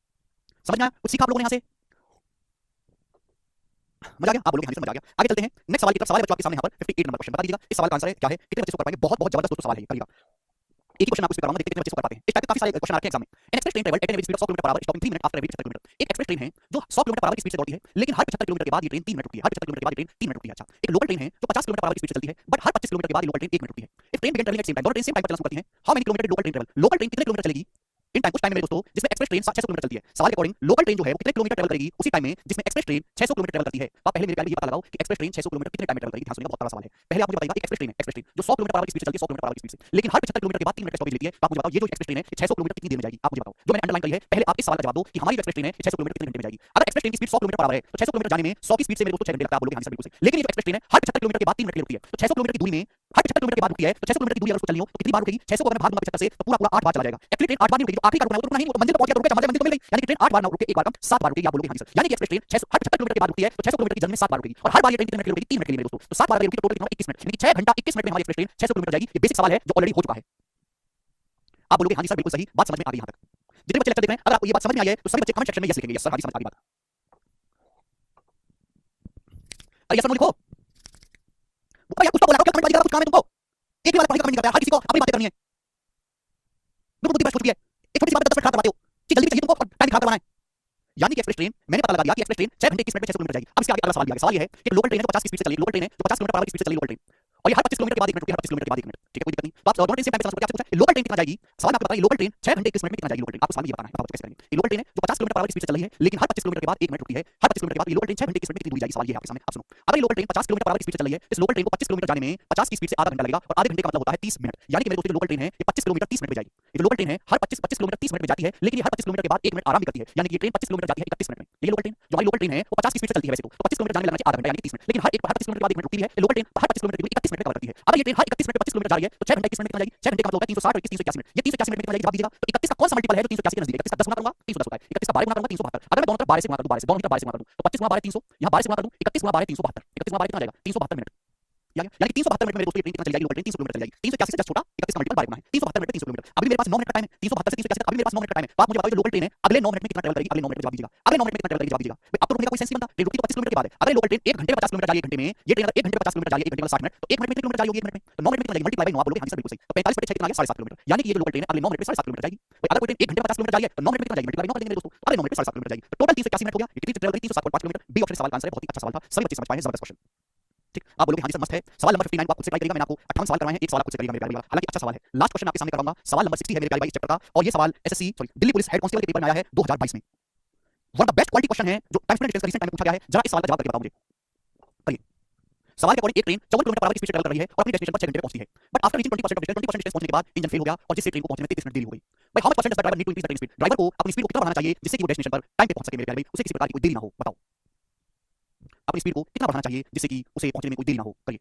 समझ में आया? कुछ सीखा आप लोगों ने यहां से? मजा आ गया? आप बोलोगे हां जी समझ आ गया। आगे चलते हैं नेक्स्ट सवाल की तरफ। सवाल है बच्चों आपके सामने यहां पर 58 नंबर क्वेश्चन, बता दीजिएगा इस सवाल का आंसर है क्या है, कितने बच्चे इसको कर पाएंगे? बहुत बहुत जबरदस्त दोस्तों सवाल है ये, करिएगा। एक ही क्वेश्चन आपको इस पे कराऊंगा, देखते हैं कितने बच्चे इसको कर पाते हैं। इस टाइप के काफी सारे क्वेश्चन आते हैं एग्जाम में। N express train travel eight an average speed of 100 kilometre per our, stopping 3 minute after every 75 kilometre. एक एक्सप्रेस ट्रेन है जो 100 किलोमीटर पर आवर की स्पीड से दौड़ती है, लेकिन हर 75 किलोमीटर के बाद ये ट्रेन 3 मिनट रुकती है। हर 75 किलोमीटर के बाद ये ट्रेन 3 मिनट रुकती है। अच्छा, एक लोकल ट्रेन है जो 50 किलोमीटर पर आवर की स्पीड से चलती है, बट हर 25 किलोमीटर के बाद ये लोकल ट्रेन 1 मिनट रुकती है। If train begin travelling eight same time, दोनों ट्रेन सेम टाइम पर चलना शुरू करती हैं, how many kilometre local train travel? Local train कितने किलोमीटर चलेगी इन टाइम? कुछ टाइम में मेरे दोस्तों जिसमें एक्सप्रेस ट्रेन 600 किलोमीटर चलती है। सवाल के अकॉर्डिंग लोकल ट्रेन जो है वो कितने किलोमीटर ट्रैवल करेगी उसी टाइम में जिसमें एक्सप्रेस ट्रेन 600 किलोमीटर ट्रैवल करती है? आप पहले मेरे प्यारे ये पता लगाओ कि एक्सप्रेस ट्रेन 600 किलोमीटर कितने टाइम में ट्रैवल करेगी। ध्यान सुनिएगा, बहुत बड़ा सवाल है। पहले आप मुझे बताइएगा, एक एक्सप्रेस ट्रेन है, एक्सप्रेस ट्रेन जो 100 किलोमीटर पर आवर की स्पीड से चलती है, 100 किलोमीटर पर आवर की स्पीड से, लेकिन हर 75 किलोमीटर के बाद 3 मिनट का स्टॉपेज लेती है। तो आप मुझे बताओ ये जो एक्सप्रेस ट्रेन है 600 किलोमीटर कितनी देर में जाएगी? आप मुझे बताओ, जो मैंने अंडरलाइन करी है। पहले आप इस सवाल का जवाब दो कि हमारी जो एक्सप्रेस ट्रेन है 600 किलोमीटर कितने घंटे में जाएगी। अगर एक्सप्रेस ट्रेन की स्पीड 100 किलोमीटर पर आवर है तो 600 किलोमीटर जाने में 100 की स्पीड से मेरे दोस्तों 6 घंटे लगता है। आप बोलोगे हां सर बिल्कुल सही। लेकिन ये जो एक्सप्रेस ट्रेन है हर 75 किलोमीटर के बाद 3 मिनट के लिए रुकती है, तो 600 किलोमीटर की दूरी में हर 75 किलोमीटर के बाद रुकती है, तो 600 किलोमीटर की दूरी अगर उसको चलनी हो तो कितनी बार रुकेगी? 600 को अगर मैं भाग दूंगा 75 से तो पूरा 8 बार चला जाएगा। एक्चुअली ट्रेन 8 बार नहीं रुकेगी, जो आखिरी का रुकना है वो तो रुकना ही नहीं, वो मंजिल पे पहुंच गया तो रुक गया, मंजिल तो मिल गई। यानी कि ट्रेन 8 बार ना रुके, एक बार कम 7 बार रुकेगी। आप बोलोगे हां सर। यानी कि एक्सप्रेस ट्रेन 600 हर 75 किलोमीटर के बाद रुकती है, तो 600 किलोमीटर की जर्नी में 7 बार रुकेगी, और हर बार ये ट्रेन कितने मिनट के लिए रुकेगी? 3 मिनट के लिए मेरे दोस्तों। तो 7 बार रुकेगी तो टोटल कितना? 21 मिनट, यानी कि 6 घंटा 21 मिनट में हमारी एक्सप्रेस ट्रेन 600 किलोमीटर जाएगी। ये बेसिक सवाल है जो ऑलरेडी हो चुका है। आप बोलोगे हां जी सर बिल्कुल सही, बात समझ में आ गई यहां तक। जितने बच्चे लेक्चर देख रहे हैं, अगर आपको ये बात समझ में आई है तो सभी बच्चे कमेंट सेक्शन में यस लिखेंगे, यस सर हां जी समझ आ गई बात। अरे यस नो लिखो। यार कुछ तो बोला करो, क्या कमेंट बाजी कर रहा, कुछ काम है तुमको? एक भी बार कमेंट नहीं करता यार, हर किसी को अपनी बातें करनी है। बिल्कुल बुद्धि बस होती है, एक छोटी सी बात पे 10 मिनट खराब करवाते हो कि जल्दी चाहिए तुमको, टाइम खराब करवाना है। यानी कि एक्सप्रेस ट्रेन मैंने पता लगा दिया कि एक्सप्रेस ट्रेन 6 घंटे 21 मिनट में 600 किलोमीटर जाएगी। अब इसके आगे अगला सवाल दिया गया। सवाल ये है कि लोकल ट्रेन है जो 50 की स्पीड से चली, लोकल ट्रेन है जो 50 किलोमीटर पर आवर की स्पीड से चली, लोकल ट्रेन और ये हर 25 किलोमीटर के बाद 1 मिनट रुकती है, हर 25 किलोमीटर के बाद 1 मिनट, ठीक है, कोई दिक्कत नहीं। तो आप दोनों ट्रेन सेम टाइम पे ट्रांसफर करके आपसे पूछा है लोकल ट्रेन कितना जाएगी, सवाल आपको बताइए लोकल ट्रेन 6 घंटे 21 मिनट में कितना जाएगी लोकल ट्रेन, आपको सवाल ये बताना है, बताओ कैसे करेंगे। ये लोकल ट्रेन है जो 50 किलोमीटर पर आवर की स्पीड से चल रही है, लेकिन हर 25 किलोमीटर के बाद 1 मिनट रुकती है, हर 25 किलोमीटर के बाद ये लोकल ट्रेन 6 घंटे 21 मिनट में कितनी दूरी जाएगी, सवाल ये है आपके सामने। आप सुनो, अगर ये local train 50 kilometre per our की स्पीड से चल रही है, इस लोकल ट्रेन को 25 किलोमीटर जाने में 50 की स्पीड से आधा घंटा लगेगा और आधे घंटे का मतलब होता है 30 मिनट, यानी कि मेरे दोस्तों जो लोकल ट्रेन है ये 25 किलोमीटर 30 मिनट में जाएगी। ये जो लोकल ट्रेन है हर 25 किलोमीटर 30 मिनट में जाती है, लेकिन ये हर 25 किलोमीटर के बाद 1 मिनट आराम भी करती है, यानी कि ये ट्रेन 25 किलोमीटर जाती है 31 मिनट में। ये लोकल ट्रेन जो हमारी लोकल ट्रेन है वो 50 की स्पीड से चलती है वैसे तो 25 किलोमीटर जाने में लगना चाहिए आधा घंटा यानी 30 मिनट, लेकिन हर 25 किलोमीटर के बाद 1 मिनट रुकती है। ये लोकल ट्रेन हर 25 किलोमीटर 31 मिनट में कवर करती है। अगर ये ट्रेन हर 31 मिनट 25 किलोमीटर जा रही है तो 6 घंटे 21 मिनट में कितना जाएगी, 6 घंटे का मतलब होता है 360 और 381 मिनट, ये 381 मिनट में कितना जाएगी जवाब दीजिएगा। तो 31 का कौन सा मल्टीपल है जो 381 के नजदीक है, 31 का 10 गुना करूंगा 310 होता है, 31 का 12 गुना करूंगा 372। अगर मैं दोनों तरफ 12 से गुणा कर दूं, 12 से दोनों तरफ 12 से गुणा कर दूं तो 25 गुना 12 300, यहां 12 से गुणा कर दूं 31 गुना 12 372, 31 गुना 12 कितना जाएगा 372 मिनट, यानी 372 मिनट में मेरे दोस्तों ये ट्रेन कितना चली जाएगी लोकल ट्रेन 300 किलोमीटर चली जाएगी, 381 से जस्ट छोटा 31 का मल्टीपल 12 गुना है 372 मिनट में 300 किलोमीटर। अभी मेरे पास 9 मिनट का टाइम है, 372 से 381 अभी मेरे पास 9 मिनट का टाइम है, तो आप मुझे बताओ जो लोकल ट्रेन है अगले 9 मिनट में कितना ट्रैवल करेगी, अगले 9 मिनट में जवाब दीजिएगा, अगले 9 मिनट में कितना ट्रैवल करेगी जवाब दीजिएगा। भाई अब तो रुकने का कोई सेंस नहीं बनता, ट्रेन रुकती तो 25 किलोमीटर के बाद है। अगर लोकल ट्रेन 1 घंटे में 50 किलोमीटर जा रही है 1 घंटे में, ये ट्रेन अगर 1 घंटे में 50 किलोमीटर जा रही है 1 घंटे में 60 मिनट, तो 1 मिनट में कितने किलोमीटर जा रही होगी 1 मिनट में, तो 9 मिनट में कितना जाएगी मल्टीप्लाई बाय 9 आप बोलोगे हां सर बिल्कुल सही, तो 45 बटे 6 कितना आ गया 7.5 किलोमीटर, यानी कि ये जो लोकल ट्रेन है अगले 9 मिनट में 7.5 किलोमीटर जाएगी। भाई अगर कोई ट्रेन 1 घंटे में 50 किलोमीटर जा रही है तो 9 मिनट में कितना जाएगी मल्टीप्लाई 9 कर देंगे मेरे दोस्तों, अगले 9 मिनट में 7.5 किलोमीटर जाएगी, तो टोटल 381 मिनट हो गया। ये कितनी ट्रैवल करी 307.5 किलोमीटर, बी ऑप्शन सवाल का आंसर है, बहुत ही अच्छा सवाल था, सभी बच्चे समझ पाए हैं, जबरदस्त क्वेश्चन। ठीक, आप बोलोगे हां जी सर मस्त है। सवाल नंबर 59 को आप खुद से ट्राई करिएगा, मैंने आपको 58 सवाल करवाए हैं, एक सवाल आप खुद से करिएगा मेरे प्यारे भाई, हालांकि अच्छा सवाल है। लास्ट क्वेश्चन आपके सामने कराऊंगा, सवाल नंबर 60 है मेरे प्यारे भाई इस चैप्टर का, और ये सवाल SSC sorry Delhi police head constable के पेपर में आया है 2022 में। One of the best quality question है जो टाइम स्टूडेंट रिसेंट टाइम में पूछा गया है, जरा इस सवाल का जवाब करके बताओ मुझे। करिए, सवाल के अकॉर्डिंग एक ट्रेन 54 किलोमीटर पर आवर की स्पीड से ट्रैवल कर रही है और अपनी डेस्टिनेशन पर 6 घंटे में पहुंचती है, but after reaching 20% of distance 20% distance पहुंचने के बाद इंजन फेल हो गया और जिससे ट्रेन को पहुंचने में 33 मिनट देरी हो गई। भाई how much percent does the driver need to increase the train speed, driver को अपनी स्पीड को कितना बढ़ाना चाहिए जिससे कि वो डेस्टिनेशन पर टाइम पे पहुंच सके मेरे प्यारे भाई, उसे किसी प्रकार की कोई देरी ना हो, बताओ अपनी स्पीड को कितना बढ़ाना चाहिए जिससे कि उसे पहुंचने में कोई देरी ना हो। करिए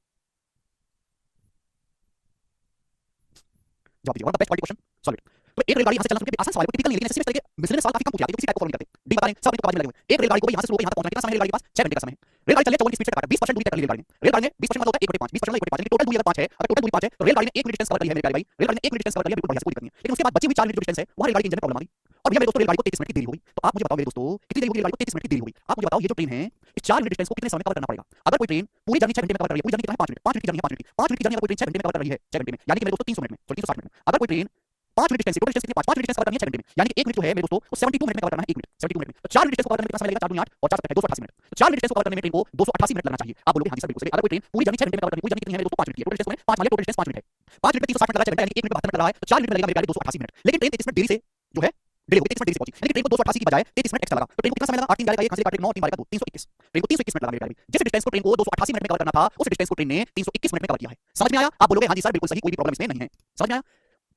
जवाब दीजिए, one of the best quality question solve it. तो एक रेलगाड़ी यहां से चलना शुरू की आसान सवाल है, टिपिकल नहीं है, लेकिन ऐसे मिसलेनियस सवाल काफी कम पूछे जाते हैं जो किसी टाइप को फॉलो नहीं करते। डी बता रहे हैं सब बाजू में लगे हुए, एक रेलगाड़ी को यहां से शुरू होकर यहां तक पहुंचना कितना समय है, रेलगाड़ी के पास 6 घंटे का समय है। रेलगाड़ी चले 54 की स्पीड से काटा 20% दूरी तय कर ली रेलगाड़ी ने, रेलगाड़ी ने 20% मतलब होता है 1/5, 20% 1/5, टोटल दूरी अगर 5 है, अगर टोटल दूरी 5 है तो रेलगाड़ी ने 1 मिनट डिस्टेंस कवर कर लिया है मेरे प्यारे भाई, रेलगाड़ी ने 1 मिनट डिस्टेंस कवर कर लिया, बिल्कुल बढ़िया से कोई दिक्कत नहीं है। लेकिन उसके बाद बची हुई 4 मिनट जो डिस्टेंस है वहां रेलगाड़ी के इंजन में प्रॉब्लम आ गई और भैया मेरे दोस्तों रेलगाड़ी को 33 मिनट की देरी हो गई। तो आप मुझे बताओ मेरे दोस्तों कितनी देरी होगी रेलगाड़ी को 33 मिनट की देरी होगी। आप मुझे बताओ ये जो ट्रेन है इस 4 मिनट डिस्टेंस को कितने समय में कवर करना पड़ेगा। अगर कोई ट्रेन पूरी जर्नी 6 घंटे में कवर कर रही है, पूरी जर्नी कितना है 5 मिनट, 5 मिनट की जर्नी है 5 मिनट की, 5 मिनट की जर्नी अगर कोई ट्रेन 6 घंटे में कवर कर रही है 6 घंटे में, यानी कि मेरे दोस्तों 300 मिनट में सॉरी 360 मिनट में, अगर कोई train 5 minute distance total distance कितनी 5 मिनट डिस्टेंस कवर करनी है 6 घंटे में, यानी कि 1 मिनट जो है मेरे दोस्तों वो 72 मिनट में कवर करना है, 1 मिनट 72 मिनट में, तो 4 मिनट डिस्टेंस को कवर करने में कितना समय लगेगा 4 दूनी 8 और 4 7 है 288 मिनट, तो 4 मिनट डिस्टेंस को कवर करने में ट्रेन को 288 मिनट लगना चाहिए। आप बोलोगे हां जी सर बिल्कुल सही, अगर कोई ट्रेन पूरी जर्नी 6 घंटे में कवर करनी, पूरी जर्नी कितनी है मेरे दोस्तों 5 मिनट की है, टोटल डिस्टेंस में 5 मानिए टोटल डिस्टेंस 5 मिनट है, 5 मिनट में 360 मिनट लगा 6 घंटे यानी कि 1 मिनट में 72 मिनट लगा है, तो 4 मिनट में लगेगा मेरे प्यारे 288 मिनट, लेकिन ट्रेन 33 मिनट देरी से जो है डिले हो गई, 33 मिनट देरी से पहुंची, यानी कि ट्रेन को 288 की बजाय 33 मिनट एक्स्ट्रा लगा, तो ट्रेन को कितना समय लगा 8 3 जाएगा 1 कहां से काटेगा 9 3 बारेगा 2 321, ट्रेन को 321 मिनट लगा मेरे प्यारे। जिस डिस्टेंस को ट्रेन को 288 मिनट में कवर करना था उस डिस्टेंस को ट्रेन ने 321 मिनट में कवर किया है। समझ में आया? आप बोलोगे हां जी सर बिल्कुल सही, कोई भी प्रॉब्लम इसमें नहीं है। समझ में आया?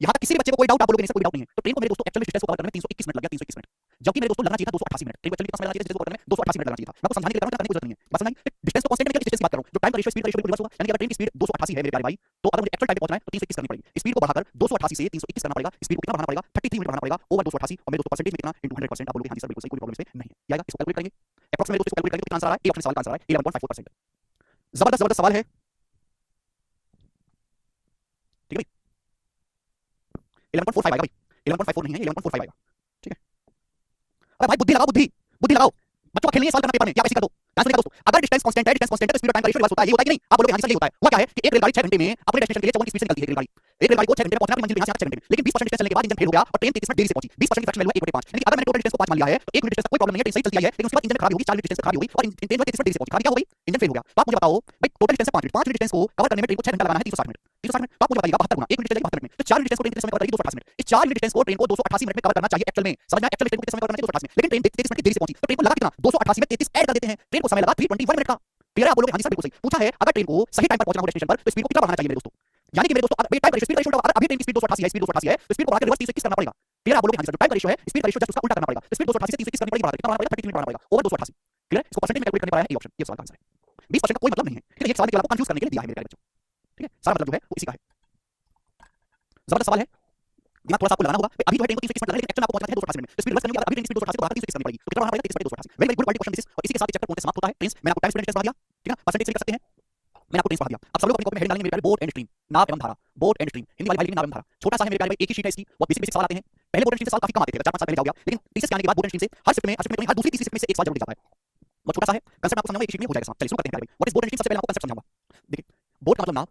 यहां तक किसी भी बच्चे को कोई डाउट आप बोलोगे नहीं सर कोई डाउट नहीं है, तो ट्रेन को मेरे दोस्तों एक्चुअली डिस्टेंस को कवर करने में 321 मिनट लग गया 321 मिनट, जबकि मेरे दोस्तों लगना चाहिए था 288 मिनट, ट्रेन को एक्चुअली कितना समय लगना चाहिए डिस्टेंस को कवर करने में 288 मिनट लगना चाहिए था। मैं आपको समझाने के लिए कर रहा हूं, करने की जरूरत नहीं है, बस समझ में डिस्टेंस को कांस्टेंट में क्या डिस्टेंस की बात कर रहा हूं, जो टाइम का रेशियो स्पीड का रेशियो बिल्कुल रिवर्स होगा, यानी कि अगर ट्रेन की स्पीड 288 है मेरे प्यारे भाई तो अगर मुझे एक्चुअल टाइम पे पहुंचना है तो 321 करनी पड़ेगी, स्पीड को बढ़ाकर 288 से 321 करना पड़ेगा, स्पीड को कितना बढ़ाना पड़ेगा 33 मिनट बढ़ाना पड़ेगा ओवर 288 और मेरे दोस्तों परसेंटेज में कितना इनटू 100%। आप बोलोगे हां जी सर बिल्कुल सही, कोई प्रॉब्लम इसमें नहीं है, ये आएगा इसको कैलकुलेट करेंगे एप्रोक्सीमेट दोस्तों इसको कैलकुलेट करेंगे तो कितना आंसर आ रहा है, ए ऑप्शन सवाल का आंसर आ रहा है 11.54%। जबरदस्त जबरदस्त सवाल है, ठीक है भाई 11.45 आएगा भाई, 11.54 नहीं है 11.45 आएगा, ठीक है। अरे भाई बुद्धि लगाओ, बुद्धि बुद्धि लगाओ, बच्चों का खेल नहीं है सवाल करना पेपर में, या ऐसे कर दो आंसर निकाल दोस्तों। अगर डिस्टेंस कांस्टेंट है, डिस्टेंस कांस्टेंट है तो स्पीड और टाइम का रेशियो रिवर्स होता है, ये होता है कि नहीं? आप बोलोगे हां जी सर ये होता है। हुआ क्या है कि एक रेलगाड़ी 6 घंटे में अपने डेस्टिनेशन के लिए 54 की स्पीड से निकलती है, एक रेलगाड़ी को 6 घंटे में पहुंचना अपनी मंजिल पे यहां से 6 घंटे में, लेकिन 20% डिस्टेंस चलने के बाद इंजन फेल हो गया और ट्रेन 33 मिनट देरी से पहुंची, 20% की फ्रैक्शन वैल्यू है 1/5, यानी कि अगर मैंने टोटल डिस्टेंस को 5 मान लिया है तो 1 मिनट डिस्टेंस कोई प्रॉब्लम नहीं है, ट्रेन सही चलती है, लेकिन उसके बाद इंजन खराब होगी, 4 मिनट डिस्टेंस खराब होगी और ट्रेन 33 मिनट देरी से पहुंची, खराबी क्या हो गई इंजन फेल हो गया। तो आप मुझे बताओ भाई टोटल डिस्टेंस 5 मिनट डिस्टेंस को कवर करने में ट्रेन को 6 घंटा लगाना है 360 मिनट, 360 मिनट, तो आप मुझे बताइएगा 72 गुना 1 मिनट चलेगी 72 मिनट, तो 4 मिनट डिस्टेंस को ट्रेन कितने समय कवर करेगी 288 मिनट, इस 4 मिनट डिस्टेंस को ट्रेन को 288 मिनट में कवर करना चाहिए एक्चुअल में, समझ में? एक्चुअल ट्रेन को कितने समय कवर करना चाहिए 288 मिनट, लेकिन ट्रेन 33 मिनट की देरी से पहुंची, तो ट्रेन को लगा कितना 288 में 33 ऐड कर देते हैं, ट्रेन को समय लगा 321 मिनट का। क्लियर है? आप बोलोगे हां जी सर बिल्कुल सही। पूछा है अगर ट्रेन को सही टाइम पर पहुंचना हो डेस्टिनेशन पर तो स्पीड को कितना बढ़ाना चाहिए मेरे दोस्तों, यानी कि मेरे दोस्तों अगर टाइम का स्पीड का रेशियो अगर अभी ट्रेन की स्पीड 288 है, स्पीड 288 है तो स्पीड को बढ़ाकर रिवर्स 321 करना पड़ेगा। क्लियर? आप बोलोगे हां जी सर टाइम का रेशियो है, स्पीड का रेशियो जस्ट उसका उल्टा करना पड़ेगा, तो स्पीड 288 से 321 करनी पड़ेगी, बढ़ाकर कितना बढ़ाना पड़ेगा 33 मिनट बढ़ाना पड़ेगा ओवर 288। क्लियर? इसको परसेंटेज में कैलकुलेट करने पर आया है, ये ऑप्शन ये सवाल का आंसर है। 20% का कोई मतलब नहीं है, ठीक है, एक सवाल केवल आपको कंफ्यूज करने के लिए दिया है मेरे प्यारे बच्चों, ठीक है, सारा मतलब जो है वो इसी का है। जबरदस्त सवाल है, दिमाग थोड़ा सा आपको लगाना होगा। अभी जो है ट्रेन को 321 मिनट लग रहा है, लेकिन एक्चुअल में आपको पहुंचना है 288 मिनट में, तो स्पीड रिवर्स करनी है, अभी ट्रेन की स्पीड 288 को बढ़ाकर 321 करनी पड़ेगी, तो कितना बढ़ाना पड़ेगा 33 288। Very very good quality question this is, और इसी के साथ चैप्टर पूर्ण समाप्त होता है। ट्रेन्स मैंने आपको टाइम स्टूडेंट टेस्ट बढ़ा दिया, ठीक है, परसेंटेज से कर सकते हैं, मैंने आपको ट्रेन्स पढ़ा दिया। अब सब लोग अपनी कॉपी में हेडिंग डालेंगे मेरे प्यारे बोट एंड स्ट्रीम, नाव एवं धारा, बोट एंड स्ट्रीम, हिंदी वाली फाइल लिखी नाव एवं धारा, छोटा सा है मेरे प्यारे भाई, एक ही शीट है इसकी, बहुत बेसिक बेसिक सवाल आते हैं। पहले बोट एंड स्ट्रीम से सवाल काफी कम आते थे, 4-5 साल पहले जाओ गया, लेकिन टीचर्स के आने के बाद बोट एंड स्ट्रीम से हर शिफ्ट में हर दूसरी तीसरी शिफ्ट में से एक सवाल जरूर जाता है, बहुत छोटा सा है, कंसेप्ट आपको समझाऊंगा एक शीट में हो जाएगा। चलिए शुरू करते हैं प्यारे भाई, what is boat and stream, सबसे पहले आपको कंसेप्ट समझाऊंगा। देखिए बोट का मतलब नाव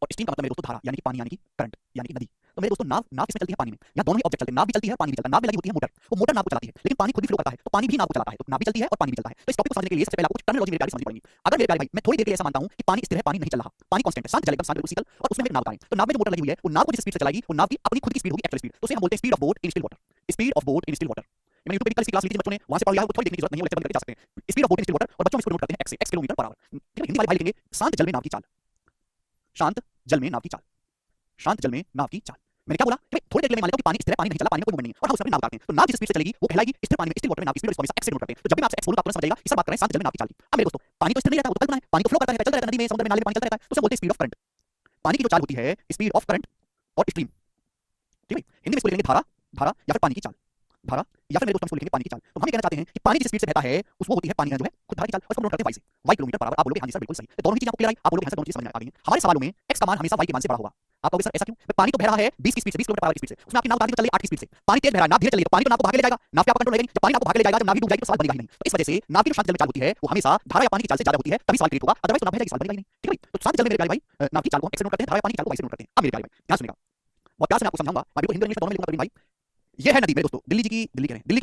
और स्ट्रीम का मतलब मेरे दोस्तों धारा, यानी कि पानी, यानी कि करंट, यानी कि नदी। तो मेरे दोस्तों नाव नाव किसमें चलती है? पानी में। यहाँ दोनों ही ऑब्जेक्ट चलते हैं, नाव भी चलती है, पानी भी चलता है। नाव में लगी होती है मोटर, वो मोटर नाव को चलाती है, लेकिन पानी खुद भी फ्लो करता है, तो पानी भी नाव को चलाता है, तो नाव भी चलती है और पानी भी चलता है। तो इस टॉपिक को समझने के लिए सबसे पहले आपको टर्मिनोलॉजी मेरे प्यारे समझनी पड़ेगी। अगर मेरे प्यारे भाई मैं थोड़ी देर के लिए ऐसा मानता हूं कि पानी स्थिर है, पानी नहीं चल रहा, पानी कांस्टेंट है, शांत जल एकदम शांत बिल्कुल शीतल, और उसमें हम एक नाव उतारें, तो नाव में जो मोटर लगी हुई है वो नाव को जिस स्पीड से चलाएगी वो नाव की अपनी खुद की स्पीड होगी, एक्चुअल स्पीड, तो उसे हम बोलते हैं speed of boat in still water. Speed of boat in still water. मैंने YouTube पे भी कल इसकी क्लास ली थी, बच्चों ने वहां से पढ़ लिया है, वो थोड़ी देखने की जरूरत नहीं है, वो लेक्चर बंद करके जा सकते हैं। Speed of boat in still water, और बच्चों हम इसको नोट करते हैं x किलोमीटर पर आवर। ठीक है, हिंदी वाले भाई लिखेंगे शांत जल में नाव की चाल, शांत जल में नाव की चाल, शांत जल में नाव की चाल। मैंने क्या बोला कि थोड़ी देर के लिए मान लेता हूं कि पानी स्थिर है, पानी नहीं चला, पानी में कोई मूवमेंट नहीं है, और हम उसमें नाव उतारते हैं, तो नाव जिस स्पीड से चलेगी वो कहलाएगी स्थिर पानी में, स्टिल वाटर में नाव की स्पीड, इसको हमेशा x से नोट करते हैं। तो जब भी मैं आपसे x बोलूंगा आप तुरंत समझ जाएगा कि सर बात कर रहे हैं शांत जल में नाव की चाल की। अब मेरे दोस्तों पानी तो स्थिर नहीं रहता, वो तो कल्पना है, पानी को फ्लो करता है, चलता रहता है, नदी में, समुद्र में, नाले में पानी चलता रहता है, तो उसे बोलते हैं स्पीड ऑफ करंट। पानी की जो चाल होती है स्पीड ऑफ करंट और स्ट्रीम। ठीक है, हिंदी में इसको लिखेंगे धारा, धारा या फिर पानी की चाल, धारा या फिर मेरे दोस्तों इसको लिखेंगे पानी की चाल। तो हम ये कहना चाहते हैं कि पानी जिस स्पीड से बहता है उसको होती है पानी जो है खुद धारा की चाल, और उसको नोट करते हैं y से, y किलोमीटर पर आवर। आप बोलोगे हां जी सर बिल्कुल सही, तो दोनों ही चीजें आपको क्लियर आई? आप बोलोगे हां सर दोनों चीजें समझ में आ गई हैं। हमारे सवालों में x का मान हमेशा y के मान से बड़ा होगा। आप कहोगे सर ऐसा क्यों? पानी तो बह रहा है 20 की स्पीड से, 20 किलोमीटर पर आवर की स्पीड से, उसमें आपकी नाव उतार दी तो चल रही है 8 की स्पीड से। पानी तेज बह रहा है, नाव धीरे चल रही है, तो पानी तो नाव को भागे ले जाएगा, नाव क्या कंट्रोल रहेगी? जब पानी नाव को भागे ले जाएगा, जब नाव डूब जाएगी तो सवाल बनेगा ही नहीं। तो इस वजह से नाव की जो शांत जल में चाल होती है वो हमेशा धारा या पानी की चाल से ज्यादा होती है, तभी सवाल क्रिएट होगा, अदरवाइज तो नाव बह जाएगी, सवाल बनेगा ही नहीं। ठीक है भाई, तो शांत जल में मेरे प्यारे भाई नाव की चाल को हम x से नोट करते हैं, धारा या पानी की चाल को y से नोट करते हैं। अब मेरे प्यारे भाई ध्यान सुनिएगा, बहुत प्यार से मैं आपको समझाऊंगा, मैं बिल्कुल हिंदी और इंग्लिश दोनों में लिखूंगा प्रवीण भाई। ये है नदी मेरे दोस्तों, दिल्ली की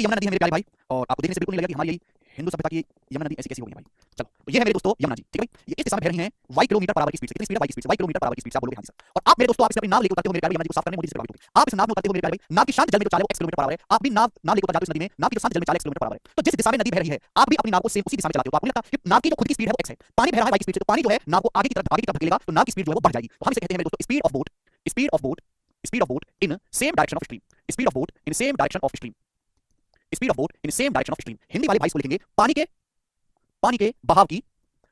यमुना नदी है मेरे प्यारे भाई, और आपको देखने से बिल्कुल नहीं लगेगा कि हमारी यही हिंदू सभ्यता की यमुना नदी ऐसी कैसी हो गई है भाई। चलो, तो ये है मेरे दोस्तों यमुना जी। ठीक है भाई, ये इस दिशा में बह रही है y किलोमीटर पर आवर की स्पीड से। कितनी स्पीड है? y की स्पीड से, y किलोमीटर पर आवर की स्पीड से। आप बोलोगे हां जी सर। और आप मेरे दोस्तों आप इसे अपनी नाव लेकर उतरते हो मेरे प्यारे यमुना जी को साफ करने, मुझे इससे प्रभावित होगी। आप इस नाव में उतरते हो मेरे प्यारे भाई, नाव की शांत जल में जो चाल है वो x किलोमीटर पर आवर है। आप भी नाव लेकर उतर जाते हो इस नदी में, नाव की जो शांत जल में चाल है x किलोमीटर पर आवर है। तो जिस दिशा में नदी बह रही है आप भी अपनी नाव को सेम उसी दिशा में चलाते हो, तो आपको नहीं लगता कि नाव की जो खुद की स्पीड है वो x है, पानी बह रहा है y की स्पीड से, तो पानी जो है नाव को आगे की तरफ धकेलेगा, तो नाव की स्पीड जो है वो बढ़ जाएगी। तो हम इसे कहते हैं मेरे दोस्तों speed of boat, speed of boat, speed of boat in same direction of stream, speed of boat in same direction of stream, speed of boat in same direction of stream. Hindi वाले भाई इसको लिखेंगे पानी के बहाव की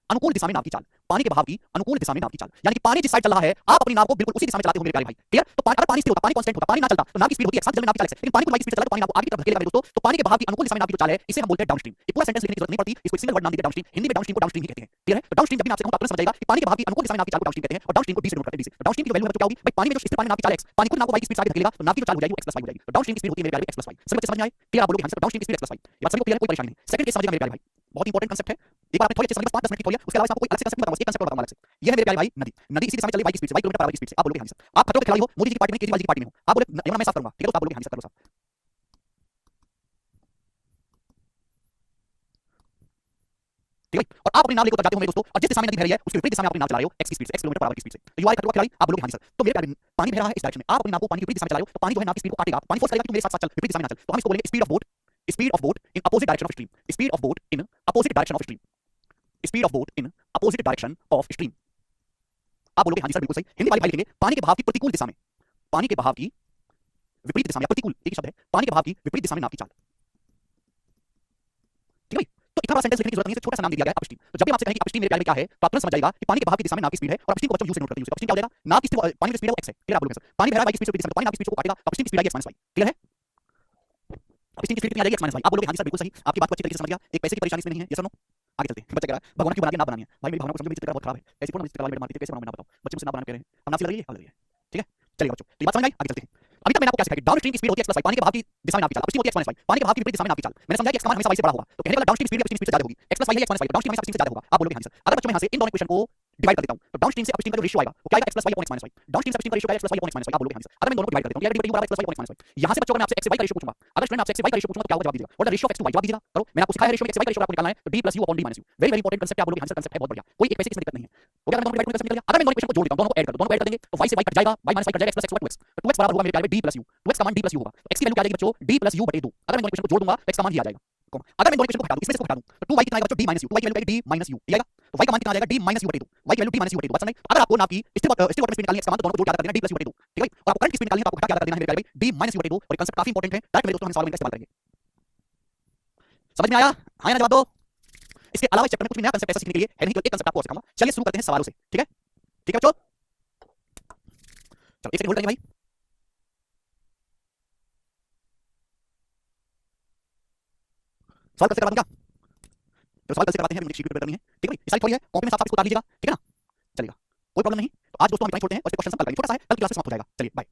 अनुकूल दिशा में नाव की चाल, पानी के बहाव की अनुकूल दिशा में नाव की चाल। यानी कि पानी जिस साइड चल रहा है आप अपनी नाव को बिल्कुल उसी दिशा में चलाते हो मेरे प्यारे भाई। क्लियर? तो अगर पानी स्थिर होता, पानी कांस्टेंट होता, पानी ना चलता, तो नाव की स्पीड होती है शांत जल में नाव की चाल से, लेकिन पानी को y की स्पीड से चला तो पानी नाव को आगे की तरफ धकेलेगा मेरे दोस्तों। तो पानी के बहाव की अनुकूल दिशा में नाव की जो चाल है इसे हम बोलते हैं डाउनस्ट्रीम। ये पूरा सेंटेंस लिखने की जरूरत नहीं पड़ती, इसको सिंगल वर्ड नाम देकर डाउनस्ट्रीम, हिंदी में डाउनस्ट्रीम को डाउनस्ट्रीम ही कहते हैं। क्लियर है? तो डाउनस्ट्रीम जब भी मैं आपसे कहूं तो आप तुरंत समझ जाएगा कि पानी के बहाव की अनुकूल दिशा में नाव की चाल को डाउनस्ट्रीम कहते हैं, और डाउनस्ट्रीम को d से नोट करते हैं, d से। तो डाउनस्ट्रीम की वैल्यू क्या होगी भाई? पानी में जो स्थिर पानी नाव की चाल x, पानी खुद नाव को y की स्पीड से आगे धकेलेगा, तो नाव की जो चाल हो जाएगी वो x + y हो जाएगी। तो डाउनस्ट्रीम की स्पीड होती है मेरे प्यारे x + y। सभी बच्चे समझ में आए? क्लियर? आप बोलोगे हां सर डाउनस्ट्रीम की स्पीड x + y। ये बात सभी को क्लियर है, कोई परेशानी नहीं। सेकंड केस समझिएगा मेरे प्यारे भाई, बहुत इंपॉर्टेंट कांसेप्ट है। एक बार आपने थोड़ी अच्छे समझ, 5-10 मिनट की थोड़ी है, उसके अलावा आपको कोई अलग से कांसेप्ट नहीं बताऊंगा, एक कांसेप्ट बताऊंगा अलग से। ये है मेरे प्यारे भाई नदी, नदी इसी दिशा में चल रही y की स्पीड से, y किलोमीटर पर आवर की स्पीड से। आप बोलोगे हां सर आप खतरों के खिलाड़ी हो, मोदी जी की पार्टी में, केजरीवाल जी की पार्टी में हो, आप बोले यमुना मैं साफ करूंगा। ठीक है, तो आप बोलोगे हां सर कर लो साफ। ठीक है, और आप अपनी नाव लेकर उतर जाते हो मेरे दोस्तों, और जिस दिशा में नदी बह रही है उसके विपरीत दिशा में आप अपनी नाव चला रहे हो x की स्पीड से, x किलोमीटर पर आवर की स्पीड से। तो यू आर खतरों का खिलाड़ी, आप बोलोगे हां सर। तो मेरे प्यारे पानी बह रहा है इस डायरेक्शन में, आप अपनी नाव को पानी के विपरीत दिशा में चला रहे हो, तो पानी जो है नाव की स्पीड को काटेगा, पानी फोर्स करेगा कि तू मेरे साथ साथ चल, विपरीत दिशा में ना चल। तो हम इसको बोलेंगे speed of boat, speed of boat in opposite direction of stream, speed of boat in opposite direction of stream, speed of boat in opposite direction of stream. आप बोलोगे हां जी सर बिल्कुल सही। हिंदी वाले भाई लिखेंगे पानी के बहाव की प्रतिकूल दिशा में, पानी के बहाव की विपरीत दिशा में, या प्रतिकूल एक ही शब्द है, पानी के बहाव की विपरीत दिशा में नाव की चाल। ठीक है, तो इतना बड़ा सेंटेंस लिखने की जरूरत नहीं है, छोटा सा नाम दे दिया गया है अपस्ट्रीम। तो जब भी आपसे कहें कि अपस्ट्रीम मेरे प्यारे में क्या है, तो आप तुरंत समझ जाएगा कि पानी के बहाव की दिशा में नाव की स्पीड है, और अपस्ट्रीम को बच्चों यू से नोट करते हैं। अपस्ट्रीम क्या हो जाएगा? नाव की स्पीड, पानी की स्पीड है वो x है। क्लियर? आप बोलोगे सर पानी बह रहा है y की स्पीड से विपरीत दिशा में, तो पानी नाव की स्पीड को काटेगा, अपस्ट्रीम की स्पीड आएगी x - y। क्लियर है? अपस्ट्रीम की स्पीड कितनी आ जाएगी? x - y। आप बोलोगे हां जी सर बिल्कुल सही, आपकी बात को अच्छी तरीके से समझ गया, एक पैसे की परेशानी इसमें नहीं है। यस और नो? आगे चलते हैं। बच्चा कह रहा है भगवान की बना के नाव बनानी है। भाई मेरी भावना को समझो, मेरी चित्रकला बहुत खराब है, ऐसी कौन चित्रकला वाली मारती है, कैसे बनाऊं मैं नाव बताओ? बच्चे मुझसे नाव बनाने कह रहे हैं, अब नाव सी लग रही है, हां लग रही है। ठीक है, चलिए बच्चों, तो ये बात समझ आई? आगे चलते हैं। अभी तक मैंने आपको क्या सिखाया? डाउनस्ट्रीम की स्पीड होती है x + y, पानी के बहाव की दिशा में नाव की चाल, अपस्ट्रीम होती है x - y, पानी के बहाव की विपरीत दिशा में नाव की चाल। मैंने समझाया कि x का मान हमेशा y से बड़ा होगा, तो कहने वाला डाउनस्ट्रीम स्पीड अपस्ट्रीम स्पीड से ज्यादा होगी, x + y है x - y, डाउनस्ट्रीम हमेशा अपस्ट्रीम से ज्यादा होगा। आप बोलोगे हां सर। अगर बच्चों मैं यहां से इन दोनों इक्वेशन को डिवाइड कर देता हूं, तो डाउनस्ट्रीम से अपस्ट्रीम का जो रेशियो आएगा वो क्या आएगा? x + y / x - y। Downstream से अपस्ट्रीम का रेशियो क्या है? x + y / x - y। आप बोलोगे हां सर। अगर मैं दोनों को डिवाइड कर देता हूं, ये डी बराबर x + y / x - y। यहां से बच्चों, अगर मैं आपसे x से y का रेशियो पूछूंगा, अगर स्टूडेंट आपसे x से y का रेशियो पूछूंगा तो क्या होगा? जवाब दीजिएगा। What the ratio of x to y? जवाब दीजिएगा। करो, मैंने आपको सिखाया है रेशियो में x से y का रेशियो आपको निकालना है, तो d + u / d - u। Very very important concept है। आप बोलोगे हां सर कांसेप्ट है बहुत बढ़िया, कोई एक पैसे की इसमें दिक्कत नहीं है। हो गया? मैं दोनों डिवाइड करके निकल गया। अगर मैं दोनों इक्वेशन को जोड़ देता हूं, दोनों को ऐड कर दो, दोनों को ऐड कर देंगे तो y से y कट जाएगा, y - y कट जाएगा, x + x होगा 2x। तो 2x बराबर होगा मेरे प्यारे d + u। 2x का मान d + u होगा, तो x की वैल्यू क्या आ जाएगी बच्चों? d + u / 2। अगर मैं दोनों इक्वेशन को जोड़ दूंगा तो x का मान ये आ जाएगा। अगर मैं दोनों इक्वेशन को हटा दूं, इसमें से हटा दूं, तो 2y कितना आएगा बच्चों? d - u। 2y की वैल्यू आएगी d - u, ठीक है? तो y का मान कितना आ जाएगा? d - u / 2। y की वैल्यू d - u / 2। बात समझ में? अगर आपको नाव की स्टिल वाटर में स्पीड निकालनी है, x का मान, तो दोनों को जोड़ के कर देना d + u / 2। ठीक है भाई? और आपको करंट की स्पीड निकालनी है, तो आपको हटा के कर देना है मेरे प्यारे भाई d - u / 2। और ये कांसेप्ट काफी इंपॉर्टेंट है, डायरेक्ट मेरे दोस्तों हम सवाल में इस्तेमाल करेंगे। समझ में आया? हां या ना जवाब दो। इसके अलावा इस चैप्टर में कुछ भी नया कांसेप्ट ऐसा सीखने के लिए है नहीं, केवल एक कांसेप्ट आपको और सिखाऊंगा। चलिए शुरू करते हैं सवालों से। ठीक है? ठीक है बच्चों? चलो एक सेकंड होल्ड करेंगे भाई। सवाल कैसे करवा दूं क्या? तो सवाल कैसे करवाते हैं, मुझे शीट पे करनी है। ठीक है भाई? ये सारी थोड़ी है, कॉपी में साफ-साफ इसको उतार लीजिएगा। ठीक है ना? चलेगा, कोई प्रॉब्लम नहीं। तो आज दोस्तों हम इतना ही छोड़ते हैं, और इसके क्वेश्चन हम कल करेंगे। छोटा सा है, कल क्लास समाप्त हो जाएगा। चलिए बाय।